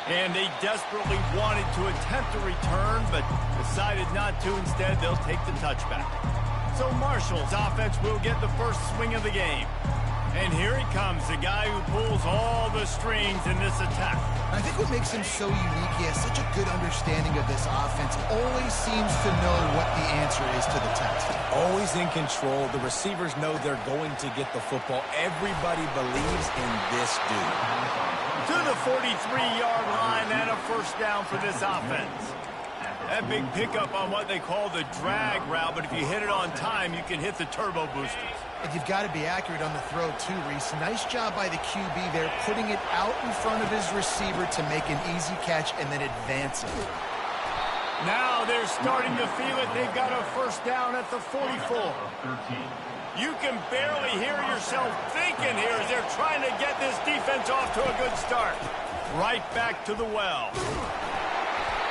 And they desperately wanted to attempt a return, but decided not to. Instead, they'll take the touchback. So Marshall's offense will get the first swing of the game. And here he comes, the guy who pulls all the strings in this attack. I think what makes him so unique, he has such a good understanding of this offense. Always seems to know what the answer is to the test. Always in control. The receivers know they're going to get the football. Everybody believes in this dude. To the 43-yard line and a first down for this offense. That big pickup on what they call the drag route, but if you hit it on time, you can hit the turbo boosters. And you've got to be accurate on the throw, too, Reese. Nice job by the QB there, putting it out in front of his receiver to make an easy catch and then advance it. Now they're starting to feel it. They've got a first down at the 44. You can barely hear yourself thinking here as they're trying to get this defense off to a good start. Right back to the well.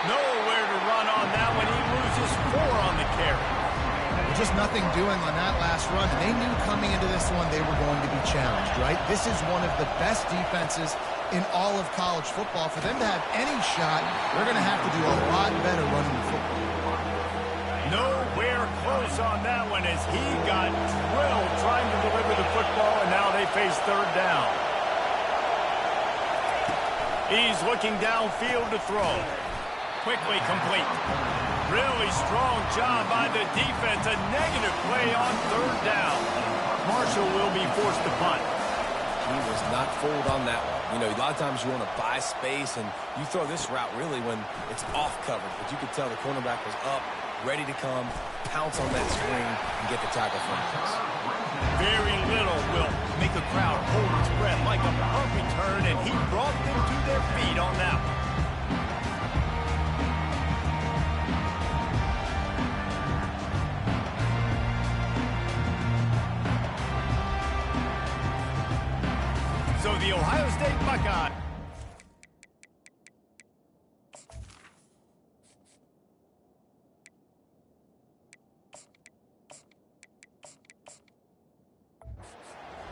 Nowhere to run on that one. He loses 4 on the carry. Just nothing doing on that last run. And they knew coming into this one they were going to be challenged, right? This is one of the best defenses in all of college football. For them to have any shot, they're going to have to do a lot better running the football. Nowhere close on that one as he got drilled trying to deliver the football, and now they face third down. He's looking downfield to throw. Quickly complete. Really strong job by the defense. A negative play on third down. Marshall will be forced to punt. He was not fooled on that one. You know, a lot of times you want to buy space, and you throw this route really when it's off coverage. But you could tell the cornerback was up, ready to come, pounce on that screen, and get the tackle from us. Very little will make a crowd hold its breath like a punt return, and he brought them to their feet on that one. So the Ohio State Buckeyes.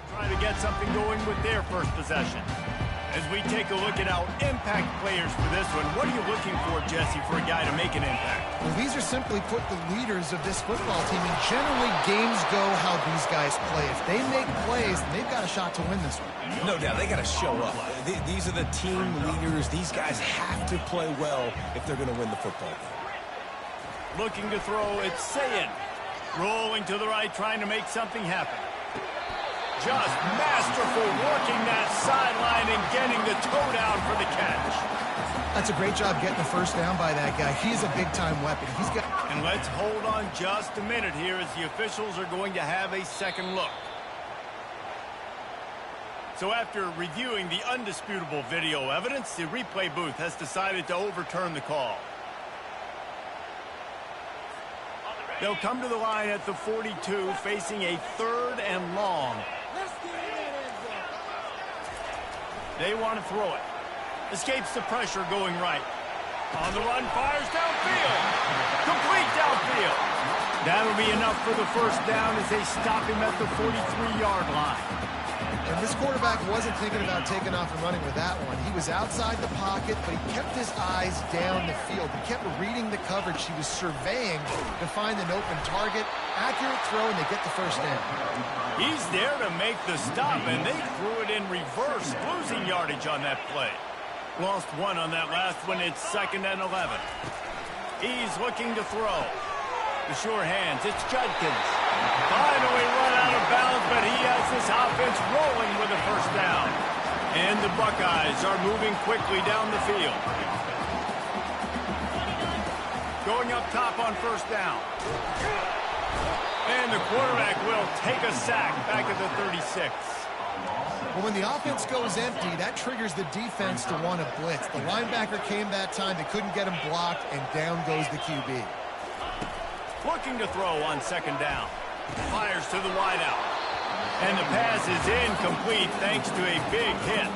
Trying to get something going with their first possession. As we take a look at our impact players for this one, what are you looking for, Jesse, for a guy to make an impact? Well, these are simply put the leaders of this football team, and generally games go how these guys play. If they make plays, they've got a shot to win this one. No doubt, they got to show up. These are the team leaders. These guys have to play well if they're going to win the football game. Looking to throw, it's Sayin. Rolling to the right, trying to make something happen. Just masterful working that sideline and getting the toe down for the catch. That's a great job getting the first down by that guy. He's a big-time weapon. He's got. And let's hold on just a minute here as the officials are going to have a second look. So after reviewing the undisputable video evidence, the replay booth has decided to overturn the call. They'll come to the line at the 42, facing a 3rd and long. They want to throw it. Escapes the pressure going right. On the run, fires downfield. Complete downfield. That'll be enough for the first down as they stop him at the 43-yard line. And this quarterback wasn't thinking about taking off and running with that one. He was outside the pocket, but he kept his eyes down the field. He kept reading the coverage. He was surveying to find an open target. Accurate throw, and they get the first down. He's there to make the stop, and they threw it in reverse, losing yardage on that play. Lost one on that last one. It's 2nd and 11. He's looking to throw. The sure hands. It's Judkins. Finally run out of bounds, but he has this offense rolling with a first down. And the Buckeyes are moving quickly down the field. Going up top on first down. And the quarterback will take a sack back at the 36. Well, when the offense goes empty, that triggers the defense to want to blitz. The linebacker came that time. They couldn't get him blocked, and down goes the QB. Looking to throw on 2nd down. Fires to the wideout. And the pass is incomplete thanks to a big hit.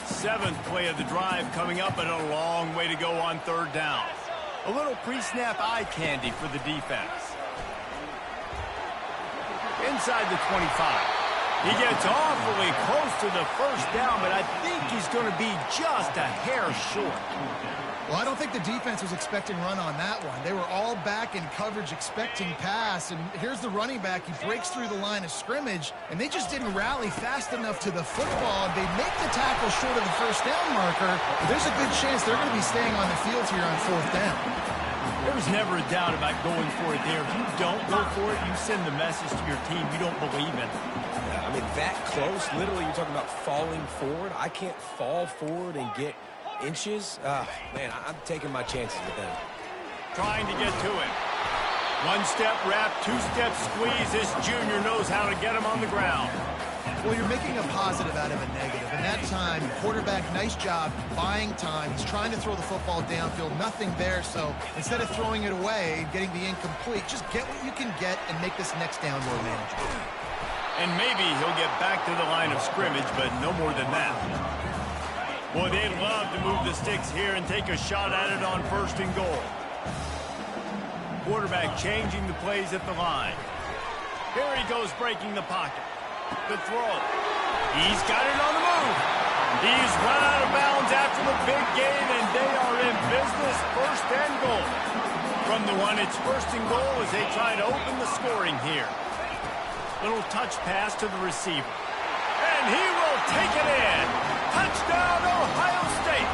Seventh play of the drive coming up, and a long way to go on 3rd down. A little pre-snap eye candy for the defense. Inside the 25. He gets awfully close to the first down, but I think he's going to be just a hair short. Well, I don't think the defense was expecting run on that one. They were all back in coverage expecting pass, and here's the running back. He breaks through the line of scrimmage, and they just didn't rally fast enough to the football. They make the tackle short of the first down marker, but there's a good chance they're going to be staying on the field here on 4th down. There was never a doubt about going for it there. If you don't go for it, you send the message to your team you don't believe in it. Yeah, I mean, that close, literally, you're talking about falling forward. I can't fall forward and get inches. Man, I'm taking my chances with them. Trying to get to it. 1-step wrap, 2-step squeeze. This junior knows how to get him on the ground. Well, you're making a positive out of a negative. And that time, quarterback, nice job buying time. He's trying to throw the football downfield. Nothing there. So instead of throwing it away and getting the incomplete, just get what you can get and make this next down more manageable. And maybe he'll get back to the line of scrimmage, but no more than that. Boy, they'd love to move the sticks here and take a shot at it on 1st and goal. Quarterback changing the plays at the line. Here he goes breaking the pocket. The throw. He's got it on the move. He's run out of bounds after the big gain, and they are in business. 1st and goal. From the one, it's 1st and goal as they try to open the scoring here. Little touch pass to the receiver. And he will take it in. Touchdown, Ohio State.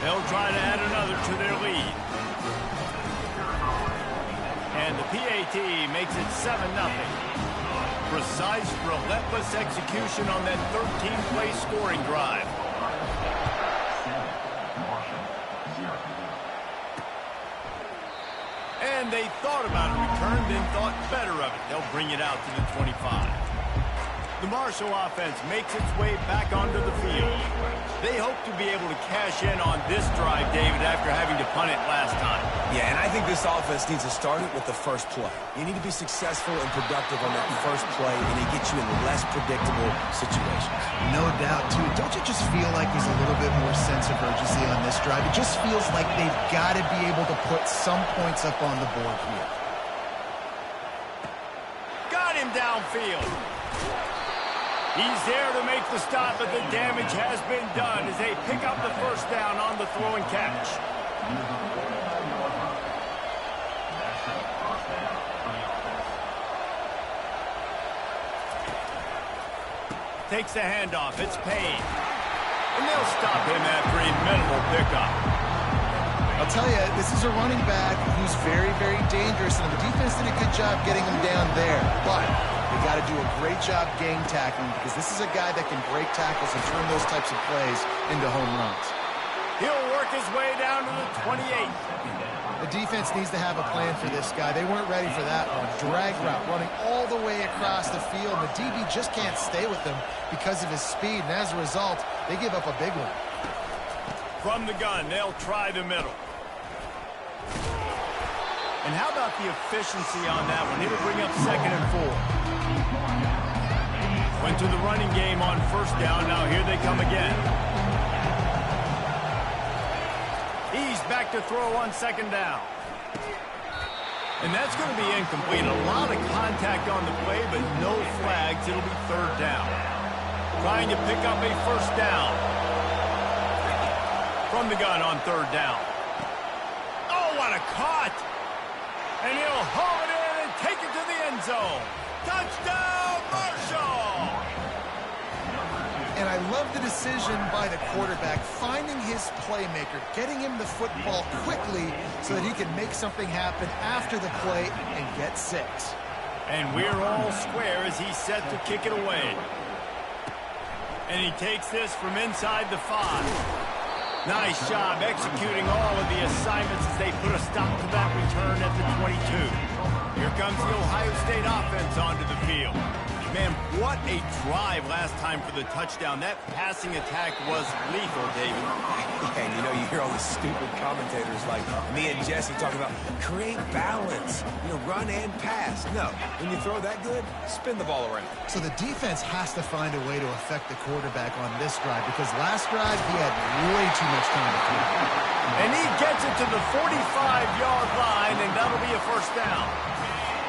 They'll try to add another to their lead. And the PAT makes it 7-0. Precise, relentless execution on that 13-play scoring drive. And they thought about a return, then thought better of it. They'll bring it out to the 25. The Marshall offense makes its way back onto the field. They hope to be able to cash in on this drive, David, after having to punt it last time. Yeah, and I think this offense needs to start it with the first play. You need to be successful and productive on that first play, and it gets you in less predictable situations. No doubt, too. Don't you just feel like there's a little bit more sense of urgency on this drive? It just feels like they've got to be able to put some points up on the board here. Got him downfield. He's there to make the stop, but the damage has been done as they pick up the first down on the throw and catch. Takes the handoff. It's Payne. And they'll stop him after a minimal pickup. I'll tell you, this is a running back who's very, very dangerous, and the defense did a good job getting him down there. But they got to do a great job gang tackling because this is a guy that can break tackles and turn those types of plays into home runs. He'll work his way down to the 28. The defense needs to have a plan for this guy. They weren't ready for that one. Drag route running all the way across the field. The DB just can't stay with him because of his speed, and as a result, they give up a big one. From the gun, they'll try the middle. And how about the efficiency on that one? It'll bring up 2nd and 4. Went to the running game on first down. Now here they come again. He's back to throw on 2nd down. And that's going to be incomplete. A lot of contact on the play, but no flags. It'll be 3rd down. Trying to pick up a first down. From the gun on 3rd down. Oh, what a cut! And he'll haul it in and take into the end zone. Touchdown, Marshall! And I love the decision by the quarterback, finding his playmaker, getting him the football quickly so that he can make something happen after the play and get 6. And we're all square as he's set to kick it away. And he takes this from inside the 5. Nice job executing all of the assignments as they put a stop to that return at the 22. Here comes the Ohio State offense onto the field. Man, what a drive last time for the touchdown. That passing attack was lethal, David. And you know, you hear all the stupid commentators like me and Jesse talking about create balance, run and pass. No, when you throw that good, spin the ball around. So the defense has to find a way to affect the quarterback on this drive because last drive he had way too much time to throw. And he gets it to the 45-yard line, and that'll be a first down.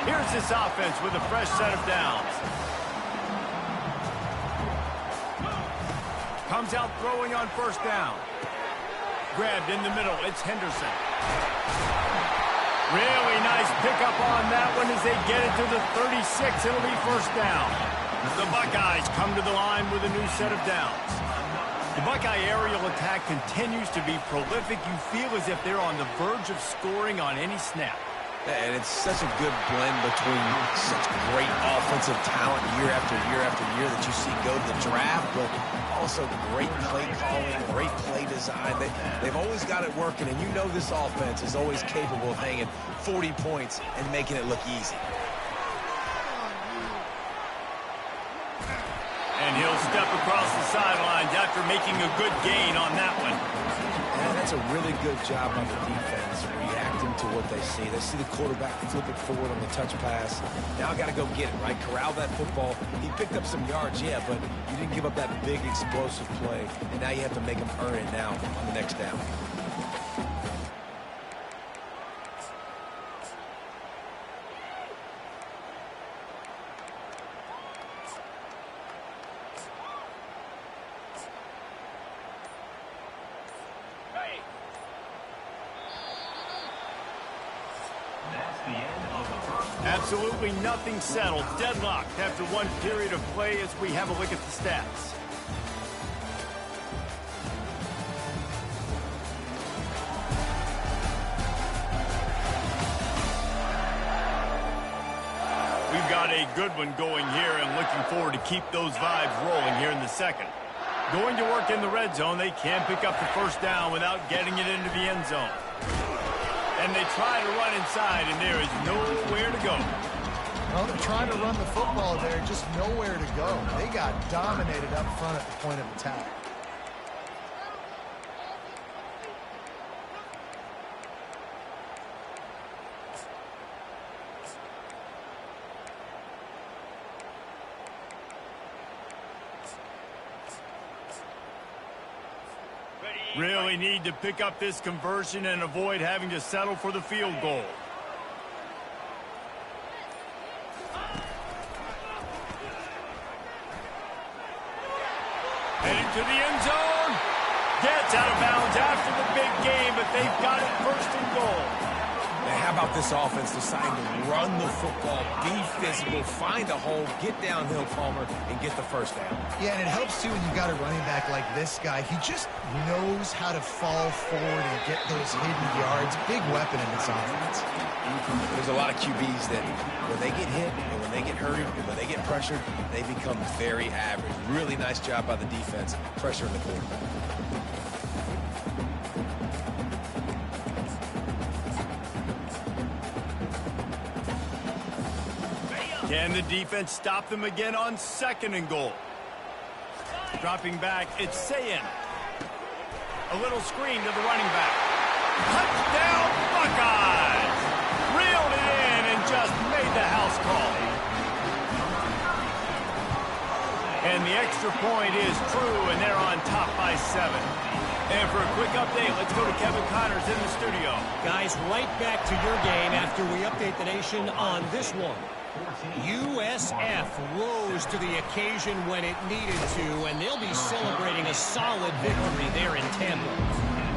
Here's this offense with a fresh set of downs. Comes out throwing on first down. Grabbed in the middle. It's Henderson. Really nice pickup on that one as they get it to the 36. It'll be first down. The Buckeyes come to the line with a new set of downs. The Buckeye aerial attack continues to be prolific. You feel as if they're on the verge of scoring on any snap. And it's such a good blend between such great offensive talent year after year after year that you see go to the draft, but also great play calling, great play design. They've always got it working, and you know this offense is always capable of hanging 40 points and making it look easy. And he'll step across the sidelines after making a good gain on that one. And that's a really good job by the defense, reacting to what they see. They see the quarterback flip it forward on the touch pass. Now I got to go get it, right? Corral that football. He picked up some yards, yeah, but you didn't give up that big explosive play. And now you have to make him earn it now on the next down. Absolutely nothing settled. Deadlocked after one period of play as we have a look at the stats. We've got a good one going here and looking forward to keep those vibes rolling here in the second. Going to work in the red zone. They can't pick up the first down without getting it into the end zone. And they try to run inside, and there is nowhere to go. Well, they're trying to run the football there, just nowhere to go. They got dominated up front at the point of attack. Really need to pick up this conversion and avoid having to settle for the field goal. Heading to the end zone. Gets out of bounds after the big game, but they've got it first and goal. Now, how about this offense deciding to run the football, be physical, find a hole, get downhill, Palmer, and get the first down? Yeah, and it helps, too, when you got a running back like this guy. He just knows how to fall forward and get those hidden yards. Big weapon in this offense. There's a lot of QBs that when they get hit and when they get hurried and when they get pressured, they become very average. Really nice job by the defense, pressuring the quarterback. Can the defense stop them again on second and goal? Dropping back, it's Sayin. A little screen to the running back. Touchdown, Buckeyes! Reeled it in and just made the house call. And the extra point is true, and they're on top by 7. And for a quick update, let's go to Kevin Connors in the studio. Guys, right back to your game after we update the nation on this one. USF rose to the occasion when it needed to, and they'll be celebrating a solid victory there in Tampa.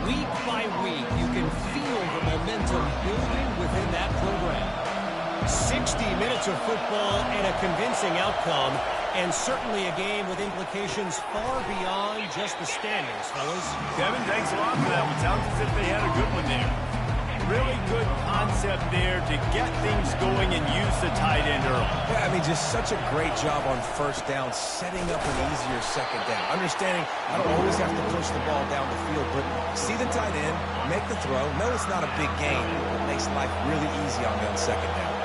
Week by week, you can feel the momentum building within that program. 60 minutes of football and a convincing outcome, and certainly a game with implications far beyond just the standings, fellas. Kevin, thanks a lot for that one. Sounds as if they had a good one there. Really good concept there to get things going and use the tight end early. Yeah, I mean, just such a great job on first down, setting up an easier second down. Understanding I don't always have to push the ball down the field, but see the tight end, make the throw. No, it's not a big gain. It makes life really easy on me on second down.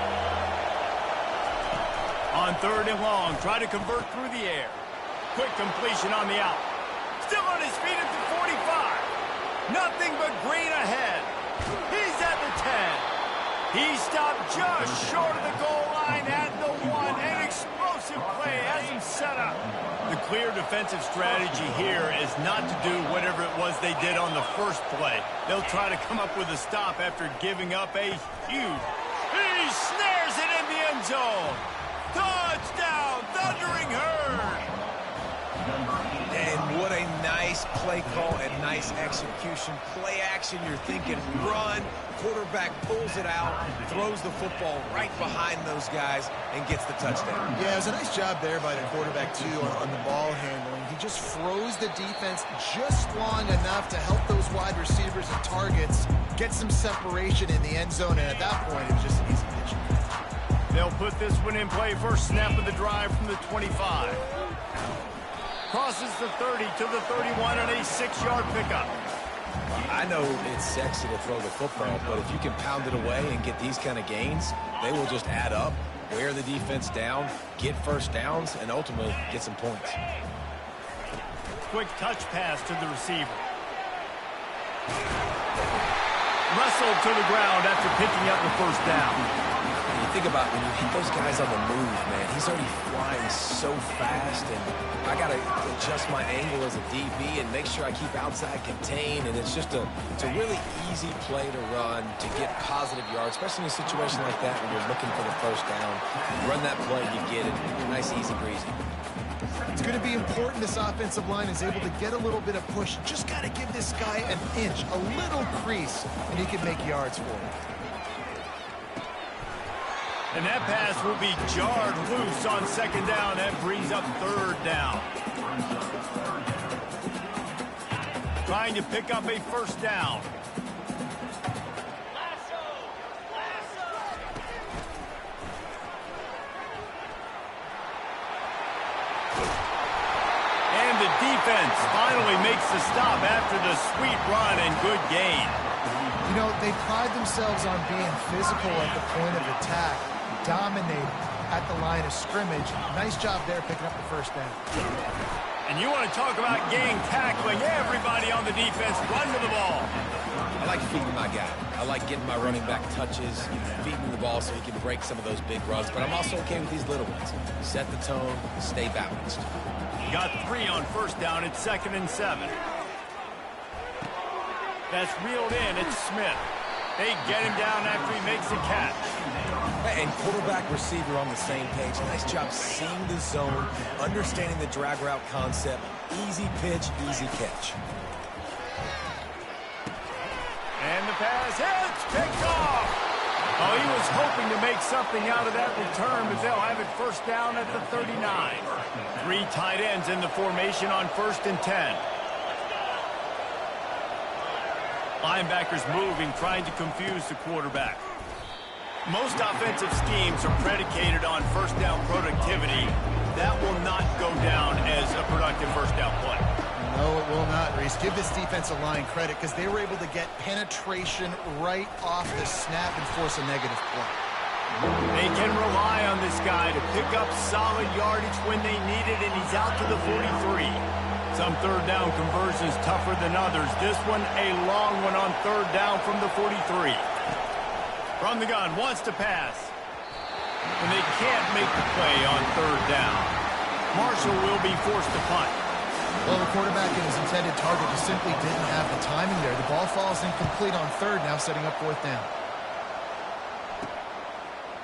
On third and long, try to convert through the air. Quick completion on the out. Still on his feet at the 45. Nothing but green ahead. He's at the 10. He stopped just short of the goal line at the 1. An explosive play has him set up. The clear defensive strategy here is not to do whatever it was they did on the first play. They'll try to come up with a stop after giving up a huge. He snares it in the end zone. Touchdown, Thundering Herd. And what a nice play call and nice execution. Play action, you're thinking run. Quarterback pulls it out, throws the football right behind those guys, and gets the touchdown. Yeah, it was a nice job there by the quarterback, too, on the ball handling. He just froze the defense just long enough to help those wide receivers and targets get some separation in the end zone, and at that point, it was just an easy pitch. They'll put this one in play. First snap of the drive from the 25. Crosses the 30 to the 31 and a 6-yard pickup. I know it's sexy to throw the football, but if you can pound it away and get these kind of gains, they will just add up, wear the defense down, get first downs, and ultimately get some points. Quick touch pass to the receiver. Wrestled to the ground after picking up the first down. Think about when you hit those guys on the move, man. He's already flying so fast, and I got to adjust my angle as a DB and make sure I keep outside contained, and it's a really easy play to run to get positive yards, especially in a situation like that when you're looking for the first down. You run that play, you get it. Nice, easy, breezy. It's going to be important this offensive line is able to get a little bit of push. Just got to give this guy an inch, a little crease, and he can make yards for it. And that pass will be jarred loose on second down. That brings up third down. Trying to pick up a first down. And the defense finally makes the stop after the sweet run and good gain. You know, they pride themselves on being physical at the point of attack. Dominated at the line of scrimmage. Nice job there picking up the first down. And you want to talk about gang tackling. Everybody on the defense run to the ball. I like feeding my guy. I like getting my running back touches, feeding the ball so he can break some of those big runs. But I'm also okay with these little ones. Set the tone, stay balanced. Got 3 on first down. It's 2nd and 7. That's reeled in. It's Smith. They get him down after he makes a catch. And quarterback receiver on the same page. Nice job seeing the zone, understanding the drag route concept. Easy pitch, easy catch. And the pass hits, picked off. Oh, he was hoping to make something out of that return, but they'll have it first down at the 39. 3 tight ends in the formation on 1st and 10. Linebackers moving, trying to confuse the quarterback. Most offensive schemes are predicated on first down productivity. That will not go down as a productive first down play. No, it will not, Reese. Give this defensive line credit because they were able to get penetration right off the snap and force a negative play. They can rely on this guy to pick up solid yardage when they need it, and he's out to the 43. Some third down conversions tougher than others. This one a long one on third down from the 43. From the gun, wants to pass. And they can't make the play on third down. Marshall will be forced to punt. Well, the quarterback and his intended target just simply didn't have the timing there. The ball falls incomplete on third, now setting up 4th down.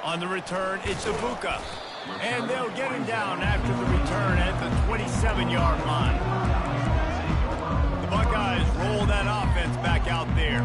On the return, it's Ibuka. And they'll get him down after the return at the 27-yard line. The Buckeyes roll that offense back out there.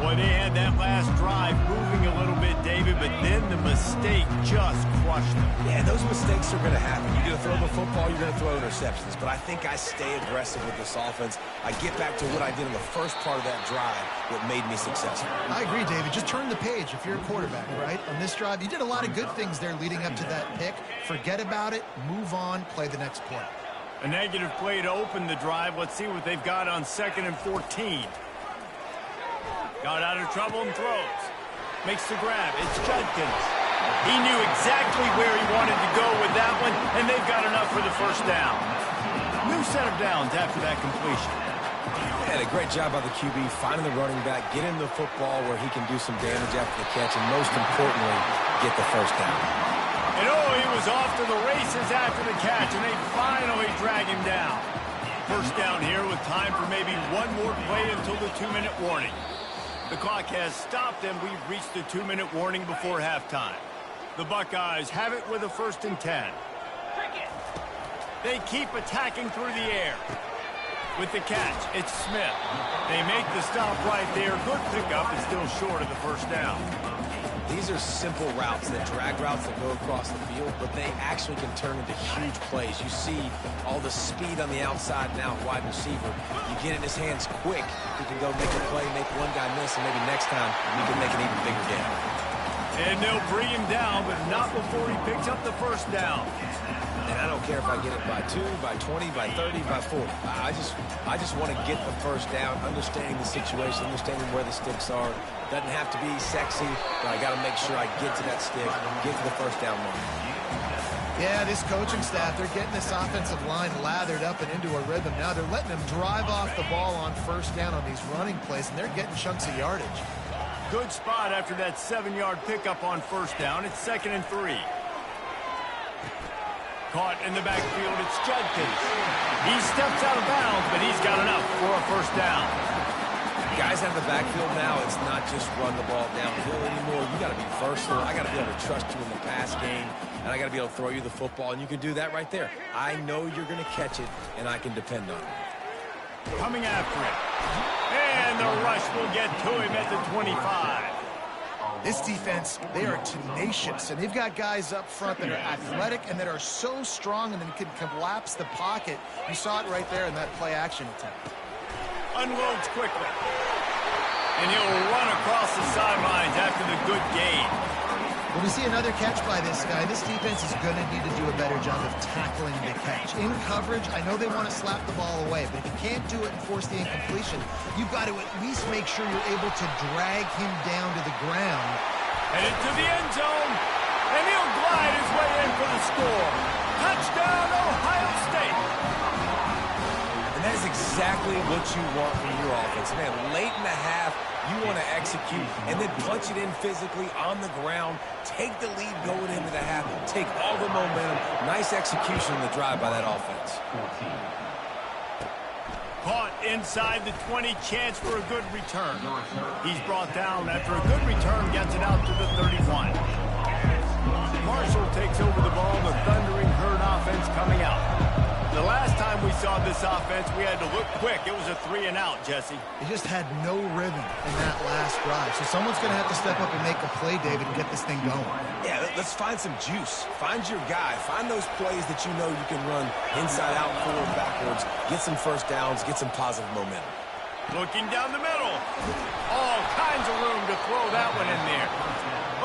Boy, they had that last drive moving a little bit, David, but then the mistake just crushed him. Yeah, those mistakes are going to happen. You're going to throw the football, you're going to throw interceptions. But I think I stay aggressive with this offense. I get back to what I did in the first part of that drive, what made me successful. I agree, David. Just turn the page if you're a quarterback, right? On this drive, you did a lot of good things there leading up to that pick. Forget about it, move on, play the next play. A negative play to open the drive. Let's see what they've got on 2nd and 14. Got out of trouble and throws. Makes the grab. It's Judkins. He knew exactly where he wanted to go with that one, and they've got enough for the first down. New set of downs after that completion. Yeah, a great job by the QB finding the running back, get him the football where he can do some damage after the catch, and most importantly, get the first down. And he was off to the races after the catch, and they finally drag him down. First down here with time for maybe one more play until the 2-minute warning. The clock has stopped, and we've reached the 2-minute warning before halftime. The Buckeyes have it with a 1st and 10. They keep attacking through the air. With the catch, it's Smith. They make the stop right there. Good pickup. It's still short of the first down. These are simple routes, that drag routes that go across the field, but they actually can turn into huge plays. You see all the speed on the outside now, wide receiver. You get it in his hands quick, he can go make a play, make one guy miss, and maybe next time you can make an even bigger game. And they'll bring him down, but not before he picks up the first down. And I don't care if I get it by 2, by 20, by 30, by 40. I just want to get the first down, understanding the situation, understanding where the sticks are. Doesn't have to be sexy, but I got to make sure I get to that stick, get to the first down line. Yeah, this coaching staff, they're getting this offensive line lathered up and into a rhythm. Now they're letting them drive off the ball on first down on these running plays, and they're getting chunks of yardage. Good spot after that 7-yard pickup on first down. It's 2nd and 3. Caught in the backfield, it's Judkins. He steps out of bounds, but he's got enough for a first down. Guys out of the backfield now, it's not just run the ball downhill anymore. You got to be versatile. I got to be able to trust you in the pass game, and I got to be able to throw you the football, and you can do that right there. I know you're going to catch it, and I can depend on it. Coming after it. And the rush will get to him at the 25. This defense, they are tenacious, and they've got guys up front that are athletic and that are so strong and then can collapse the pocket. You saw it right there in that play-action attempt. Unloads quickly. And he'll run across the sidelines after the good gain. When we see another catch by this guy, this defense is going to need to do a better job of tackling the catch. In coverage, I know they want to slap the ball away, but if you can't do it and force the incompletion, you've got to at least make sure you're able to drag him down to the ground. Headed to the end zone, and he'll glide his way in for the score. Touchdown, Ohio State. And that is exactly what you want from your offense. Man, late in the half, you want to execute and then punch it in physically on the ground. Take the lead going into the half. Take all the momentum. Nice execution in the drive by that offense. Caught inside the 20, chance for a good return. He's brought down after a good return, gets it out to the 31. Marshall takes over the ball, the Thundering Herd offense coming out. The last time we saw this offense, we had to look quick. It was a 3-and-out, Jesse. They just had no rhythm in that last drive. So someone's going to have to step up and make a play, David, and get this thing going. Yeah, let's find some juice. Find your guy. Find those plays that you know you can run inside out, forward, backwards. Get some first downs. Get some positive momentum. Looking down the middle. All kinds of room to throw that one in there.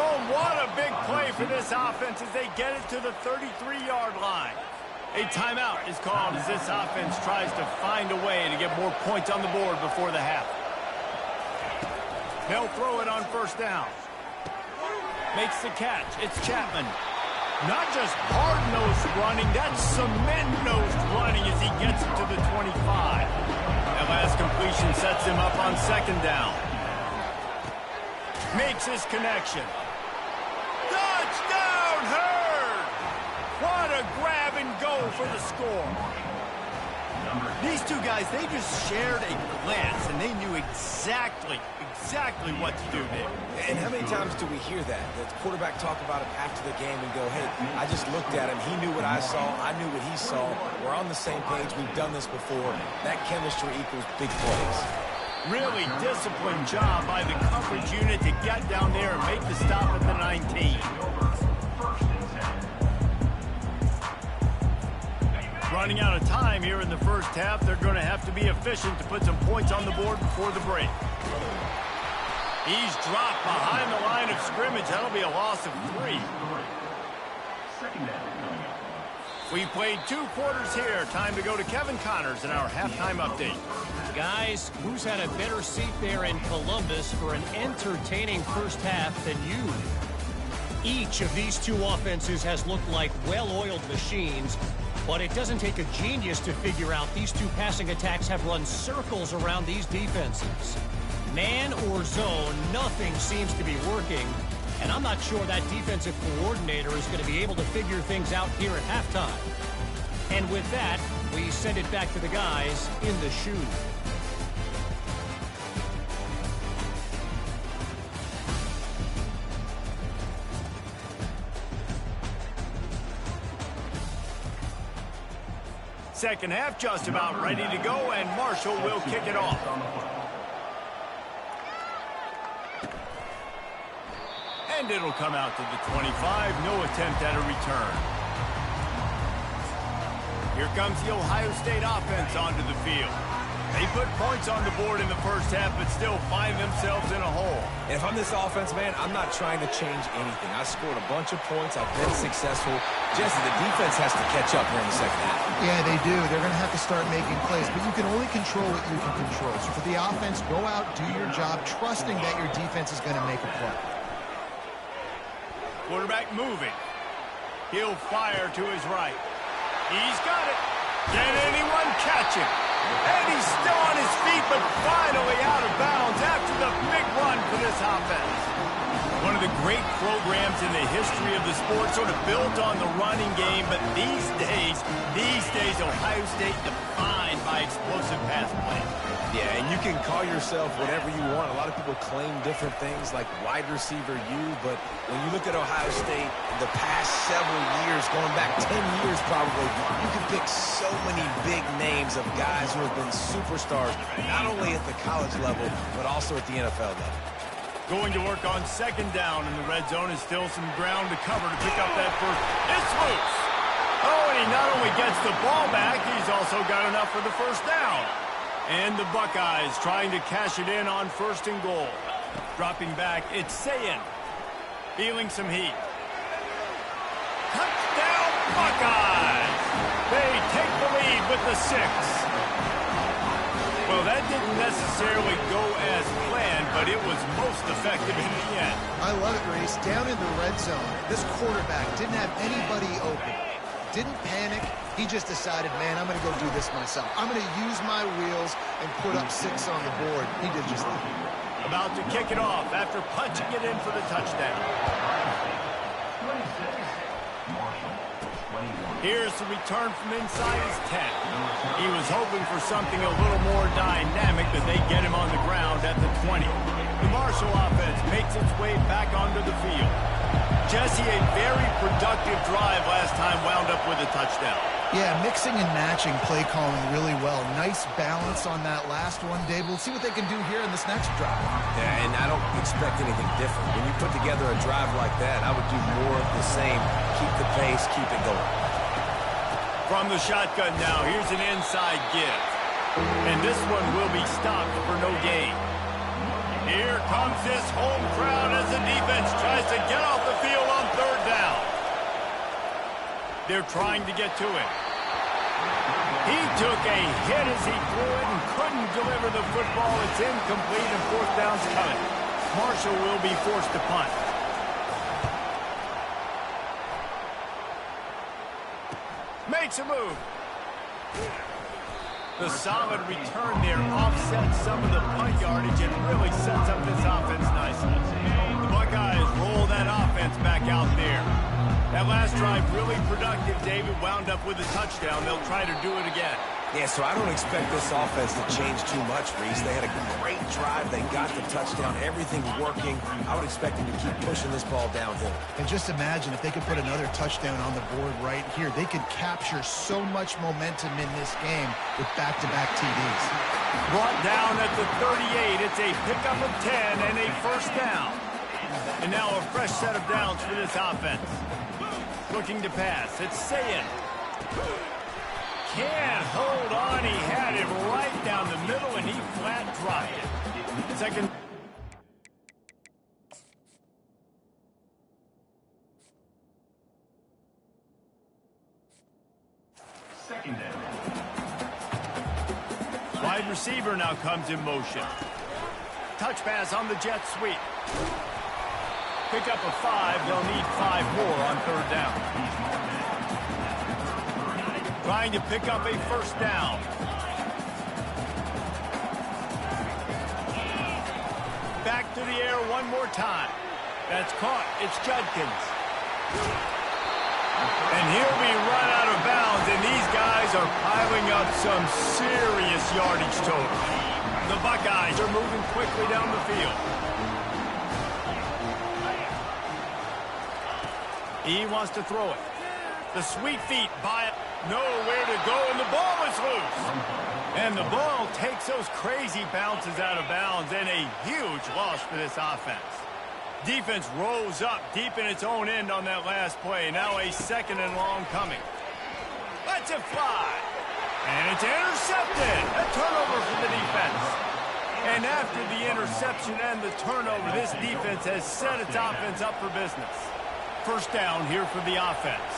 Oh, what a big play for this offense as they get it to the 33-yard line. A timeout is called as this offense tries to find a way to get more points on the board before the half. They'll throw it on first down. Makes the catch. It's Chapman. Not just hard-nosed running, that's cement-nosed running as he gets it to the 25. That last completion sets him up on second down. Makes his connection. Touchdown, Herd! What a grab and go for the score. These two guys, they just shared a glance, and they knew exactly what to do there. And how many times do we hear that? The quarterback talk about it after the game and go, hey, I just looked at him. He knew what I saw. I knew what he saw. We're on the same page. We've done this before. That chemistry equals big plays. Really disciplined job by the coverage unit to get down there and make the stop at the 19. Running out of time here in the first half. They're going to have to be efficient to put some points on the board before the break. He's dropped behind the line of scrimmage. That'll be a loss of 3. We played 2 quarters here. Time to go to Kevin Connors in our halftime update. Guys, who's had a better seat there in Columbus for an entertaining first half than you? Each of these 2 offenses has looked like well-oiled machines, but it doesn't take a genius to figure out these 2 passing attacks have run circles around these defenses. Man or zone, nothing seems to be working. And I'm not sure that defensive coordinator is going to be able to figure things out here at halftime. And with that, we send it back to the guys in the shoe. Second half just about ready to go, and Marshall will kick it off. And it'll come out to the 25. No attempt at a return. Here comes the Ohio State offense onto the field. They put points on the board in the first half, but still find themselves in a hole. And if I'm this offense, man, I'm not trying to change anything. I scored a bunch of points. I've been successful. Jesse, the defense has to catch up here in the second half. Yeah, they do. They're going to have to start making plays, but you can only control what you can control. So for the offense, go out, do your job, trusting that your defense is going to make a play. Quarterback moving. He'll fire to his right. He's got it. Can anyone catch him? And he's still on his feet, but finally out of bounds after the big run for this offense. One of the great programs in the history of the sport, sort of built on the running game, but these days, Ohio State defined by explosive pass play. Yeah, and you can call yourself whatever you want. A lot of people claim different things like wide receiver U, but when you look at Ohio State the past several years, going back 10 years probably, you can pick so many big names of guys who have been superstars, not only at the college level, but also at the NFL level. Going to work on second down in the red zone is still some ground to cover to pick up that first. It's loose. Oh, and he not only gets the ball back, he's also got enough for the first down. And the Buckeyes trying to cash it in on first and goal. Dropping back, it's Sayin. Feeling some heat. Touchdown Buckeyes! They take the lead with the 6. Well, that didn't necessarily go as planned, but it was most effective in the end. I love it, Reese. Down in the red zone, this quarterback didn't have anybody open. Didn't panic. He just decided, man, I'm going to go do this myself. I'm going to use my wheels and put up 6 on the board. He did just that. About to kick it off after punching it in for the touchdown. Here's the return from inside his 10. He was hoping for something a little more dynamic, but they get him on the ground at the 20. The Marshall offense makes its way back onto the field. Jesse, a very productive drive last time, wound up with a touchdown. Yeah, mixing and matching play calling really well. Nice balance on that last one, Dave. We'll see what they can do here in this next drive. Yeah, and I don't expect anything different. When you put together a drive like that, I would do more of the same. Keep the pace, keep it going. From the shotgun now, here's an inside give. And this one will be stopped for no gain. Here comes this home crowd as the defense tries to get off the field on third down. They're trying to get to him. He took a hit as he threw it and couldn't deliver the football. It's incomplete and fourth down's coming. Marshall will be forced to punt. Makes a move. The solid return there offsets some of the punt yardage and really sets up this offense nicely. The Buckeyes roll that offense back out there. That last drive really productive. David wound up with a touchdown. They'll try to do it again. Yeah, so I don't expect this offense to change too much, Reese. They had a great drive. They got the touchdown. Everything's working. I would expect them to keep pushing this ball downhill. And just imagine if they could put another touchdown on the board right here. They could capture so much momentum in this game with back-to-back TDs. Brought down at the 38. It's a pickup of 10 and a first down. And now a fresh set of downs for this offense. Looking to pass. It's Sayin. Can't hold on. He had it right down the middle, and he flat dropped it. Second. Wide receiver now comes in motion. Touch pass on the jet sweep. Pick up a 5. They'll need 5 more on third down. Trying to pick up a first down. Back to the air one more time. That's caught. It's Judkins. And he'll be run out of bounds, and these guys are piling up some serious yardage total. The Buckeyes are moving quickly down the field. He wants to throw it. The sweet feet by it. Nowhere to go, and the ball is loose. And the ball takes those crazy bounces out of bounds, and a huge loss for this offense. Defense rose up deep in its own end on that last play. Now a 2nd and long coming. Let's it fly. And it's intercepted. A turnover for the defense. And after the interception and the turnover, this defense has set its offense up for business. First down here for the offense.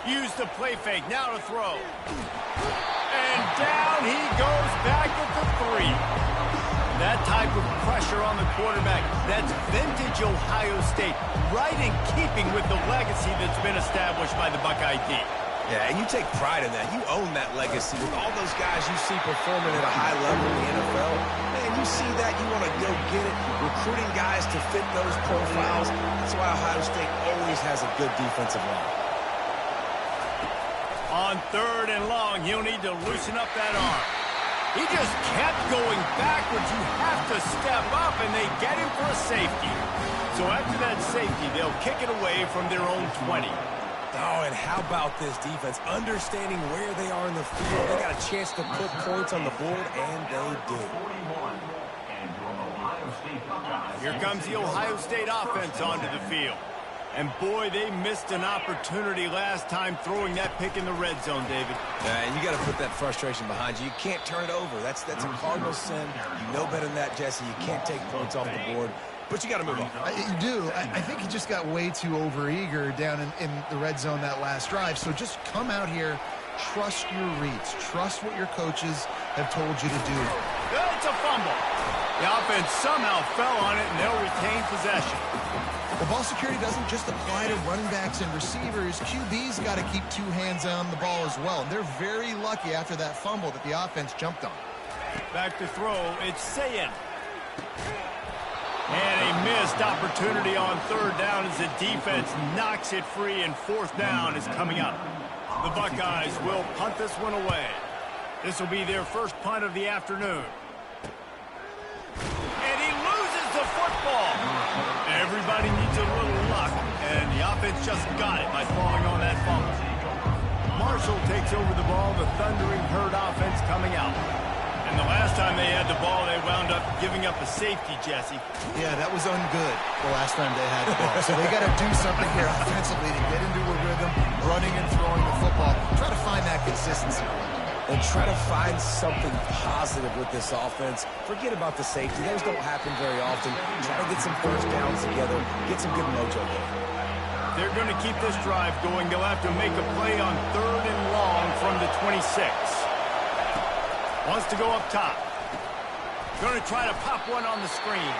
Use the play fake. Now to throw. And down he goes back at the 3. That type of pressure on the quarterback, that's vintage Ohio State, right in keeping with the legacy that's been established by the Buckeye team. Yeah, and you take pride in that. You own that legacy with all those guys you see performing at a high level in the NFL. Man, you see that, you want to go get it, recruiting guys to fit those profiles. That's why Ohio State always has a good defensive line. On third and long, he'll need to loosen up that arm. He just kept going backwards. You have to step up, and they get him for a safety. So after that safety, they'll kick it away from their own 20. Oh, and how about this defense? Understanding where they are in the field. They got a chance to put points on the board, and they do. Here comes the Ohio State offense onto the field. And, boy, they missed an opportunity last time throwing that pick in the red zone, David. Yeah, and you got to put that frustration behind you. You can't turn it over. That's a cardinal sin. You know better than that, Jesse. You can't take points off the board. But you got to move on. You do. I think he just got way too overeager down in the red zone that last drive. So just come out here, trust your reads. Trust what your coaches have told you to do. It's a fumble. The offense somehow fell on it, and they'll retain possession. The ball security doesn't just apply to running backs and receivers. QB's got to keep 2 hands on the ball as well. And they're very lucky after that fumble that the offense jumped on. Back to throw, it's Sayin. And a missed opportunity on third down as the defense knocks it free, and fourth down is coming up. The Buckeyes will punt this one away. This will be their first punt of the afternoon. And he loses the football. Everybody needs a little luck, and the offense just got it by falling on that fumble. Marshall takes over the ball, the Thundering Herd offense coming out. And the last time they had the ball, they wound up giving up a safety, Jesse. Yeah, that was ungood the last time they had the ball. So they got to do something here offensively to get into a rhythm, running and throwing the football. Try to find that consistency. And try to find something positive with this offense. Forget about the safety. Those don't happen very often. Try to get some first downs together. Get some good mojo there. They're going to keep this drive going. They'll have to make a play on third and long from the 26. Wants to go up top. Going to try to pop one on the screen.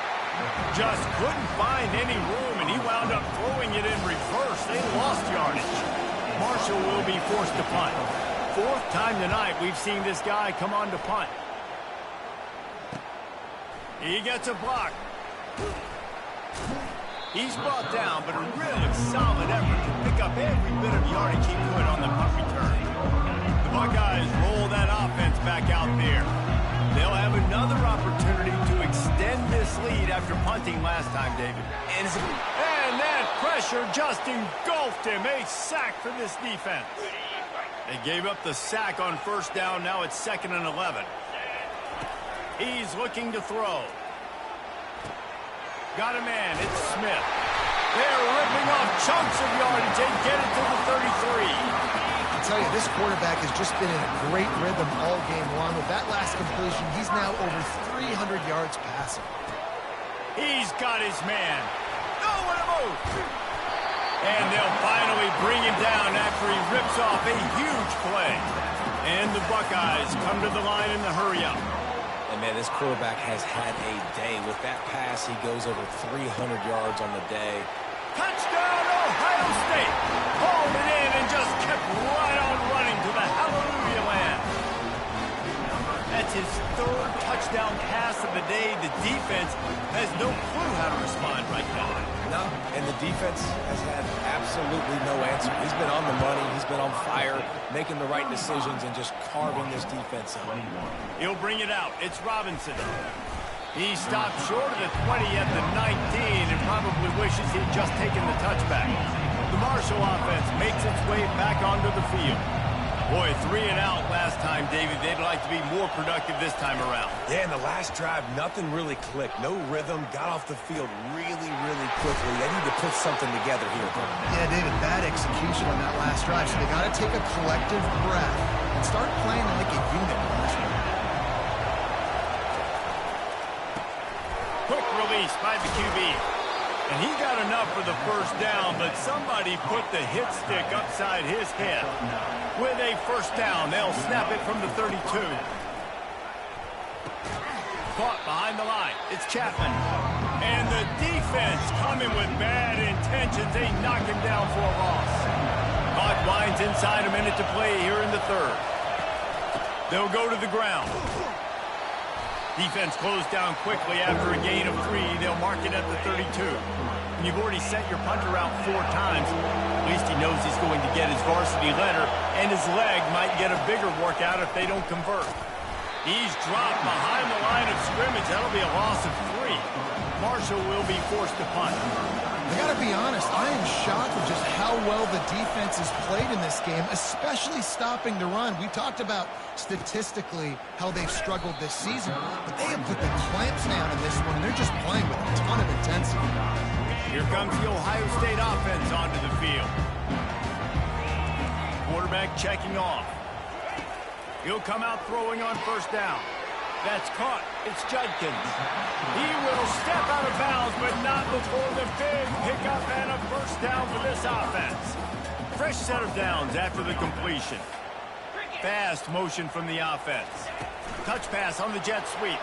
Just couldn't find any room, and he wound up throwing it in reverse. They lost yardage. Marshall will be forced to punt. Fourth time tonight we've seen this guy come on to punt. He gets a block. He's brought down, but a really solid effort to pick up every bit of yardage he could on the punt return. The Buckeyes roll that offense back out there. They'll have another opportunity to extend this lead after punting last time, David. And that pressure just engulfed him. A sack for this defense. They gave up the sack on first down. Now it's 2nd and 11. He's looking to throw. Got a man. It's Smith. They're ripping off chunks of yardage. They get it to the 33. I tell you, this quarterback has just been in a great rhythm all game long. With that last completion, he's now over 300 yards passing. He's got his man. Nowhere to move. And they'll finally bring him down after he rips off a huge play. And the Buckeyes come to the line in the hurry-up. And, man, this quarterback has had a day. With that pass, he goes over 300 yards on the day. Touchdown, Ohio State. Hauled it in and just kept right on running to the hallelujah land. That's his 3rd touchdown pass of the day. The defense has no clue how to respond right now. No, and the defense has had absolutely no answer. He's been on the money. He's been on fire, making the right decisions and just carving this defense up. He'll bring it out. It's Robinson. He stopped short of the 20 at the 19 and probably wishes he'd just taken the touchback. The Marshall offense makes its way back onto the field. Boy, 3 and out last time, David. They'd like to be more productive this time around. Yeah, in the last drive, nothing really clicked. No rhythm. Got off the field really, really quickly. They need to put something together here. Yeah, David, bad execution on that last drive. So they got to take a collective breath and start playing like a unit. Quick release by the QB. And he got enough for the first down, but somebody put the hit stick upside his head. With a first down, they'll snap it from the 32. Caught behind the line. It's Chapman. And the defense coming with bad intentions. They knock him down for a loss. Clock winds inside, a minute to play here in the 3rd. They'll go to the ground. Defense closed down quickly after a gain of 3. They'll mark it at the 32. And you've already sent your punter out 4 times. At least he knows he's going to get his varsity letter, and his leg might get a bigger workout if they don't convert. He's dropped behind the line of scrimmage. That'll be a loss of 3. Marshall will be forced to punt. I got to be honest, I am shocked at just how well the defense has played in this game, especially stopping the run. We talked about statistically how they've struggled this season, but they have put the clamps down in this one, and they're just playing with a ton of intensity. Here comes the Ohio State offense onto the field. Quarterback checking off. He'll come out throwing on first down. That's caught. It's Judkins. He will step out of bounds, but not before the big pickup and a first down for this offense. Fresh set of downs after the completion. Fast motion from the offense. Touch pass on the jet sweep.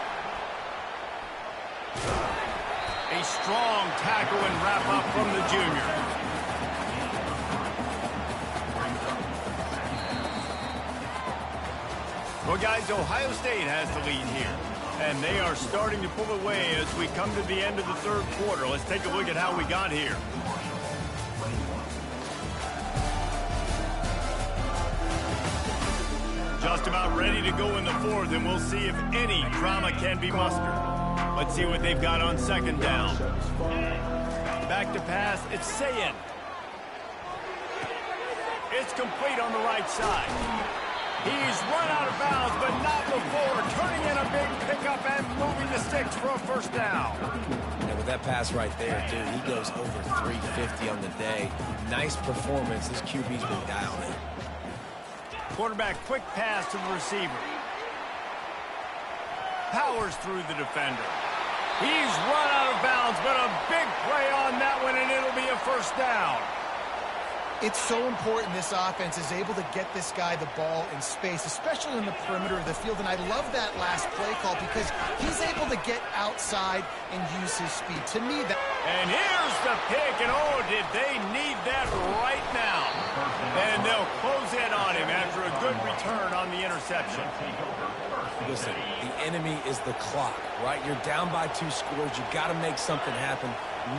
A strong tackle and wrap up from the junior. Well, guys, Ohio State has the lead here, and they are starting to pull away as we come to the end of the 3rd quarter. Let's take a look at how we got here. Just about ready to go in the 4th, and we'll see if any drama can be mustered. Let's see what they've got on 2nd down. Back to pass, it's Sayin. It's complete on the right side. He's run out of bounds, but not before turning in a big pickup and moving the sticks for a first down. And with that pass right there, dude, he goes over 350 on the day. Nice performance. This QB's been dialed in. Quarterback quick pass to the receiver. Powers through the defender. He's run out of bounds, but a big play on that one, and it'll be a first down. It's so important this offense is able to get this guy the ball in space, especially in the perimeter of the field. And I love that last play call because he's able to get outside and use his speed. To me, that... And here's the pick, and oh, did they need that right now. And they'll close in on him after a good return on the interception. Listen, the enemy is the clock, right? You're down by 2 scores. You got to make something happen.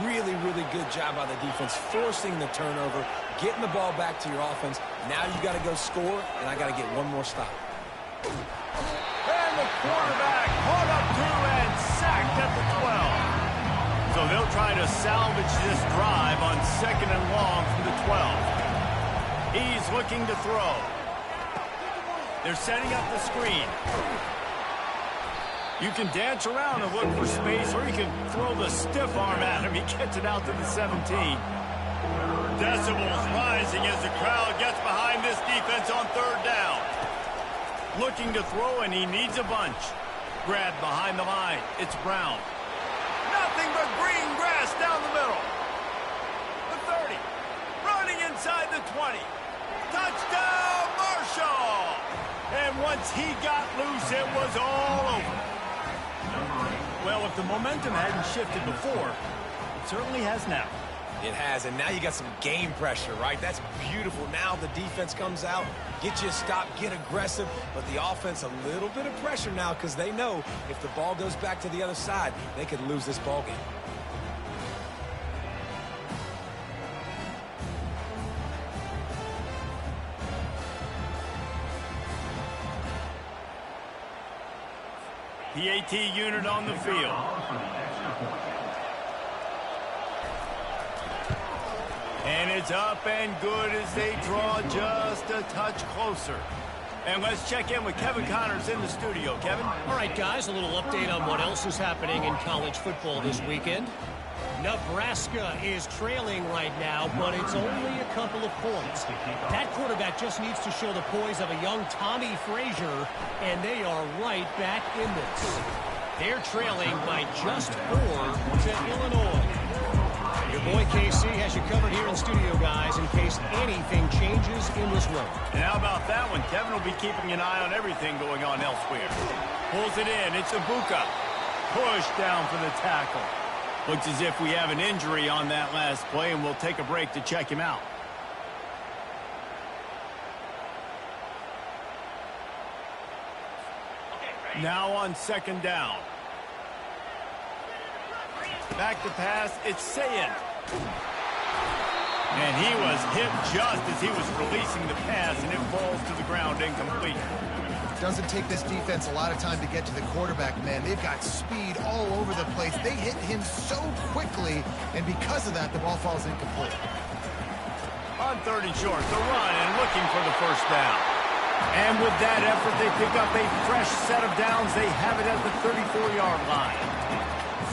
Really, really good job by the defense, forcing the turnover, getting the ball back to your offense. Now you got to go score, and I got to get one more stop. And the quarterback caught up to and sacked at the 12. So they'll try to salvage this drive on 2nd and long from the 12. He's looking to throw. They're setting up the screen. You can dance around and look for space, or you can throw the stiff arm at him. He gets it out to the 17. Decibels rising as the crowd gets behind this defense on third down. Looking to throw, and he needs a bunch. Grabbed behind the line. It's Brown. Nothing but green grass down the middle. The 30. Running inside the 20. Touchdown, Marshall! And once he got loose, it was all over. Well, if the momentum hadn't shifted before, it certainly has now. It has, and now you got some game pressure, right? That's beautiful. Now the defense comes out, get you a stop, get aggressive, but the offense a little bit of pressure now because they know if the ball goes back to the other side, they could lose this ball game. PAT unit on the field. And it's up and good as they draw just a touch closer. And let's check in with Kevin Connors in the studio. Kevin? All right, guys, a little update on what else is happening in college football this weekend. Nebraska is trailing right now, but it's only a couple of points. That quarterback just needs to show the poise of a young Tommy Frazier, and they are right back in this. They're trailing by just 4 to Illinois. Your boy KC has you covered here in studio, guys, in case anything changes in this one. And how about that one? Kevin will be keeping an eye on everything going on elsewhere. Pulls it in. It's Ibuka. Push down for the tackle. Looks as if we have an injury on that last play, and we'll take a break to check him out. Now on second down. Back to pass, it's Sayin. And he was hit just as he was releasing the pass, and it falls to the ground incomplete. Doesn't take this defense a lot of time to get to the quarterback, man. They've got speed all over the place. They hit him so quickly, and because of that, the ball falls incomplete. On third and short, the run and looking for the first down. And with that effort, they pick up a fresh set of downs. They have it at the 34-yard line.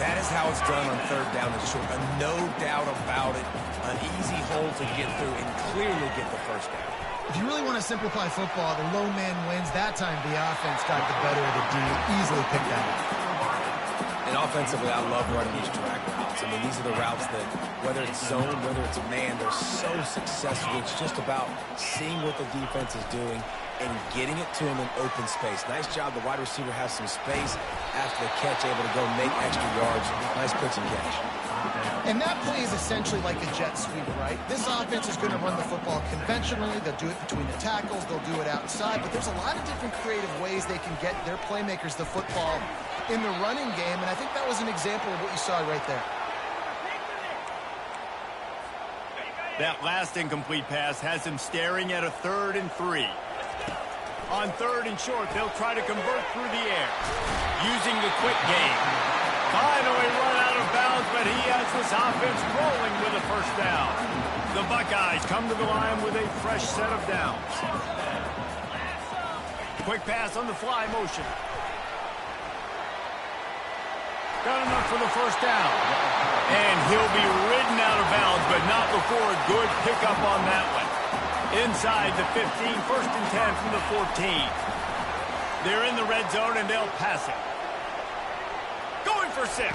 That is how it's done on third down and short. No doubt about it. An easy hole to get through and clearly get the first down. If you really want to simplify football, the low man wins. That time the offense got the better of the D. Easily picked that up. And offensively, I love running these drag routes. I mean, these are the routes that, whether it's zone, whether it's man, they're so successful. It's just about seeing what the defense is doing and getting it to him in open space. Nice job. The wide receiver has some space after the catch, able to go make extra yards. Nice pitch and catch. And that play is essentially like a jet sweep, right? This offense is going to run the football conventionally. They'll do it between the tackles. They'll do it outside. But there's a lot of different creative ways they can get their playmakers the football in the running game. And I think that was an example of what you saw right there. That last incomplete pass has him staring at a 3rd and 3. On third and short, they'll try to convert through the air. Using the quick game. Finally run out of bounds, but he has this offense rolling with a first down. The Buckeyes come to the line with a fresh set of downs. Quick pass on the fly motion. Got enough for the first down. And he'll be ridden out of bounds, but not before a good pickup on that one. Inside the 15, 1st and 10 from the 14. They're in the red zone, and they'll pass it. Going for 6.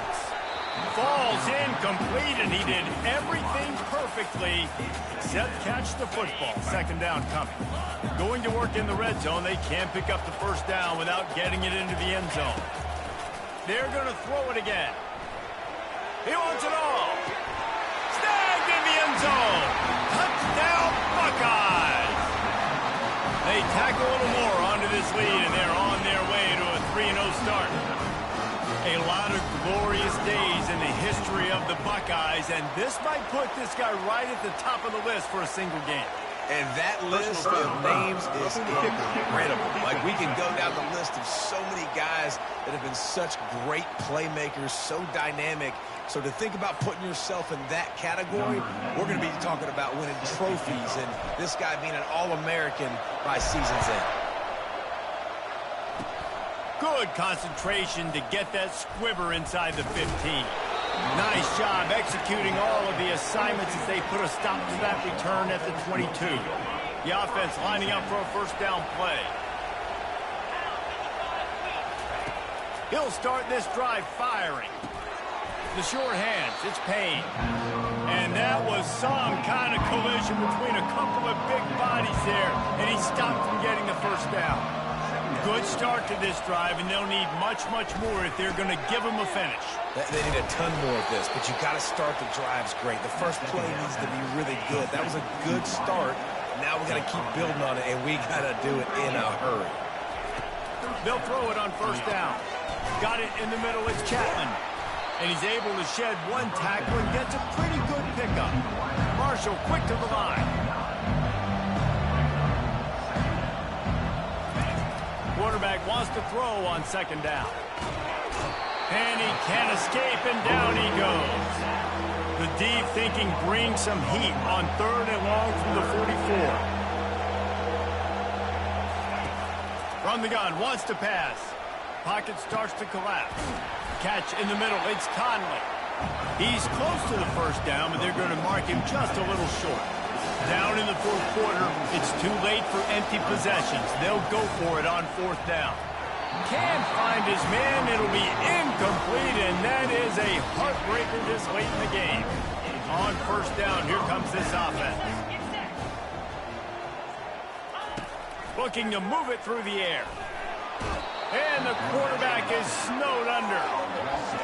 Falls incomplete, and he did everything perfectly except catch the football. Second down coming. Going to work in the red zone. They can't pick up the first down without getting it into the end zone. They're going to throw it again. He wants it all. Snagged in the end zone. Touchdown, Buckeyes. They tack a little more onto this lead, and they're on their way to a 3-0 start. A lot of glorious days in the history of the Buckeyes, and this might put this guy right at the top of the list for a single game. And that list of names is incredible. Like, we can go down the list of so many guys that have been such great playmakers, so dynamic. So to think about putting yourself in that category, we're going to be talking about winning trophies and this guy being an All-American by season's end. Good concentration to get that squiver inside the 15. Nice job executing all of the assignments as they put a stop to that return at the 22. The offense lining up for a first down play. He'll start this drive firing. The short hands, it's Payne. And that was some kind of collision between a couple of big bodies there, and he stopped from getting the first down. Good start to this drive, and they'll need much, much more if they're going to give them a finish. They need a ton more of this, but you got to start the drives great. The first play needs to be really good. That was a good start. Now we got to keep building on it, and we got to do it in a hurry. They'll throw it on first down. Got it in the middle. It's Chapman. And he's able to shed one tackle and gets a pretty good pickup. Marshall quick to the line. Quarterback wants to throw on second down. And he can't escape, and down he goes. The D thinking bring some heat on third and long from the 44. From the gun, wants to pass. Pocket starts to collapse. Catch in the middle, it's Conley. He's close to the first down, but they're going to mark him just a little short. Down in the fourth quarter, it's too late for empty possessions. They'll go for it on fourth down. Can't find his man, it'll be incomplete, and that is a heartbreaker this late in the game. On first down, here comes this offense. Looking to move it through the air. And the quarterback is snowed under.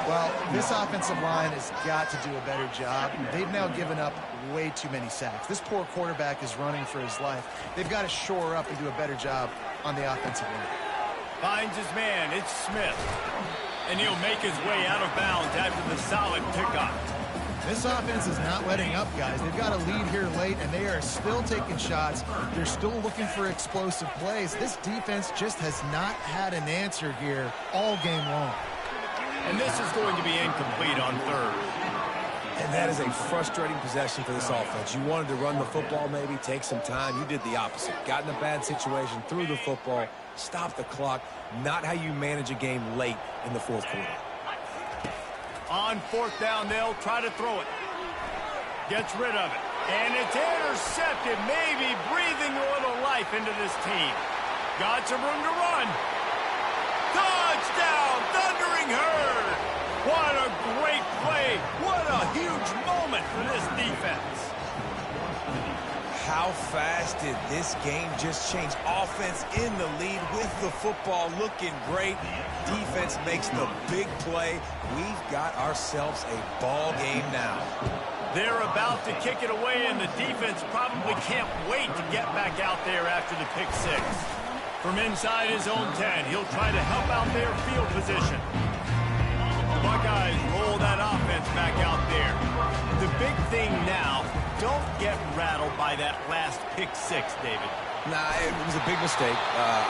Well, this offensive line has got to do a better job. They've now given up way too many sacks. This poor quarterback is running for his life. They've got to shore up and do a better job on the offensive line. Finds his man. It's Smith. And he'll make his way out of bounds after the solid pickup. This offense is not letting up, guys. They've got a lead here late, and they are still taking shots. They're still looking for explosive plays. This defense just has not had an answer here all game long. And this is going to be incomplete on third. And that is a frustrating possession for this offense. You wanted to run the football, maybe take some time. You did the opposite. Got in a bad situation, threw the football, stopped the clock. Not how you manage a game late in the fourth quarter. On fourth down, they'll try to throw it. Gets rid of it. And it's intercepted, maybe breathing a little life into this team. Got some room to run. Touchdown, Thundering Herd. What a great play. What a huge moment for this defense. How fast did this game just change? Offense in the lead with the football looking great. Defense makes the big play. We've got ourselves a ball game now. They're about to kick it away, and the defense probably can't wait to get back out there after the pick six. From inside his own 10, he'll try to help out their field position. The Buckeyes roll that offense back out there. The big thing now, don't get rattled by that last pick six, David. Nah, it was a big mistake.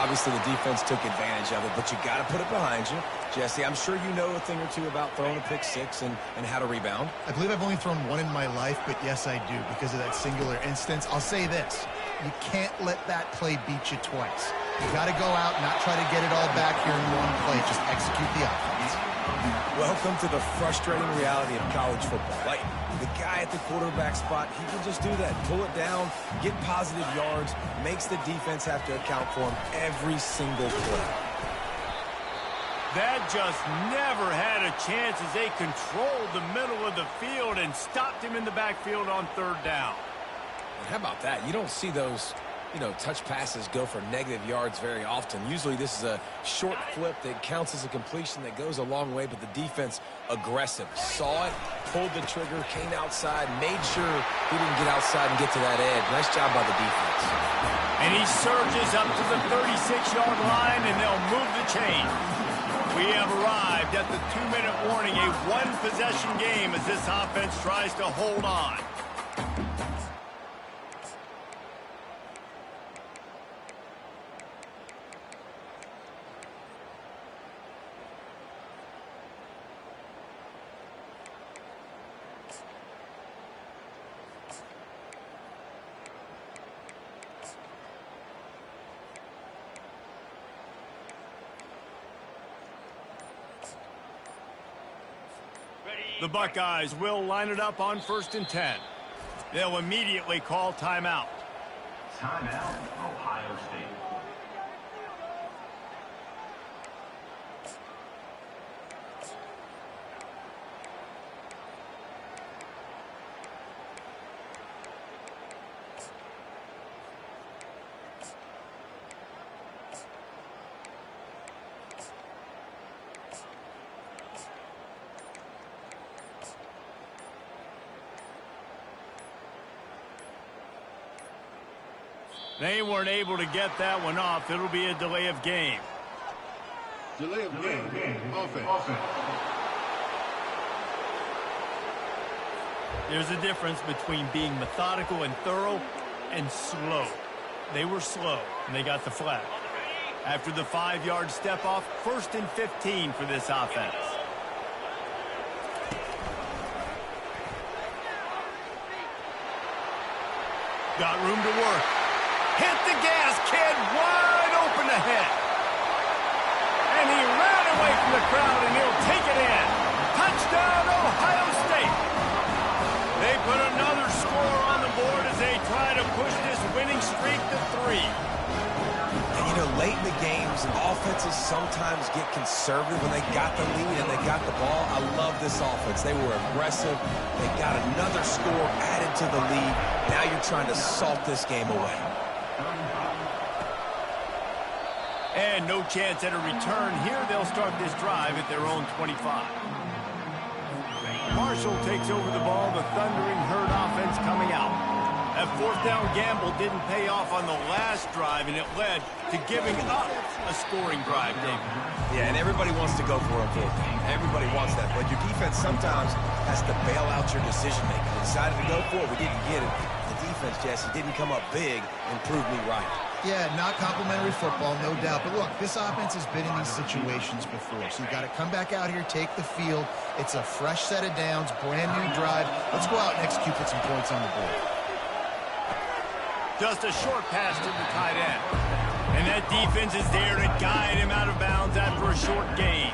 Obviously, the defense took advantage of it, but you got to put it behind you. Jesse, I'm sure you know a thing or two about throwing a pick six and how to rebound. I believe I've only thrown one in my life, but yes, I do because of that singular instance. I'll say this. You can't let that play beat you twice. You got to go out and not try to get it all back here in one play. Just execute the offense. Welcome to the frustrating reality of college football. Like, the guy at the quarterback spot, he can just do that. Pull it down, get positive yards, makes the defense have to account for him every single play. That just never had a chance as they controlled the middle of the field and stopped him in the backfield on third down. And how about that? You don't see those, touch passes go for negative yards very often. Usually this is a short flip that counts as a completion that goes a long way, but the defense aggressive. Saw it, pulled the trigger, came outside, made sure he didn't get outside and get to that edge. Nice job by the defense. And he surges up to the 36-yard line, and they'll move the chain. We have arrived at the 2-minute warning, a one-possession game as this offense tries to hold on. The Buckeyes will line it up on 1st and 10. They'll immediately call timeout. Timeout, Ohio State. They weren't able to get that one off. It'll be a delay of game. Delay of game. Offense. There's a difference between being methodical and thorough and slow. They were slow, and they got the flag. After the 5-yard step off, 1st and 15 for this offense. Got room to work. Hit the gas, kid, wide open ahead. And he ran away from the crowd, and he'll take it in. Touchdown, Ohio State. They put another score on the board as they try to push this winning streak to 3. And, you know, late in the games, offenses sometimes get conservative when they got the lead and they got the ball. I love this offense. They were aggressive. They got another score added to the lead. Now you're trying to salt this game away. And no chance at a return here. They'll start this drive at their own 25. Marshall takes over the ball. The thundering herd offense coming out. That 4th down gamble didn't pay off on the last drive, and it led to giving up a scoring drive, David. Yeah, and everybody wants to go for it. Everybody wants that. But your defense sometimes has to bail out your decision-making. We decided to go for it. We didn't get it. The defense, Jesse, didn't come up big and prove me right. Yeah, not complimentary football, no doubt. But look, this offense has been in these situations before. So you got to come back out here, take the field. It's a fresh set of downs, brand new drive. Let's go out and execute, put some points on the board. Just a short pass to the tight end. And that defense is there to guide him out of bounds after a short gain.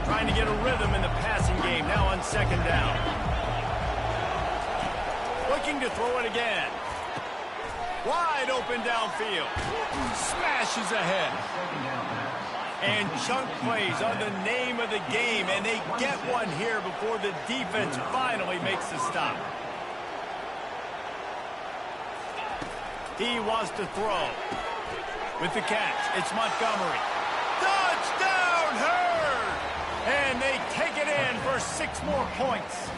Trying to get a rhythm in the passing game, now on 2nd down. Looking to throw it again. Wide open downfield. Smashes ahead. And chunk plays are the name of the game, and they get one here before the defense finally makes the stop. He wants to throw. With the catch, it's Montgomery. Touchdown, Herd! And they take it in for 6 more points.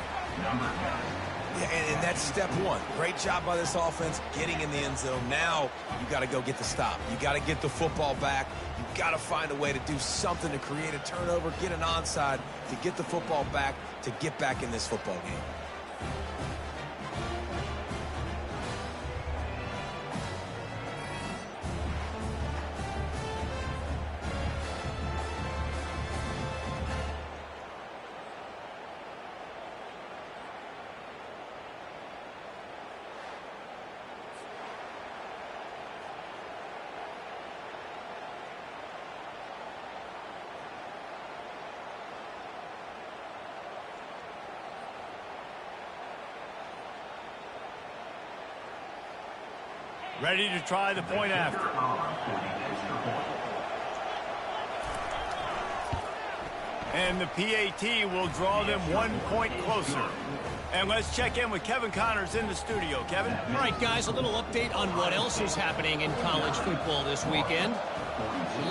Yeah, and that's step 1. Great job by this offense getting in the end zone. Now you got to go get the stop. You got to get the football back. You got to find a way to do something to create a turnover, get an onside, to get the football back, to get back in this football game. Ready to try the point after. And the PAT will draw them 1 point closer. And let's check in with Kevin Connors in the studio. Kevin? All right, guys, a little update on what else is happening in college football this weekend.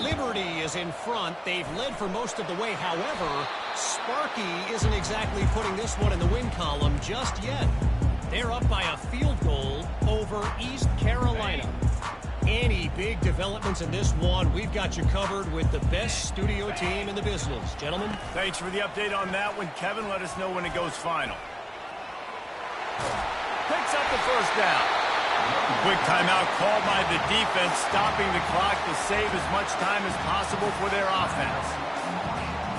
Liberty is in front. They've led for most of the way. However, Sparky isn't exactly putting this one in the win column just yet. They're up by a field goal over East Carolina. Any big developments in this one, we've got you covered with the best studio team in the business. Gentlemen? Thanks for the update on that one, Kevin. Let us know when it goes final. Picks up the 1st down. Quick timeout called by the defense, stopping the clock to save as much time as possible for their offense.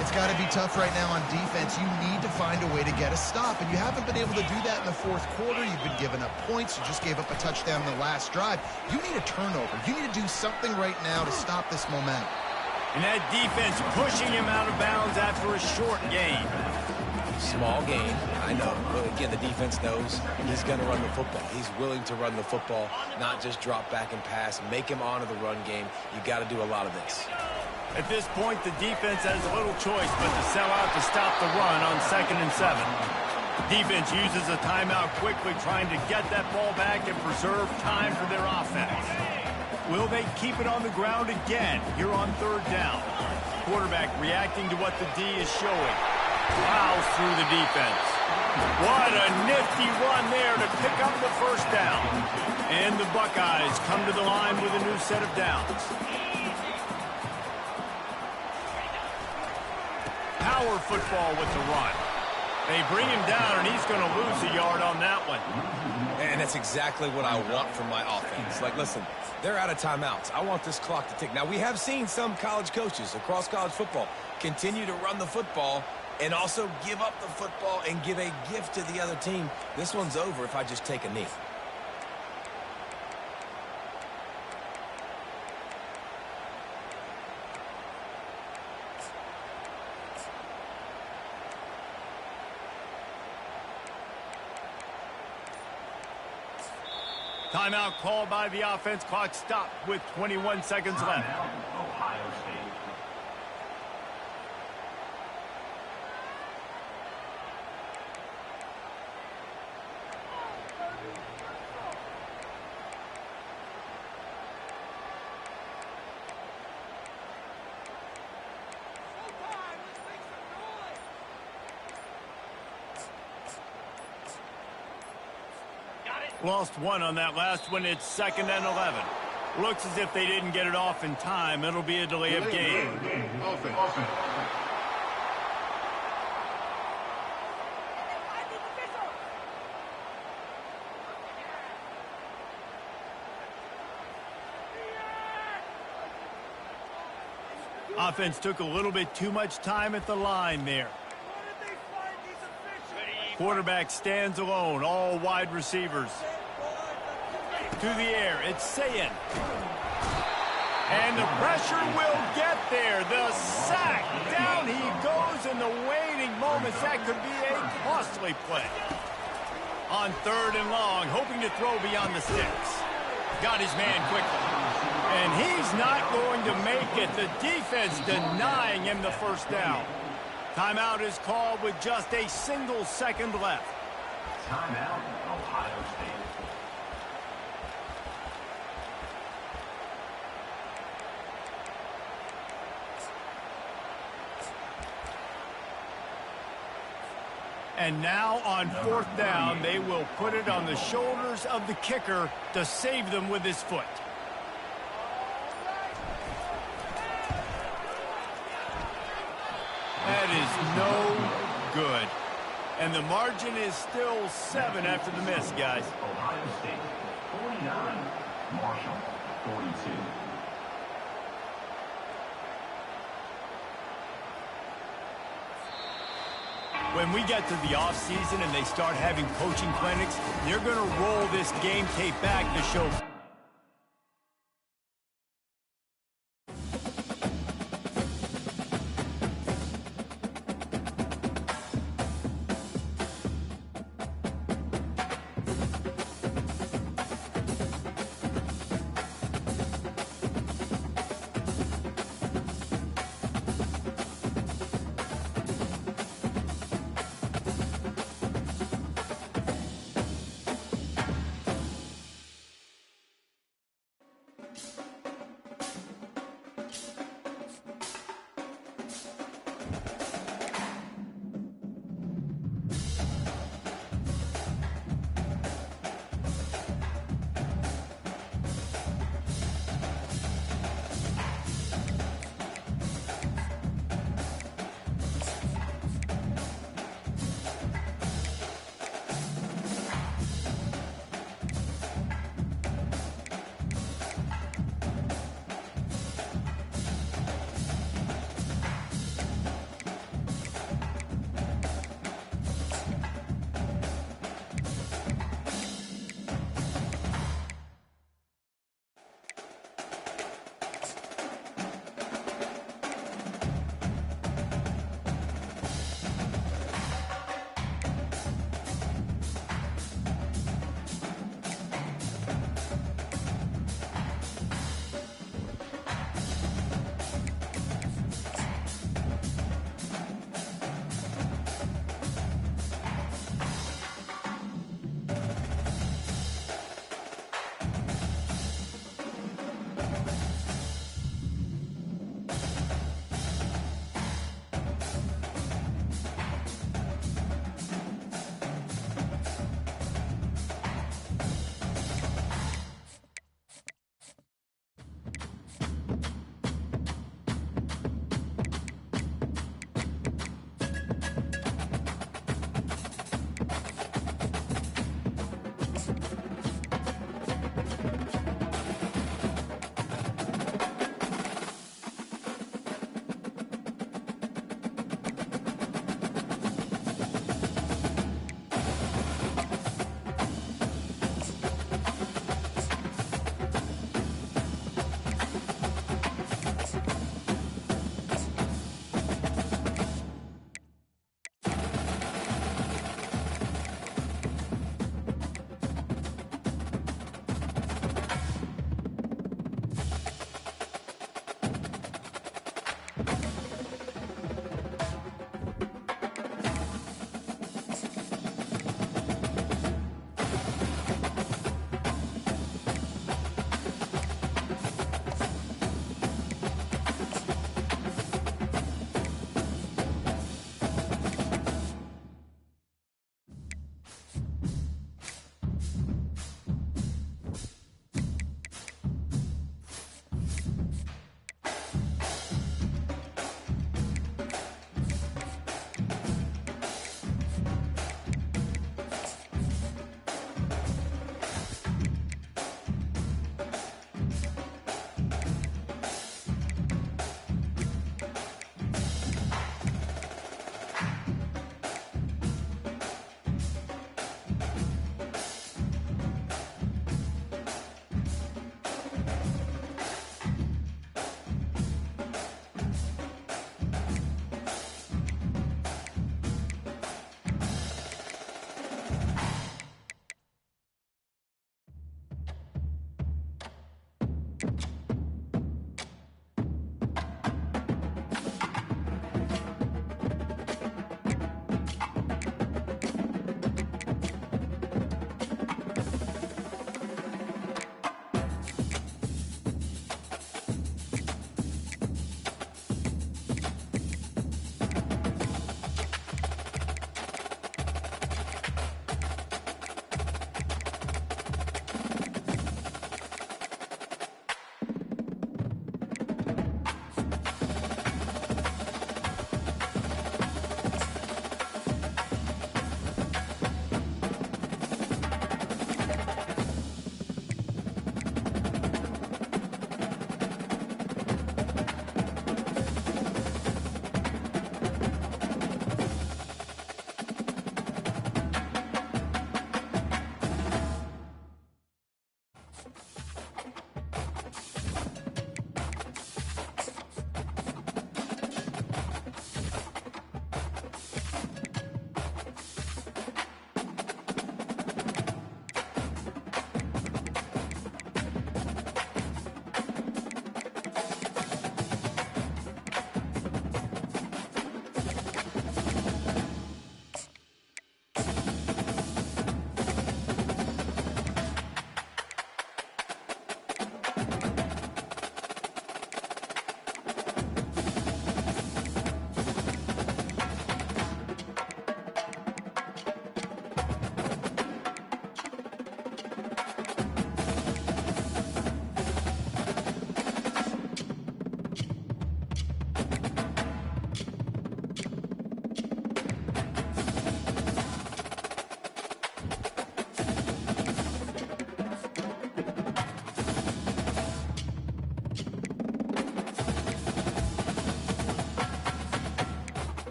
It's got to be tough right now on defense. You need to find a way to get a stop, and you haven't been able to do that in the 4th quarter. You've been giving up points. You just gave up a touchdown in the last drive. You need a turnover. You need to do something right now to stop this momentum. And that defense pushing him out of bounds after a short gain. Small gain, I know. But again, the defense knows he's going to run the football. He's willing to run the football, not just drop back and pass. Make him honor the run game. You got to do a lot of this. At this point, the defense has little choice but to sell out to stop the run on 2nd and 7. Defense uses a timeout quickly, trying to get that ball back and preserve time for their offense. Will they keep it on the ground again here on 3rd down? Quarterback reacting to what the D is showing. Plows through the defense. What a nifty run there to pick up the 1st down. And the Buckeyes come to the line with a new set of downs. Power football with the run. They bring him down, and he's going to lose a yard on that one. And that's exactly what I want from my offense. Like, listen, they're out of timeouts. I want this clock to tick. Now, we have seen some college coaches across college football continue to run the football and also give up the football and give a gift to the other team. This one's over if I just take a knee. Timeout called by the offense. Clock stopped with 21 seconds left. Ohio State. Lost one on that last one. It's 2nd and 11. Looks as if they didn't get it off in time. It'll be a delay of game. Offense. Offense took a little bit too much time at the line there. Quarterback stands alone, all wide receivers. To the air, it's Sayin. And the pressure will get there. The sack. Down he goes in the waiting moments. That could be a costly play. On 3rd and long, hoping to throw beyond the sticks. Got his man quickly. And he's not going to make it. The defense denying him the 1st down. Timeout is called with just a single second left. Timeout, Ohio State. And now on 4th down, they will put it on the shoulders of the kicker to save them with his foot. That is no good. And the margin is still 7 after the miss, guys. Ohio State, 49. Marshall, 42. When we get to the offseason and they start having coaching clinics, they're going to roll this game tape back to show